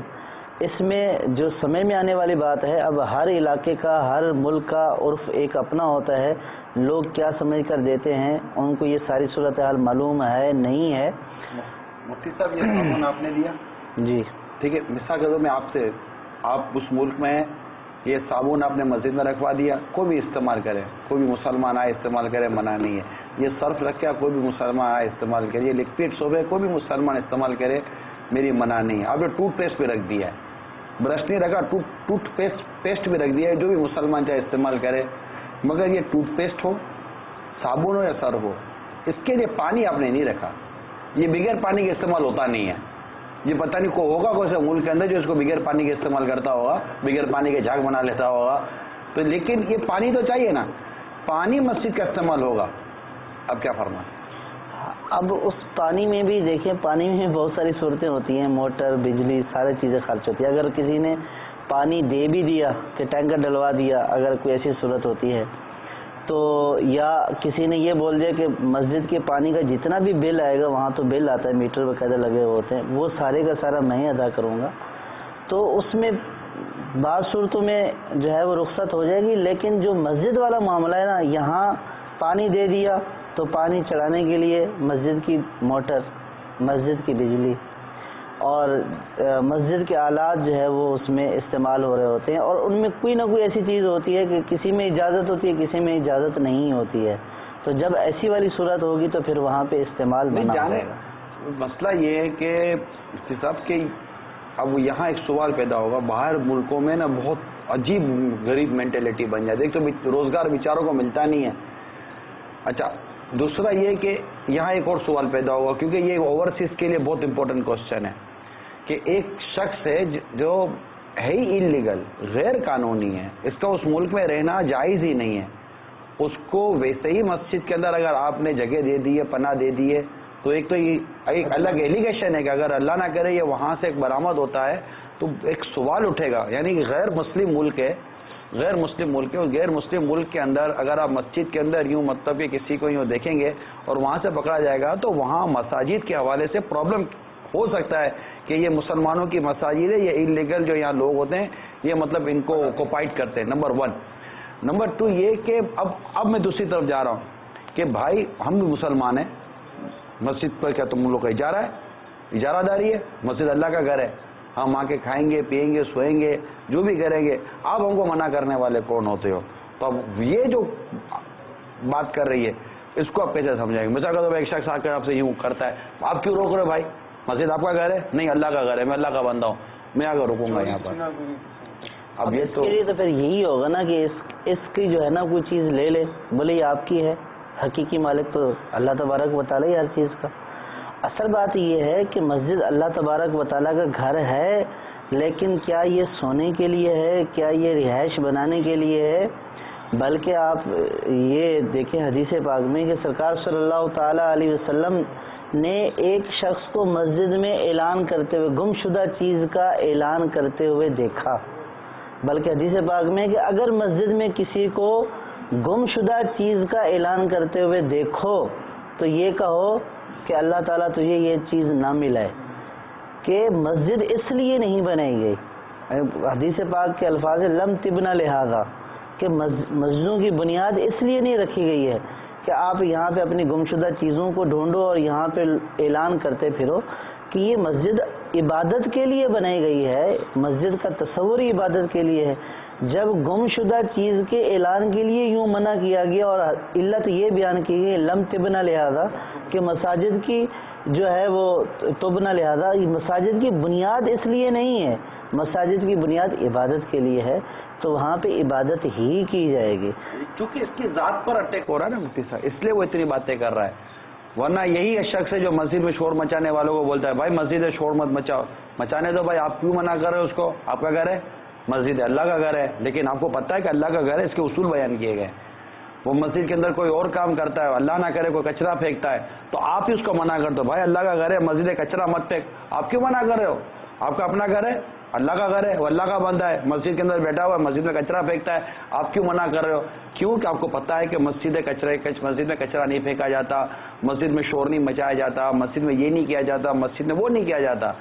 اس میں جو سمجھ میں آنے والی بات ہے، اب ہر علاقے کا، ہر ملک کا عرف ایک اپنا ہوتا ہے، لوگ کیا سمجھ کر دیتے ہیں، ان کو یہ ساری صورتحال معلوم ہے نہیں ہے. مفتی صاحب یہ صابن آپ نے دیا جی ٹھیک ہے، مثال کے طور میں آپ اس ملک میں ہیں، یہ صابن آپ نے مسجد میں رکھوا دیا، کوئی بھی استعمال کرے، کوئی بھی مسلمان آئے استعمال کرے، منع نہیں ہے. یہ صرف رکھا کوئی بھی مسلمان آئے استعمال کرے، یہ لکوڈ سوپ ہے، کوئی بھی مسلمان استعمال کرے، میری منع نہیں ہے. آپ نے ٹوتھ پیسٹ بھی رکھ دیا ہے، برش نہیں رکھا، ٹوتھ پیسٹ بھی رکھ دیا ہے، جو بھی مسلمان چاہے استعمال کرے. مگر یہ ٹوتھ پیسٹ ہو، صابن ہو یا صرف ہو، اس کے لیے پانی آپ نے نہیں رکھا. یہ بغیر پانی کے استعمال ہوتا نہیں ہے. یہ پتہ نہیں کو ہوگا کوئی سے ملک کے اندر جو اس کو بغیر پانی کے استعمال کرتا ہوگا، بغیر پانی کے جھاگ بنا لیتا ہوگا. تو لیکن یہ پانی تو چاہیے نا، پانی مسجد کا استعمال ہوگا. اب کیا فرمائیں؟ اب اس پانی میں بھی دیکھیں، پانی میں بہت ساری صورتیں ہوتی ہیں، موٹر، بجلی، ساری چیزیں خرچ ہوتی ہیں. اگر کسی نے پانی دے بھی دیا کہ ٹینکر ڈلوا دیا، اگر کوئی ایسی صورت ہوتی ہے تو، یا کسی نے یہ بول دیا کہ مسجد کے پانی کا جتنا بھی بل آئے گا، وہاں تو بل آتا ہے، میٹر باقاعدہ لگے ہوتے ہیں، وہ سارے کا سارا میں ہی ادا کروں گا، تو اس میں بعض صورتوں میں جو ہے وہ رخصت ہو جائے گی. لیکن جو مسجد والا معاملہ ہے نا، یہاں پانی دے دیا تو پانی چڑھانے کے لیے مسجد کی موٹر، مسجد کی بجلی اور مسجد کے آلات جو ہے وہ اس میں استعمال ہو رہے ہوتے ہیں، اور ان میں کوئی نہ کوئی ایسی چیز ہوتی ہے کہ کسی میں اجازت ہوتی ہے، کسی میں اجازت نہیں ہوتی ہے. تو جب ایسی والی صورت ہوگی تو پھر وہاں پہ استعمال منع ہو جائے گا. مسئلہ یہ ہے کہ صاحب کہ اب یہاں ایک سوال پیدا ہوگا، باہر ملکوں میں نا بہت عجیب غریب مینٹلٹی بن جاتی ہے. ایک تو روزگار بیچاروں کو ملتا نہیں ہے. اچھا دوسرا یہ کہ یہاں ایک اور سوال پیدا ہوگا، کیونکہ یہ اوورسیز کے لیے بہت امپورٹنٹ کوشچن ہے کہ ایک شخص ہے جو ہے ہی انلیگل، غیر قانونی ہے، اس کا اس ملک میں رہنا جائز ہی نہیں ہے، اس کو ویسے ہی مسجد کے اندر اگر آپ نے جگہ دے دی ہے، پناہ دے دی ہے، تو ایک تو یہ ایک الگ ایلیگیشن ہے کہ اگر اللہ نہ کرے یہ وہاں سے ایک برآمد ہوتا ہے تو ایک سوال اٹھے گا. یعنی کہ غیر مسلم ملک ہے، غیر مسلم ملک ہے، اور غیر مسلم ملک کے اندر اگر آپ مسجد کے اندر یوں مطلب کہ کسی کو یوں دیکھیں گے اور وہاں سے پکڑا جائے گا تو وہاں مساجد کے حوالے سے پرابلم ہو سکتا ہے کہ یہ مسلمانوں کی مساجد ہے، یہ انلیگل جو یہاں لوگ ہوتے ہیں یہ مطلب ان کو کوپائٹ کرتے ہیں. نمبر 1. نمبر 2 یہ کہ اب میں دوسری طرف جا رہا ہوں کہ بھائی ہم بھی مسلمان ہیں، مسجد پر کیا تم لوگ کا اجارہ ہے؟ اجارہ داری ہے. مسجد اللہ کا گھر ہے، ہم آ کے کھائیں گے پیئیں گے سوئیں گے جو بھی کریں گے. آپ ہم کو منع کرنے والے کون ہوتے ہو؟ تو اب یہ جو بات کر رہی ہے اس کو آپ کیسے سمجھائیں گے؟ مثال کا ایک شخص آ کر آپ سے یوں کرتا ہے، آپ کیوں روک رہے بھائی؟ مسجد آپ کا گھر ہے؟ نہیں اللہ کا گھر ہے، میں اللہ کا بندہ ہوں، میں آ کر رکوں گا یہاں پر. اب یہ تو پھر یہی ہوگا نا کہ اس کی جو ہے نا کوئی چیز لے لے، بولے یہ آپ کی ہے، حقیقی مالک تو اللہ تبارک و تعالیٰ ہی ہر چیز کا. اصل بات یہ ہے کہ مسجد اللہ تبارک و تعالیٰ کا گھر ہے، لیکن کیا یہ سونے کے لیے ہے؟ کیا یہ رہائش بنانے کے لیے ہے؟ بلکہ آپ یہ دیکھیں حدیث پاک میں کہ سرکار صلی اللہ تعالیٰ علیہ وسلم نے ایک شخص کو مسجد میں اعلان کرتے ہوئے، گم شدہ چیز کا اعلان کرتے ہوئے دیکھا. بلکہ حدیث پاک میں کہ اگر مسجد میں کسی کو گم شدہ چیز کا اعلان کرتے ہوئے دیکھو تو یہ کہو کہ اللہ تعالیٰ تجھے یہ چیز نہ ملائے. کہ مسجد اس لیے نہیں بنائی گئی، حدیث پاک کے الفاظ لم تبنا لہذا، کہ مسجدوں کی بنیاد اس لیے نہیں رکھی گئی ہے کہ آپ یہاں پہ اپنی گمشدہ چیزوں کو ڈھونڈو اور یہاں پہ اعلان کرتے پھرو. کہ یہ مسجد عبادت کے لیے بنائی گئی ہے، مسجد کا تصور ہی عبادت کے لیے ہے. جب گم شدہ چیز کے اعلان کے لیے یوں منع کیا گیا اور علت یہ بیان کی گئی لم تبنا لہذا کہ مساجد کی جو ہے وہ تبنا لہذا، مساجد کی بنیاد اس لیے نہیں ہے، مساجد کی بنیاد عبادت کے لیے ہے، تو وہاں پہ عبادت ہی کی جائے گی. کیونکہ اس کی ذات پر اٹیک ہو رہا ہے نا مفتی صاحب، اس لیے وہ اتنی باتیں کر رہا ہے. ورنہ یہی شخص ہے جو مسجد میں شور مچانے والوں کو بولتا ہے بھائی مسجد میں شور مت مچاؤ. مچانے دو بھائی، آپ کیوں منع کر رہے ہو اس کو؟ آپ کا گھر ہے، مسجد ہے، اللہ کا گھر ہے. لیکن آپ کو پتہ ہے کہ اللہ کا گھر ہے، اس کے اصول بیان کیے گئے. وہ مسجد کے اندر کوئی اور کام کرتا ہے، اللہ نہ کرے کوئی کچرا پھینکتا ہے تو آپ ہی اس کو منع کر دو بھائی اللہ کا گھر ہے، مسجد ہے، کچرا مت پھینک. آپ کیوں منع کر رہے ہو؟ آپ کا اپنا گھر ہے، اللہ کا گھر ہے، وہ اللہ کا بندہ ہے، مسجد کے اندر بیٹھا ہوا ہے، مسجد میں کچرا پھینکتا ہے، آپ کیوں منع کر رہے ہو؟ کیوں کہ آپ کو پتہ ہے کہ مسجد میں کچرا نہیں پھینکا جاتا، مسجد میں شور نہیں مچایا جاتا، مسجد میں یہ نہیں کیا جاتا، مسجد میں وہ نہیں کیا جاتا.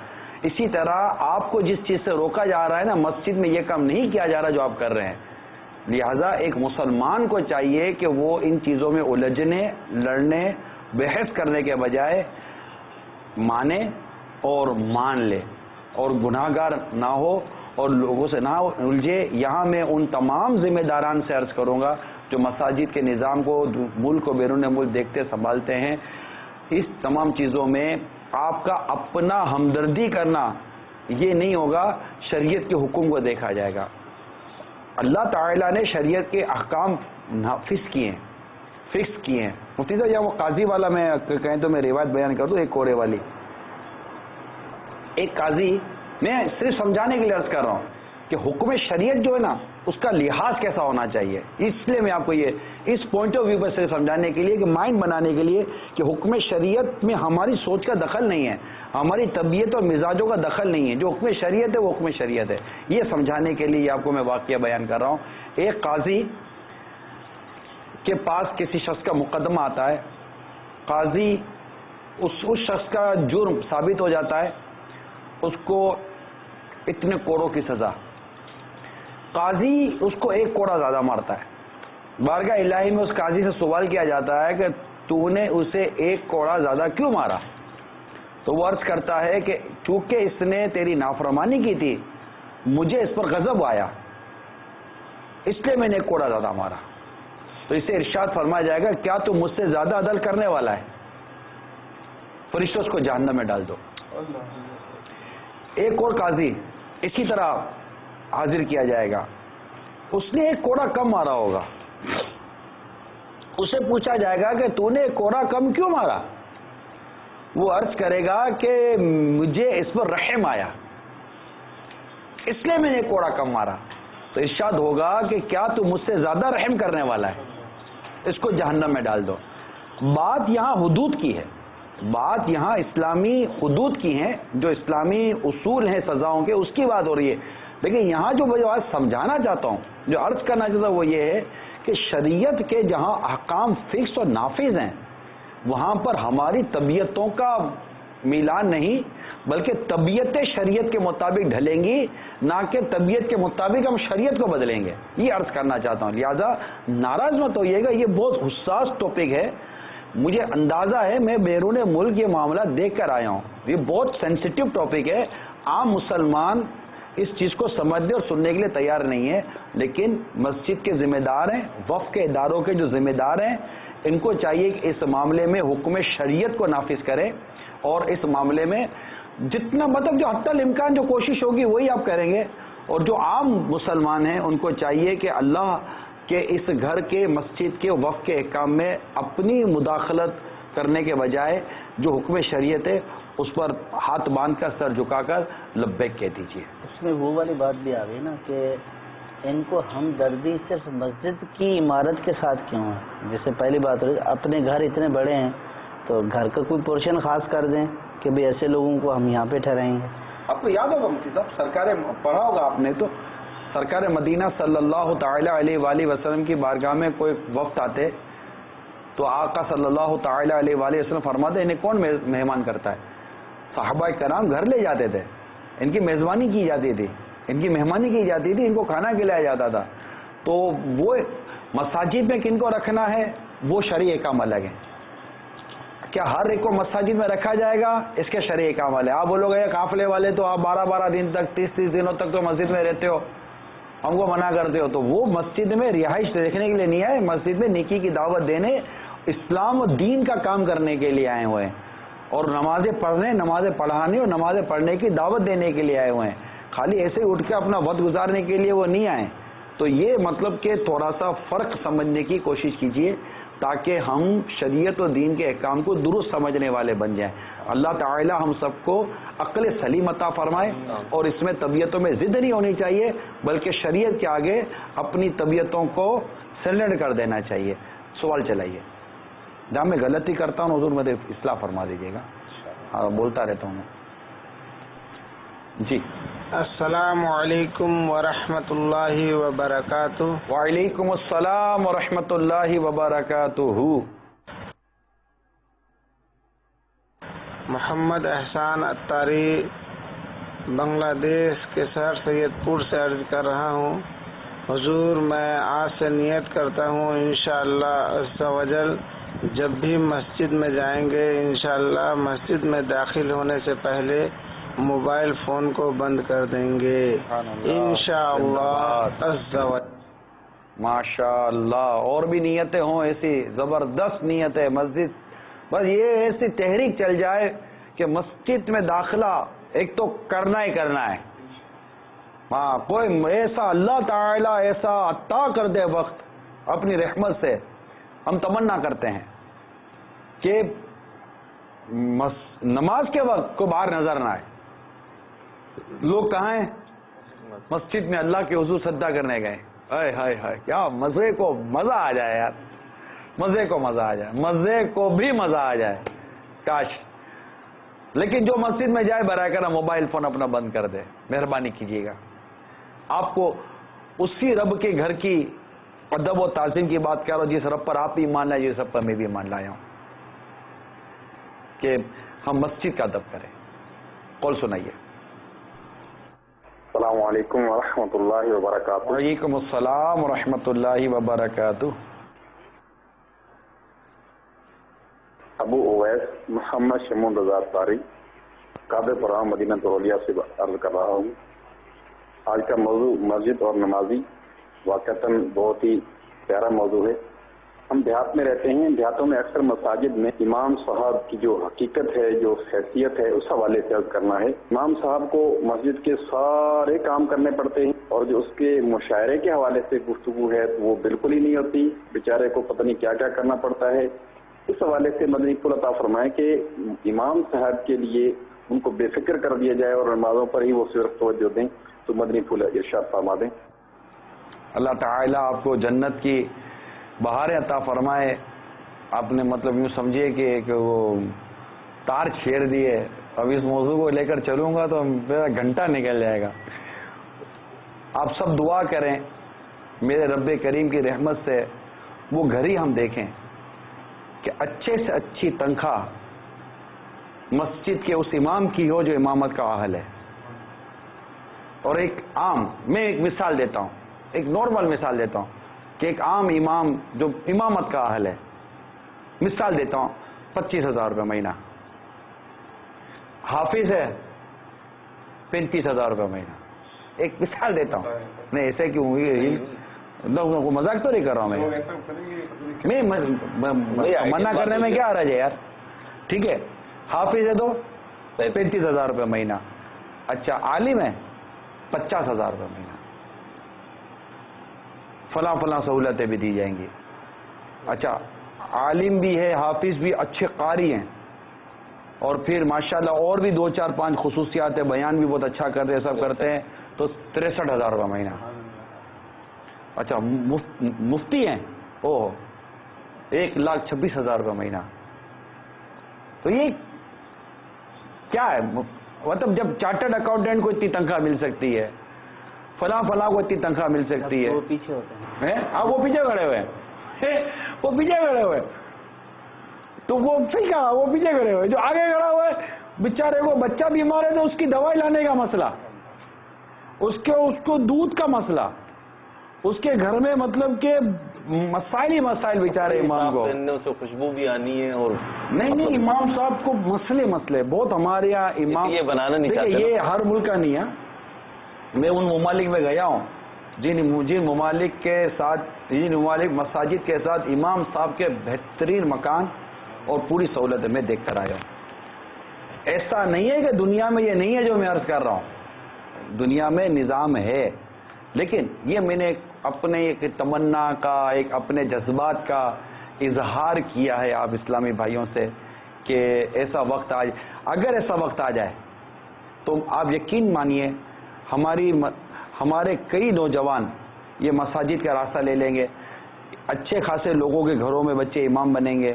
اسی طرح آپ کو جس چیز سے روکا جا رہا ہے نا، مسجد میں یہ کام نہیں کیا جا رہا جو آپ کر رہے ہیں. لہذا ایک مسلمان کو چاہیے کہ وہ ان چیزوں میں الجھنے، لڑنے، بحث کرنے کے بجائے مانے اور مان لے اور گناہ گار نہ ہو اور لوگوں سے نہ الجھے. یہاں میں ان تمام ذمہ داران سے عرض کروں گا جو مساجد کے نظام کو ملک و بیرون ملک دیکھتے سنبھالتے ہیں، اس تمام چیزوں میں آپ کا اپنا ہمدردی کرنا یہ نہیں ہوگا، شریعت کے حکم کو دیکھا جائے گا. اللہ تعالیٰ نے شریعت کے احکام فکس کیے ہیں. مفتی صاحب یا وہ قاضی والا میں کہیں تو میں روایت بیان کر دوں ایک کوڑے والی. ایک قاضی، میں صرف سمجھانے کے لیے عرض کر رہا ہوں کہ حکم شریعت جو ہے نا اس کا لحاظ کیسا ہونا چاہیے، اس لیے میں آپ کو یہ اس پوائنٹ آف ویو پر صرف سمجھانے کے لیے کہ مائنڈ بنانے کے لیے کہ حکم شریعت میں ہماری سوچ کا دخل نہیں ہے، ہماری طبیعت اور مزاجوں کا دخل نہیں ہے. جو حکم شریعت ہے وہ حکم شریعت ہے. یہ سمجھانے کے لیے آپ کو میں واقعہ بیان کر رہا ہوں. ایک قاضی کے پاس کسی شخص کا مقدمہ آتا ہے، قاضی اس شخص کا جرم ثابت ہو جاتا ہے، اس کو اتنے کوڑوں کی سزا. قاضی اس کو ایک کوڑا زیادہ مارتا ہے. بارگاہ الہی میں اس قاضی سے سوال کیا جاتا ہے کہ تو نے اسے ایک کوڑا زیادہ کیوں مارا؟ تو وہ عرض کرتا ہے کہ چونکہ اس نے تیری نافرمانی کی تھی، مجھے اس پر غضب آیا، اس لیے میں نے ایک کوڑا زیادہ مارا. تو اسے ارشاد فرمایا جائے گا کیا تو مجھ سے زیادہ عدل کرنے والا ہے؟ فرشتوں اس کو جہنم میں ڈال دو. ایک اور قاضی اسی طرح حاضر کیا جائے گا، اس نے ایک کوڑا کم مارا ہوگا، اسے پوچھا جائے گا کہ تو نے ایک کوڑا کم کیوں مارا؟ وہ عرض کرے گا کہ مجھے اس پر رحم آیا، اس لیے میں نے ایک کوڑا کم مارا. تو ارشاد ہوگا کہ کیا تو مجھ سے زیادہ رحم کرنے والا ہے؟ اس کو جہنم میں ڈال دو. بات یہاں حدود کی ہے، بات یہاں اسلامی حدود کی ہیں، جو اسلامی اصول ہیں سزاؤں کے، اس کی بات ہو رہی ہے. لیکن یہاں جو میں آج سمجھانا چاہتا ہوں، جو عرض کرنا چاہتا ہوں وہ یہ ہے کہ شریعت کے جہاں احکام فکس اور نافذ ہیں وہاں پر ہماری طبیعتوں کا میلان نہیں، بلکہ طبیعت شریعت کے مطابق ڈھلیں گی، نہ کہ طبیعت کے مطابق ہم شریعت کو بدلیں گے. یہ عرض کرنا چاہتا ہوں. لہذا ناراض مت ہوئیے گا، یہ بہت حساس ٹاپک ہے. مجھے اندازہ ہے میں بیرون ملک یہ معاملہ دیکھ کر آیا ہوں. یہ بہت سینسیٹیو ٹاپک ہے. عام مسلمان اس چیز کو سمجھنے اور سننے کے لیے تیار نہیں ہے، لیکن مسجد کے ذمہ دار ہیں، وقف کے اداروں کے جو ذمہ دار ہیں، ان کو چاہیے کہ اس معاملے میں حکم شریعت کو نافذ کریں، اور اس معاملے میں جتنا مطلب جو حتی الامکان جو کوشش ہوگی وہی آپ کریں گے. اور جو عام مسلمان ہیں ان کو چاہیے کہ اللہ کے اس گھر کے مسجد کے وقف کے احکام میں اپنی مداخلت کرنے کے بجائے جو حکم شریعت ہے اس پر ہاتھ باندھ کر سر جھکا کر لبیک کہہ دیجیے. اس میں وہ والی بات بھی آ گئی نا کہ ان کو ہمدردی صرف مسجد کی عمارت کے ساتھ کیوں ہے؟ جیسے پہلی بات ہوئی اپنے گھر اتنے بڑے ہیں تو گھر کا کوئی پورشن خاص کر دیں کہ بھئی ایسے لوگوں کو ہم یہاں پہ ٹھہرائیں گے. آپ کو یاد ہوگا مفتی صاحب، سرکار پڑھا ہوگا آپ نے تو، سرکار مدینہ صلی اللہ تعالی علیہ وآلہ وسلم کی بارگاہ میں کوئی وفد آتے تو آقا صلی اللہ تعالی علیہ وآلہ وسلم فرماتے انہیں کون مہمان کرتا ہے؟ صحابہ کرام گھر لے جاتے تھے، ان کی میزبانی کی جاتی تھی، ان کی مہمانی کی جاتی تھی، ان کو کھانا کھلایا جاتا تھا. تو وہ مساجد میں کن کو رکھنا ہے وہ شرعی احکام الگ ہے. کیا ہر ایک کو مساجد میں رکھا جائے گا؟ اس کے شرعی احکام والے. آپ بولو گے قافلے والے تو آپ 12 دن تک 30 دنوں تک تو مسجد میں رہتے ہو، ہم کو منع کرتے ہو. تو وہ مسجد میں رہائش دیکھنے کے لیے نہیں آئے، مسجد میں نیکی کی دعوت دینے، اسلام و دین کا کام کرنے کے لیے آئے ہوئے ہیں، اور نمازیں پڑھنے، نمازیں پڑھانے اور نمازیں پڑھنے کی دعوت دینے کے لیے آئے ہوئے ہیں. خالی ایسے اٹھ کے اپنا وقت گزارنے کے لیے وہ نہیں آئے. تو یہ مطلب کہ تھوڑا سا فرق سمجھنے کی کوشش کیجیے تاکہ ہم شریعت و دین کے احکام کو درست سمجھنے والے بن جائیں. اللہ تعالی ہم سب کو عقل سلیم عطا فرمائے، اور اس میں طبیعتوں میں ضد نہیں ہونی چاہیے بلکہ شریعت کے آگے اپنی طبیعتوں کو سرنڈر کر دینا چاہیے. سوال چلائیے. جہاں میں غلطی کرتا ہوں حضور مجھے اصلاح فرما دیجیے گا. ہاں بولتا رہتا ہوں میں. جی السلام علیکم ورحمۃ اللہ وبرکاتہ. وعلیکم السلام ورحمۃ اللہ وبرکاتہ. محمد احسان اتاری بنگلہ دیش کے شہر سید پور سے عرض کر رہا ہوں. حضور میں آج سے نیت کرتا ہوں انشاءاللہ عز و جل جب بھی مسجد میں جائیں گے انشاءاللہ مسجد میں داخل ہونے سے پہلے موبائل فون کو بند کر دیں گے انشاءاللہ عز و جل. ماشاء اللہ. اور بھی نیتیں ہوں ایسی زبردست نیتیں. مسجد بس یہ ایسی تحریک چل جائے کہ مسجد میں داخلہ ایک تو کرنا ہی کرنا ہے. ہاں کوئی ایسا اللہ تعالی ایسا عطا کر دے وقت اپنی رحمت سے. ہم تمنا کرتے ہیں کہ نماز کے وقت کو باہر نظر نہ آئے. لوگ کہاں ہیں؟ مسجد میں اللہ کے حضور سجدہ کرنے گئے. ہائے ہائے ہائے کیا مزے کو مزہ آ جائے یار، مزے کو مزہ آ جائے، مزے کو بھی مزہ آ جائے کاش. لیکن جو مسجد میں جائے براہ کرم موبائل فون اپنا بند کر دے. مہربانی کیجیے گا. آپ کو اسی رب کے گھر کی ادب و تعظیم کی بات کر رہا ہوں جس رب پر آپ بھی ایمان لائے جس رب پر میں بھی ایمان لایا ہوں کہ ہم مسجد کا ادب کریں. قول سنائیے. السلام علیکم ورحمۃ اللہ وبرکاتہ. وعلیکم السلام ورحمۃ اللہ وبرکاتہ. ابو اویس محمد شمون رضا تاری قابل پرام مدینہ ترولیا سے عرض کر رہا ہوں. آج کا موضوع مسجد اور نمازی واقعتاً بہت ہی پیارا موضوع ہے. ہم دیہات میں رہتے ہیں. دیہاتوں میں اکثر مساجد میں امام صاحب کی جو حقیقت ہے، جو حیثیت ہے، اس حوالے سے عرض کرنا ہے. امام صاحب کو مسجد کے سارے کام کرنے پڑتے ہیں اور جو اس کے مشاعرے کے حوالے سے گفتگو ہے وہ بالکل ہی نہیں ہوتی. بیچارے کو پتہ نہیں کیا کیا کرنا پڑتا ہے. اس حوالے سے مدنی پھول عطا فرمائے کہ امام صاحب کے لیے ان کو بے فکر کر دیا جائے اور نمازوں پر ہی وہ صرف توجہ دیں. تو مدنی پھول ارشاد فرما دیں. اللہ تعالیٰ آپ کو جنت کی بہاریں عطا فرمائے. آپ نے مطلب یوں سمجھیے کہ وہ تار چھیڑ دیے. اب اس موضوع کو لے کر چلوں گا تو میرا گھنٹہ نکل جائے گا. آپ سب دعا کریں میرے رب کریم کی رحمت سے وہ گھر ہی ہم دیکھیں کہ اچھے سے اچھی تنخواہ مسجد کے اس امام کی ہو جو امامت کا اہل ہے. اور ایک عام، میں ایک مثال دیتا ہوں، ایک نارمل مثال دیتا ہوں کہ ایک عام امام جو امامت کا اہل ہے، مثال دیتا ہوں 25,000 روپے مہینہ. حافظ ہے 35,000 روپے مہینہ. ایک مثال دیتا ہوں، نہیں ایسے کیوں مذاق تو نہیں کر رہا ہوں میں منع کرنے میں کیا حرج ہے یار. ٹھیک ہے، حافظ ہے تو 35,000 روپے مہینہ. اچھا عالم ہے 50,000 روپے مہینہ. فلاں فلاں سہولتیں بھی دی جائیں گی. اچھا عالم بھی ہے، حافظ بھی، اچھے قاری ہیں، اور پھر ماشاءاللہ اور بھی 2 4 5 خصوصیات ہیں، بیان بھی بہت اچھا کرتے ہیں، سب کرتے ہیں، تو 63,000 روپے مہینہ. اچھا مفتی ہیں، 1,26,000 روپے مہینہ. تو یہ کیا ہے؟ مطلب جب چارٹرڈ اکاؤنٹنٹ کو اتنی تنخواہ مل سکتی ہے، فلاں فلاں کو اتنی تنخواہ مل سکتی ہے، وہ پیچھے ہوتے ہیں. وہ پیچھے کھڑے ہوئے ہیں، وہ پیچھے کھڑے ہوئے. تو وہ صحیح کہا، وہ پیچھے کھڑے ہوئے. جو آگے کھڑا ہوا ہے بیچارے کو بچہ بیمار ہے تو اس کی دوائی لانے کا مسئلہ، اس کو دودھ کا مسئلہ، اس کے گھر میں مطلب کہ مسائل ہی مسائل بیچارے امام کو. اسے خوشبو بھی آنی ہے. اور نہیں امام صاحب کو مسئلے بہت. ہمارے یہاں امام یہ بنانا نہیں چاہتے، یہ ہر ملک کا نہیں ہے. میں ان ممالک میں گیا ہوں جن ممالک کے ساتھ، جن ممالک مساجد کے ساتھ امام صاحب کے بہترین مکان اور پوری سہولت میں دیکھ کر آیا ہوں. ایسا نہیں ہے کہ دنیا میں یہ نہیں ہے جو میں عرض کر رہا ہوں، دنیا میں نظام ہے. لیکن یہ میں نے اپنے ایک تمنا کا، ایک اپنے جذبات کا اظہار کیا ہے آپ اسلامی بھائیوں سے کہ ایسا وقت آ جائے. اگر ایسا وقت آ جائے تو آپ یقین مانیے ہمارے کئی نوجوان یہ مساجد کا راستہ لے لیں گے. اچھے خاصے لوگوں کے گھروں میں بچے امام بنیں گے،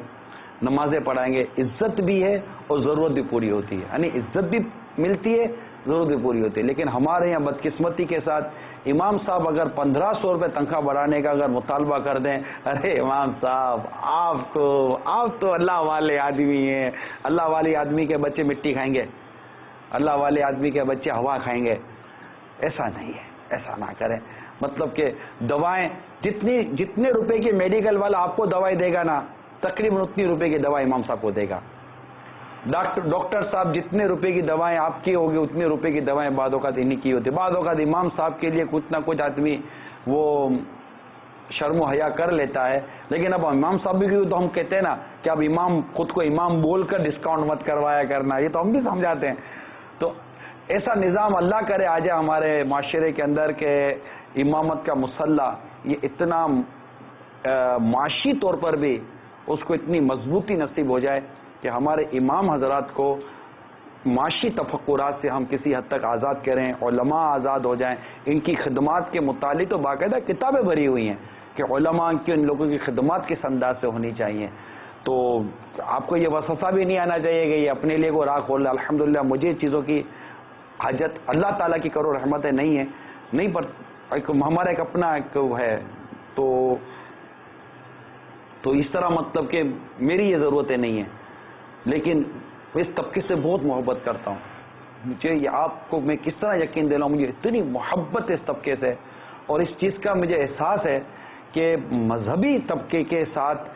نمازیں پڑھائیں گے. عزت بھی ہے اور ضرورت بھی پوری ہوتی ہے، یعنی عزت بھی ملتی ہے، ضرورت بھی پوری ہوتی ہے. لیکن ہمارے یہاں بدقسمتی کے ساتھ امام صاحب اگر 1,500 روپے تنخواہ بڑھانے کا اگر مطالبہ کر دیں، ارے امام صاحب آپ تو اللہ والے آدمی ہیں، اللہ والے آدمی کے بچے مٹی کھائیں گے، اللہ والے آدمی کے بچے ہوا کھائیں گے. ایسا نہیں ہے، ایسا نہ کریں. مطلب کہ دوائیں جتنے روپے کی میڈیکل والا آپ کو دوائی دے گا نا، تقریباً اتنی روپے کی دوائی امام صاحب کو دے گا. ڈاکٹر صاحب جتنے روپے کی دوائیں آپ کی ہوگی اتنے روپے کی دوائیں بعض اوقات انہیں کی ہوتی. بعض اوقات امام صاحب کے لیے کچھ نہ کچھ آدمی وہ شرم و حیا کر لیتا ہے. لیکن اب امام صاحب بھی تو ہم کہتے ہیں نا کہ اب امام خود کو امام بول کر ڈسکاؤنٹ مت کروایا کرنا، یہ تو ہم بھی سمجھاتے ہیں. تو ایسا نظام اللہ کرے آ جائے ہمارے معاشرے کے اندر کہ امامت کا مسلح یہ اتنا معاشی طور پر بھی اس کو اتنی مضبوطی نصیب ہو جائے کہ ہمارے امام حضرات کو معاشی تفکرات سے ہم کسی حد تک آزاد کریں، علماء آزاد ہو جائیں. ان کی خدمات کے متعلق تو باقاعدہ کتابیں بھری ہوئی ہیں کہ علماء کی ان لوگوں کی خدمات کس انداز سے ہونی چاہیے. تو آپ کو یہ وسوسہ بھی نہیں آنا چاہیے کہ یہ اپنے لیے کو راہ کھول رہا. الحمدللہ مجھے چیزوں کی حاجت اللہ تعالیٰ کی کرو رحمتیں نہیں ہے، نہیں، پر ہمارا ایک اپنا ایک ہے. تو اس طرح مطلب کہ میری یہ ضرورتیں نہیں ہیں، لیکن اس طبقے سے بہت محبت کرتا ہوں. مجھے یہ آپ کو میں کس طرح یقین دلاؤں، مجھے اتنی محبت ہے اس طبقے سے، اور اس چیز کا مجھے احساس ہے کہ مذہبی طبقے کے ساتھ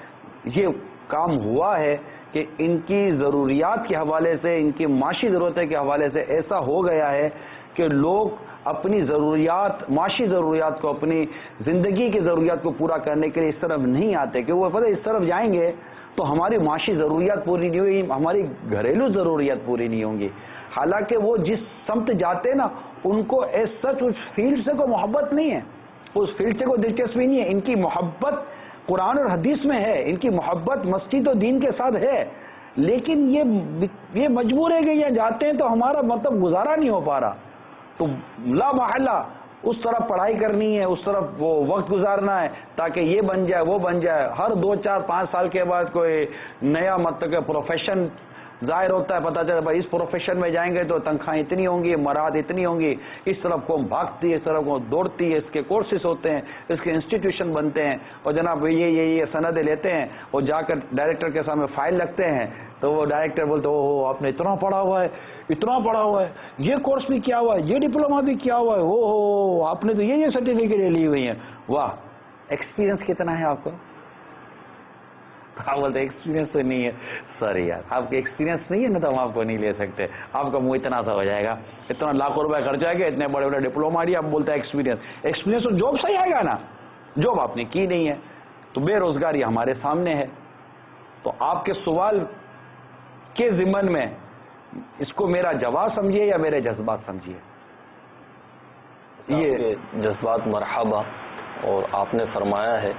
یہ کام ہوا ہے کہ ان کی ضروریات کے حوالے سے، ان کی معاشی ضرورتیں کے حوالے سے ایسا ہو گیا ہے کہ لوگ اپنی ضروریات، معاشی ضروریات کو، اپنی زندگی کی ضروریات کو پورا کرنے کے لیے اس طرف نہیں آتے کہ وہ پتہ اس طرف جائیں گے تو ہماری معاشی ضروریات پوری نہیں ہوئی، ہماری گھریلو ضروریات پوری نہیں ہوں گی. حالانکہ وہ جس سمت جاتے نا ان کو ایز سچ اس فیلڈ سے کوئی محبت نہیں ہے، اس فیلڈ سے کوئی دلچسپی نہیں ہے. ان کی محبت قرآن اور حدیث میں ہے، ان کی محبت مسجد و دین کے ساتھ ہے، لیکن یہ مجبور ہے کہ یہ جاتے ہیں تو ہمارا مطلب گزارا نہیں ہو پا رہا. تو لا محالہ اس طرف پڑھائی کرنی ہے، اس طرف وہ وقت گزارنا ہے تاکہ یہ بن جائے وہ بن جائے. ہر 2 4 5 سال کے بعد کوئی نیا مطلب کہ پروفیشن ظاہر ہوتا ہے، پتہ چلتا ہے اس پروفیشن میں جائیں گے تو تنخواہیں اتنی ہوں گی، مراد اتنی ہوں گی، اس طرف کو بھاگتی ہے، اس طرف کو دوڑتی ہے، اس کے کورسز ہوتے ہیں، اس کے انسٹیٹیوشن بنتے ہیں، اور جناب یہ سندیں لیتے ہیں اور جا کر ڈائریکٹر کے سامنے فائل رکھتے ہیں، تو وہ ڈائریکٹر بولتے او آپ نے اتنا پڑھا ہوا ہے، اتنا پڑھا ہوا ہے، یہ کورس بھی کیا ہوا ہے، یہ ڈپلوما بھی کیا ہوا ہے، او آپ نے تو یہ سرٹیفکیٹ لی ہوئی ہیں، واہ ایکسپیرینس کتنا ہے آپ کو؟ آپ بولتے ایکسپیرینس تو نہیں ہے، سوری یار آپ کے ایکسپیرینس نہیں ہے نا تو ہم آپ کو نہیں لے سکتے، آپ کا منہ اتنا سا ہو جائے گا، اتنا لاکھوں روپے خرچ آئے گا، اتنے بڑے بڑے ڈپلوما آ آپ بولتے ہیں ایکسپیرینس تو جاب صحیح آئے گا نا، جاب آپ نے کی نہیں ہے، تو بے روزگاری ہمارے سامنے ہے۔ تو آپ کے سوال کے ضمن میں اس کو میرا جواب سمجھیے یا میرے جذبات سمجھیے؟ یہ جذبات مرحبا، اور آپ نے فرمایا ہے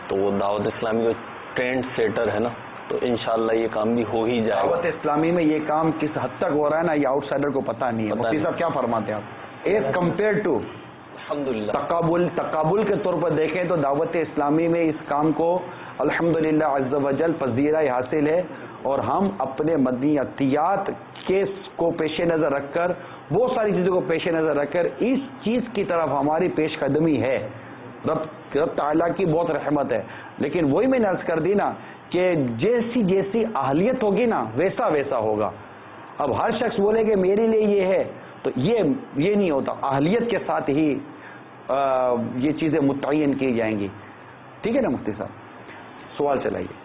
تو وہ دعوت اسلامی جو ٹرینڈ سیٹر ہے نا، تو انشاءاللہ یہ کام بھی ہو ہی جائے گا۔ دعوت اسلامی میں یہ کام کس حد تک ہو رہا ہے نا، یہ آؤٹ سائڈر کو پتہ نہیں ہے۔ مفتی صاحب کیا فرماتے ہیں آپ؟ ایز کمپیئر ٹو الحمدللہ تقابل کے طور پر دیکھیں تو دعوت اسلامی میں اس کام کو الحمدللہ عز و جل پذیرائی حاصل ہے، اور ہم اپنے مدنیاتیات کو پیش نظر رکھ کر، وہ ساری چیزوں کو پیش نظر رکھ کر اس چیز کی طرف ہماری پیش قدمی ہے۔ رب تعالیٰ کی بہت رحمت ہے، لیکن وہی میں نے عرض کر دی نا کہ جیسی جیسی اہلیت ہوگی نا ویسا ویسا ہوگا۔ اب ہر شخص بولے کہ میرے لیے یہ ہے تو یہ نہیں ہوتا، اہلیت کے ساتھ ہی یہ چیزیں متعین کی جائیں گی۔ ٹھیک ہے نا مفتی صاحب، سوال چلائیے۔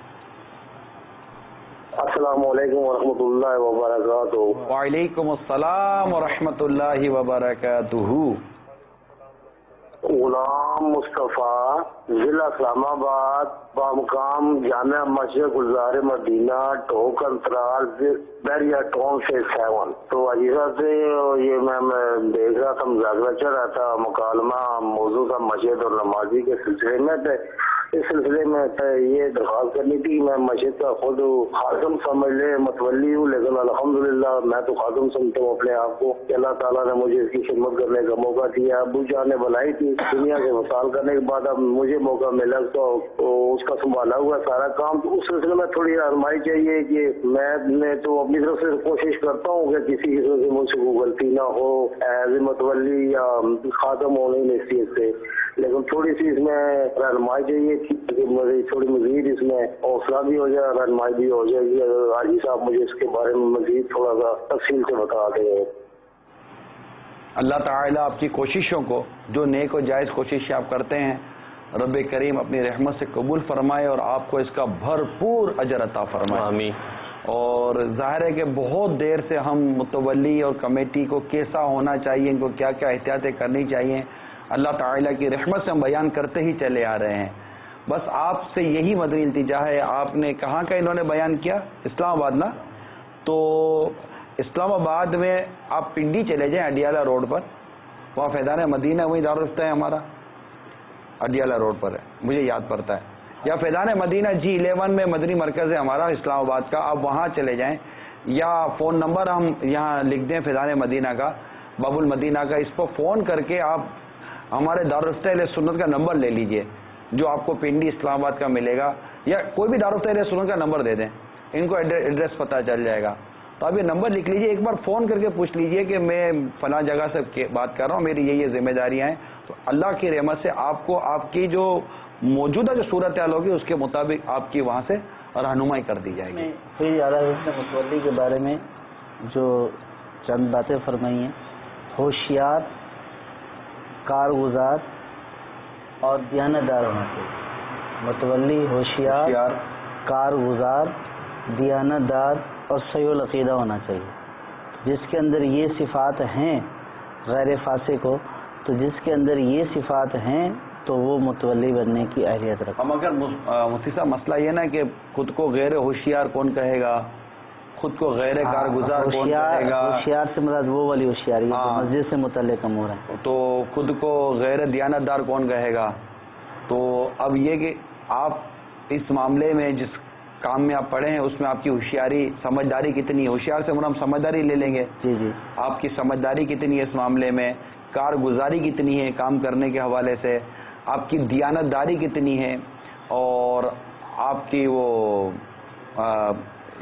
السلام علیکم ورحمۃ اللہ وبرکاتہ۔ وعلیکم السلام ورحمۃ اللہ وبرکاتہ۔ غلام مصطفیٰ، ضلع اسلام آباد، بامقام جامعہ مسجد گلزار مدینہ، ٹوک انترال، بیریا ٹاؤن سے 7۔ تو عزیزہ سے یہ میں دیکھ رہا تھا، مذاکرہ چل رہا تھا، مکالمہ موضوع تھا مسجد اور نمازی کے سلسلے میں۔ اس سلسلے میں یہ درخواست کرنی تھی، میں مسجد کا خود خادم سمجھ لے متولی ہوں، لیکن الحمدللہ میں تو خادم سمجھتا ہوں اپنے آپ کو کہ اللہ تعالیٰ نے مجھے اس کی خدمت کرنے کا موقع دیا۔ ابو جان نے بنائی تھی، دنیا سے وصال کرنے کے بعد اب مجھے موقع ملا تو اس کا سنبھالا ہوا سارا کام۔ تو اس سلسلے میں تھوڑی رہنمائی چاہیے کہ میں تو اپنی طرف سے کوشش کرتا ہوں کہ کسی قسم سے مجھ سے کوئی غلطی نہ ہو ایز متولی یا خادم ہونے نصیحت سے، لیکن تھوڑی سی اس میں رہنمائی چاہیے کہ تھوڑی مزید اس میں حوصلہ بھی ہو جائے، رہنمائی بھی ہو جائے گی۔ حاجی صاحب مجھے اس کے بارے میں مزید تھوڑا سا تفصیل سے بتا دیں۔ اللہ تعالیٰ آپ کی کوششوں کو، جو نیک و جائز کوششیں آپ کرتے ہیں، رب کریم اپنی رحمت سے قبول فرمائے اور آپ کو اس کا بھرپور اجر عطا فرمائے۔ آمین۔ اور ظاہر ہے کہ بہت دیر سے ہم متولی اور کمیٹی کو کیسا ہونا چاہیے، ان کو کیا کیا احتیاطیں کرنی چاہیے، اللہ تعالیٰ کی رحمت سے ہم بیان کرتے ہی چلے آ رہے ہیں۔ بس آپ سے یہی مدنی التجا ہے۔ آپ نے کہاں کا انہوں نے بیان کیا؟ اسلام آباد نا؟ تو اسلام آباد میں آپ پنڈی چلے جائیں، اڈیالہ روڈ پر، وہاں فیضان مدینہ وہیں دارالفتہ ہے ہمارا، اڈیالہ روڈ پر ہے، مجھے یاد پڑتا ہے، یا فیضان مدینہ G11 میں مدنی مرکز ہے ہمارا اسلام آباد کا، آپ وہاں چلے جائیں، یا فون نمبر ہم یہاں لکھ دیں فیضان مدینہ کا، باب المدینہ کا، اس پر فون کر کے آپ ہمارے دارالفتہ اہل سنت کا نمبر لے لیجئے، جو آپ کو پنڈی اسلام آباد کا ملے گا، یا کوئی بھی دارالفتہ اہل سنت کا نمبر دے دیں، ان کو ایڈریس پتہ چل جائے گا۔ تو آپ یہ نمبر لکھ لیجئے، ایک بار فون کر کے پوچھ لیجئے کہ میں فلاں جگہ سے بات کر رہا ہوں، میری یہ ذمہ داریاں ہیں، تو اللہ کی رحمت سے آپ کو آپ کی جو موجودہ جو صورتحال ہوگی اس کے مطابق آپ کی وہاں سے رہنمائی کر دی جائے گی۔ پھر اعلیٰ حضرت متولی کے بارے میں جو چند باتیں فرمائی ہیں، ہوشیار، کارگزار اور دیانتدار ہونا چاہیے۔ متولی ہوشیار، کارگزار، دیانتدار اور صحیح العقیدہ ہونا چاہیے۔ جس کے اندر یہ صفات ہیں غیر فاسق ہو، تو جس کے اندر یہ صفات ہیں تو وہ متولی بننے کی اہلیت رکھتا ہے۔ ہم اگر مفتی صاحب مسئلہ یہ نا کہ خود کو غیر ہوشیار کون کہے گا، خود کو غیر کارگزار کون کہے گا؟ ہوشیار سے مراد وہ والی ہوشیاری جو مسجد سے متعلق امور ہے۔ تو خود کو غیر دیانتدار کون کہے گا؟ تو اب یہ کہ آپ اس معاملے میں جس کام میں آپ پڑھے ہیں اس میں آپ کی ہوشیاری سمجھداری کتنی ہے؟ ہوشیار سے ہم سمجھداری لے لیں گے، جی جی، آپ کی سمجھداری کتنی ہے اس معاملے میں، کارگزاری کتنی ہے کام کرنے کے حوالے سے، آپ کی دیانتداری کتنی ہے، اور آپ کی وہ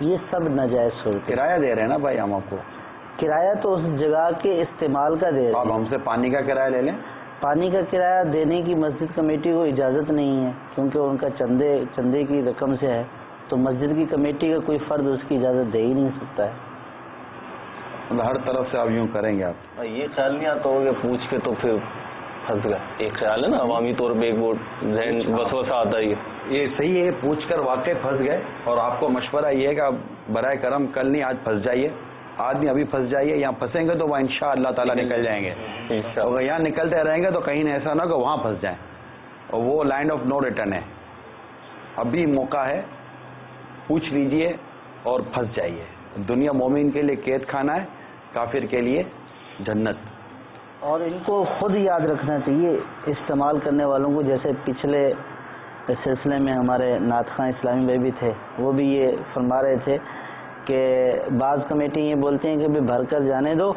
یہ سب ناجائز صورت. کرایہ دے رہے ہیں نا بھائی ہم آپ کو. کرایہ تو اس جگہ کے استعمال کا دے رہے ہیں. آپ ہم سے پانی کا کرایہ لے لیں. پانی کا کرایہ دینے کی مسجد کمیٹی کو اجازت نہیں ہے کیونکہ ان کا چندے کی رقم سے ہے, تو مسجد کی کمیٹی کا کوئی فرد اس کی اجازت دے ہی نہیں سکتا ہے. ہر طرف سے آپ یوں کریں گے. آپ یہ خیال نہیں آتا ہوگا پوچھ کے تو پھر پھنس گئے. ایک خیال ہے نا عوامی طور پہ ایک وہ ذہن وسوسہ آتا ہے. یہ صحیح ہے, پوچھ کر واقع پھنس گئے, اور آپ کو مشورہ یہ ہے کہ آپ برائے کرم کل نہیں آج پھنس جائیے. آدمی ابھی پھنس جائیے, یہاں پھنسیں گے تو وہ انشاء اللہ تعالیٰ نکل جائیں گے. اگر یہاں نکلتے رہیں گے تو کہیں ایسا نہ کہ وہاں پھنس جائیں, اور وہ لینڈ آف نو ریٹرن ہے. ابھی موقع ہے, پوچھ لیجئے اور پھنس جائیے. دنیا مومن کے لیے قید خانہ ہے, کافر کے لیے جنت. اور ان کو خود یاد رکھنا چاہیے استعمال کرنے والوں کو. جیسے پچھلے سلسلے میں ہمارے نعت خواں اسلامی بھائی بھی تھے, وہ بھی یہ فرما رہے تھے کہ بعض کمیٹی یہ بولتے ہیں کہ بھی بھر کر جانے دو,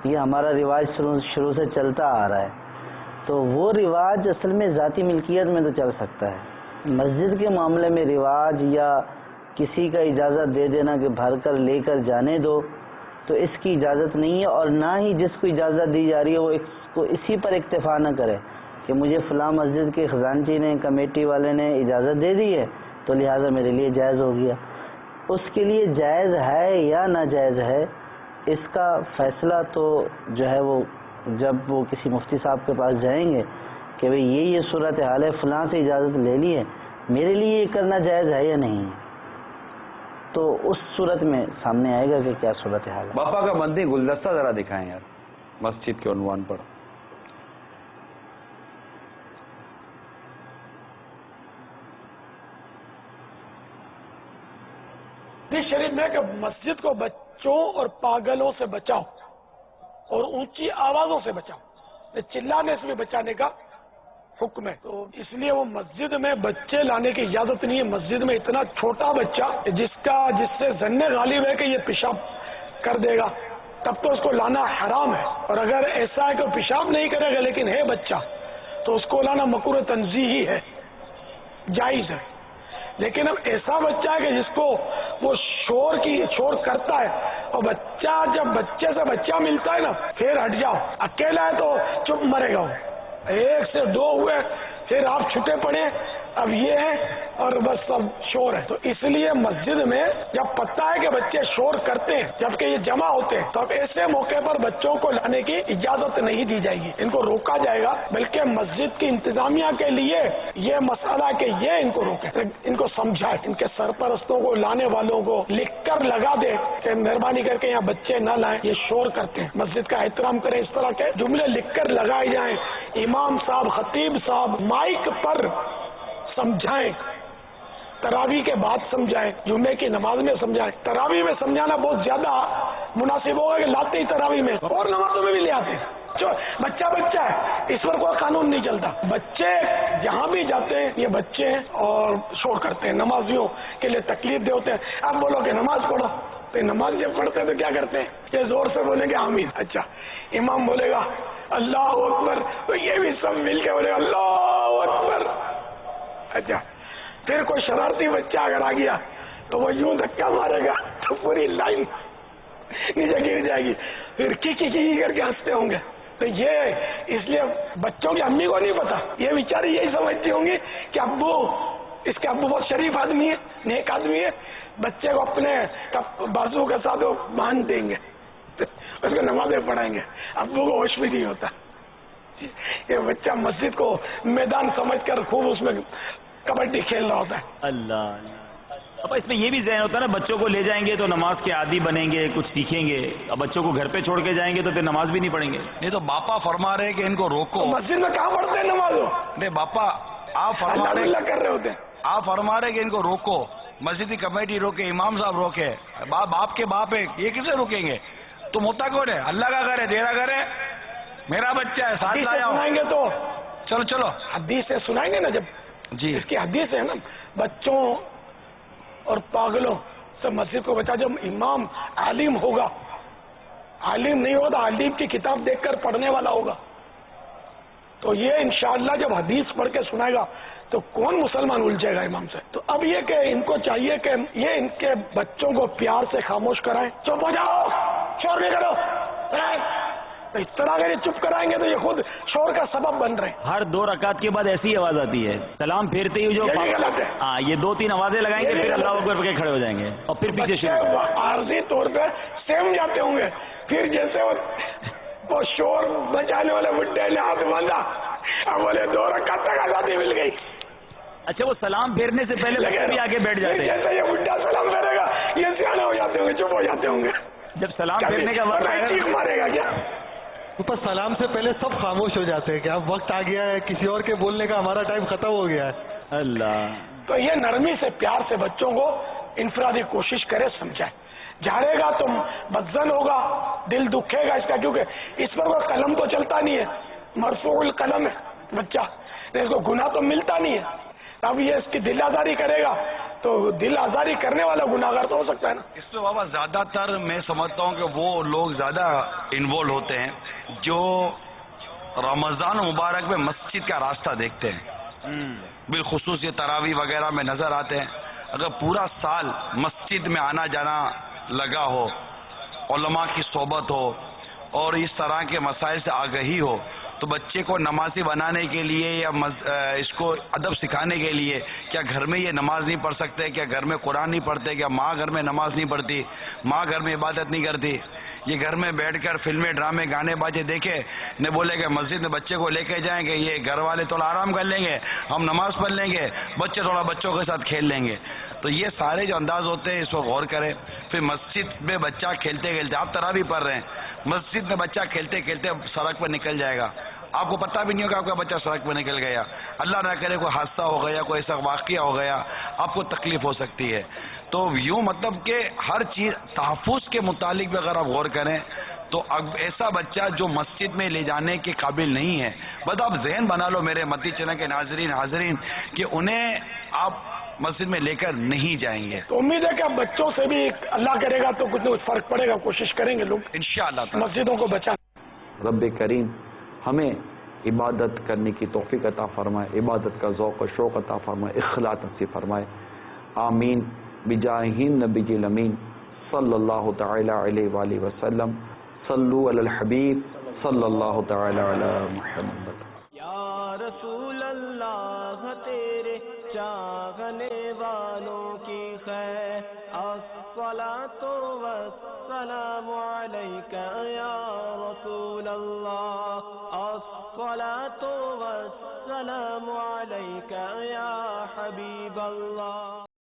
یہ ہمارا رواج شروع سے چلتا آ رہا ہے. تو وہ رواج اصل میں ذاتی ملکیت میں تو چل سکتا ہے. مسجد کے معاملے میں رواج یا کسی کا اجازت دے دینا کہ بھر کر لے کر جانے دو, تو اس کی اجازت نہیں ہے. اور نہ ہی جس کو اجازت دی جا رہی ہے وہ اس کو اسی پر اکتفا نہ کرے کہ مجھے فلاں مسجد کے خزانچی نے, کمیٹی والے نے اجازت دے دی ہے تو لہٰذا میرے لیے جائز ہو گیا. اس کے لیے جائز ہے یا ناجائز ہے, اس کا فیصلہ تو جو ہے وہ جب وہ کسی مفتی صاحب کے پاس جائیں گے کہ بھئی یہ صورت حال ہے, فلاں سے اجازت لے لی ہے, میرے لیے یہ کرنا جائز ہے یا نہیں, تو اس صورت میں سامنے آئے گا کہ کیا صورت حال ہے. باپا کا مدنی گلدستہ ذرا دکھائیں یار مسجد کے عنوان پر. حدیث شریف میں کہ مسجد کو بچوں اور پاگلوں سے بچاؤ اور اونچی آوازوں سے بچاؤ, چلانے سے بھی بچانے کا حکم ہے. تو اس لیے وہ مسجد میں بچے لانے کی اجازت نہیں ہے. مسجد میں اتنا چھوٹا بچہ جس سے ظن غالب ہے کہ یہ پیشاب کر دے گا, تب تو اس کو لانا حرام ہے. اور اگر ایسا ہے کہ وہ پیشاب نہیں کرے گا لیکن ہے بچہ, تو اس کو لانا مکروہ تنزیہی ہے, جائز ہے. لیکن اب ایسا بچہ ہے کہ جس کو وہ شور کرتا ہے, اور بچہ جب بچے سے بچہ ملتا ہے نا پھر ہٹ جاؤ. اکیلا ہے تو چپ مرے گا, ایک سے دو ہوئے پھر آپ چھٹے پڑے, اب یہ ہے اور بس سب شور ہے. تو اس لیے مسجد میں جب پتہ ہے کہ بچے شور کرتے ہیں جبکہ یہ جمع ہوتے ہیں, تو اب ایسے موقع پر بچوں کو لانے کی اجازت نہیں دی جائے گی, ان کو روکا جائے گا. بلکہ مسجد کی انتظامیہ کے لیے یہ مسئلہ کہ یہ ان کو روکے, ان کو سمجھائے, ان کے سرپرستوں کو, لانے والوں کو لکھ کر لگا دے کہ مہربانی کر کے یہاں بچے نہ لائیں, یہ شور کرتے ہیں, مسجد کا احترام کریں. اس طرح کے جملے لکھ کر لگائے جائیں. امام صاحب, خطیب صاحب مائک پر سمجھائیں, تراویح کے بعد سمجھائیں, جمعے کی نماز میں سمجھائیں. تراویح میں سمجھانا بہت زیادہ مناسب ہوگا کہ لاتے ہی تراویح میں, اور نمازوں میں بھی لے آتے ہیں. جو بچہ ہے, اس پر کوئی قانون نہیں چلتا. بچے جہاں بھی جاتے ہیں یہ بچے ہیں اور شور کرتے ہیں, نمازیوں کے لیے تکلیف دہ ہوتے ہیں. اب بولو کہ نماز پڑھو, تو نماز جب پڑھتے ہیں تو کیا کرتے ہیں, یہ زور سے بولیں گے آمین. اچھا, امام بولے گا اللہ اکبر, تو یہ بھی سب مل کے بولے گا اللہ اکبر. اچھا, پھر کوئی شرارتی بچہ اگر آ گیا تو وہ یوں دھکا مارے گا تو پوری لائن نیچے گر جائے گی, پھر کی کر کے ہنستے ہوں گے. تو یہ اس لیے بچوں کی امی کو نہیں پتا, یہ بیچاری یہی سمجھتی ہوں گی کہ اس کے ابو بہت شریف آدمی ہے, نیک آدمی ہے, بچے کو اپنے بازو کے ساتھ باندھ دیں گے, اس کو نمازیں پڑھائیں گے, ابو کو ہوش بھی نہیں ہوتا. یہ بچہ مسجد کو میدان سمجھ کر خوب اس میں کبڈی کھیل رہا ہوتا ہے. اللہ, اب اس میں یہ بھی ذہن ہوتا ہے نا, بچوں کو لے جائیں گے تو نماز کے عادی بنیں گے, کچھ سیکھیں گے. اب بچوں کو گھر پہ چھوڑ کے جائیں گے تو پھر نماز بھی نہیں پڑھیں گے. نہیں تو باپا فرما رہے کہ ان کو روکو. مسجد میں کہاں پڑھتے ہیں نماز؟ نہیں باپا, آپ فرما رہے کر رہے ہوتے ہیں, آپ فرما رہے کہ ان کو روکو, مسجد کی کمیٹی روکے, امام صاحب روکے, باپ کے باپ ہے, یہ کسے روکیں گے؟ تم ہوتا کون ہے؟ اللہ کا گھر ہے, تیرا گھر ہے, میرا بچہ ہے, ساتھ لایا ہوں. سنائیں گے تو چلو حدیث سے سنائیں گے نا, جب جی اس کی حدیث ہے نا, بچوں اور پاگلوں سے مسجد کو بچا. جب امام عالم ہوگا, عالم نہیں ہوگا عالم کی کتاب دیکھ کر پڑھنے والا ہوگا, تو یہ انشاءاللہ جب حدیث پڑھ کے سنائے گا تو کون مسلمان الجھے گا امام سے؟ تو اب یہ کہ ان کو چاہیے کہ یہ ان کے بچوں کو پیار سے خاموش کرائیں، چپ ہو جاؤ، شور نہیں کرو. اس طرح اگر یہ چپ کرائیں گے تو یہ خود شور کا سبب بن رہے ہیں. ہر 2 رکعت کے بعد ایسی آواز آتی ہے، سلام پھیرتے ہی جو یہ بھی غلط ہے. ہاں یہ 2-3 آوازیں لگائیں گے، پھر اللہ اکبر کے کھڑے ہو جائیں گے اور پھر پیچھے شروع. عارضی طور پہ سیم جاتے ہوں گے، پھر جیسے وہ شور بچانے والے بڈھے نے ہاتھ باندھا، اب بولے 2 رکعت تک آزادی مل گئی. اچھا وہ سلام پھیرنے سے پہلے بھی آگے بیٹھ جاتے ہیں. جیسے یہ بڈھا سلام پھیرے گا یہ سیانے ہو جاتے ہوں گے، چپ ہو جاتے ہوں گے. جب سلام پھیرنے کا وقت مارے گا کیا؟ اوپر سلام سے پہلے سب خاموش ہو جاتے ہیں کہ اب وقت آ گیا ہے کسی اور کے بولنے کا، ہمارا ٹائم ختم ہو گیا ہے. اللہ. تو یہ نرمی سے پیار سے بچوں کو انفرادی کوشش کرے، سمجھائے. جھاڑے گا تو بدزن ہوگا، دل دکھے گا اس کا، کیونکہ اس پر کوئی قلم تو چلتا نہیں ہے، مرفوع القلم ہے بچہ، اس کو گناہ تو ملتا نہیں ہے. اب یہ اس کی دل آزاری کرے گا تو دل آزاری کرنے والا گناہگار تو ہو سکتا ہے نا. اس میں بابا زیادہ تر میں سمجھتا ہوں کہ وہ لوگ زیادہ انوالو ہوتے ہیں جو رمضان مبارک میں مسجد کا راستہ دیکھتے ہیں، بالخصوص یہ تراویح وغیرہ میں نظر آتے ہیں. اگر پورا سال مسجد میں آنا جانا لگا ہو، علماء کی صحبت ہو اور اس طرح کے مسائل سے آگہی ہو، تو بچے کو نمازی بنانے کے لیے یا اس کو ادب سکھانے کے لیے، کیا گھر میں یہ نماز نہیں پڑھ سکتے، کیا گھر میں قرآن نہیں پڑھتے، کیا ماں گھر میں نماز نہیں پڑھتی، ماں گھر میں عبادت نہیں کرتی، یہ گھر میں بیٹھ کر فلمیں ڈرامے گانے باجے دیکھے نے بولے کہ مسجد میں بچے کو لے کے جائیں گے، یہ گھر والے تھوڑا آرام کر لیں گے، ہم نماز پڑھ لیں گے، بچے تھوڑا بچوں کے ساتھ کھیل لیں گے. تو یہ سارے جو انداز ہوتے ہیں اس کو غور کریں. پھر مسجد میں بچہ کھیلتے کھیلتے، آپ تراویح پڑھ رہے ہیں، مسجد میں بچہ کھیلتے کھیلتے سڑک پر نکل جائے گا، آپ کو پتہ بھی نہیں ہوگا آپ کا بچہ سڑک پہ نکل گیا، اللہ نہ کرے کوئی حادثہ ہو گیا، کوئی ایسا واقعہ ہو گیا، آپ کو تکلیف ہو سکتی ہے. تو یوں مطلب کہ ہر چیز تحفظ کے متعلق بھی اگر آپ غور کریں تو اب ایسا بچہ جو مسجد میں لے جانے کے قابل نہیں ہے، بس آپ ذہن بنا لو میرے مدنی چینل کے ناظرین کہ انہیں آپ مسجد میں لے کر نہیں جائیں گے. تو امید ہے کہ اب بچوں سے بھی اللہ کرے گا تو کچھ نہ کچھ فرق پڑے گا، کوشش کریں گے لوگ انشاءاللہ مسجدوں کو بچانے. رب کریم ہمیں عبادت کرنے کی توفیق عطا فرمائے، عبادت کا ذوق و شوق عطا فرمائے، اخلاص نصیب فرمائے. آمین بجاہ النبی الامین صلی اللہ تعالی علیہ وآلہ وسلم. صلو علی الحبیب صلی اللہ تعالی علی محمد. یا رسول اللہ تیرے چاہنے والوں کی خیر، الصلاۃ والسلام علیک یا رسول اللہ، الصلاۃ والسلام علیک یا حبیب اللہ.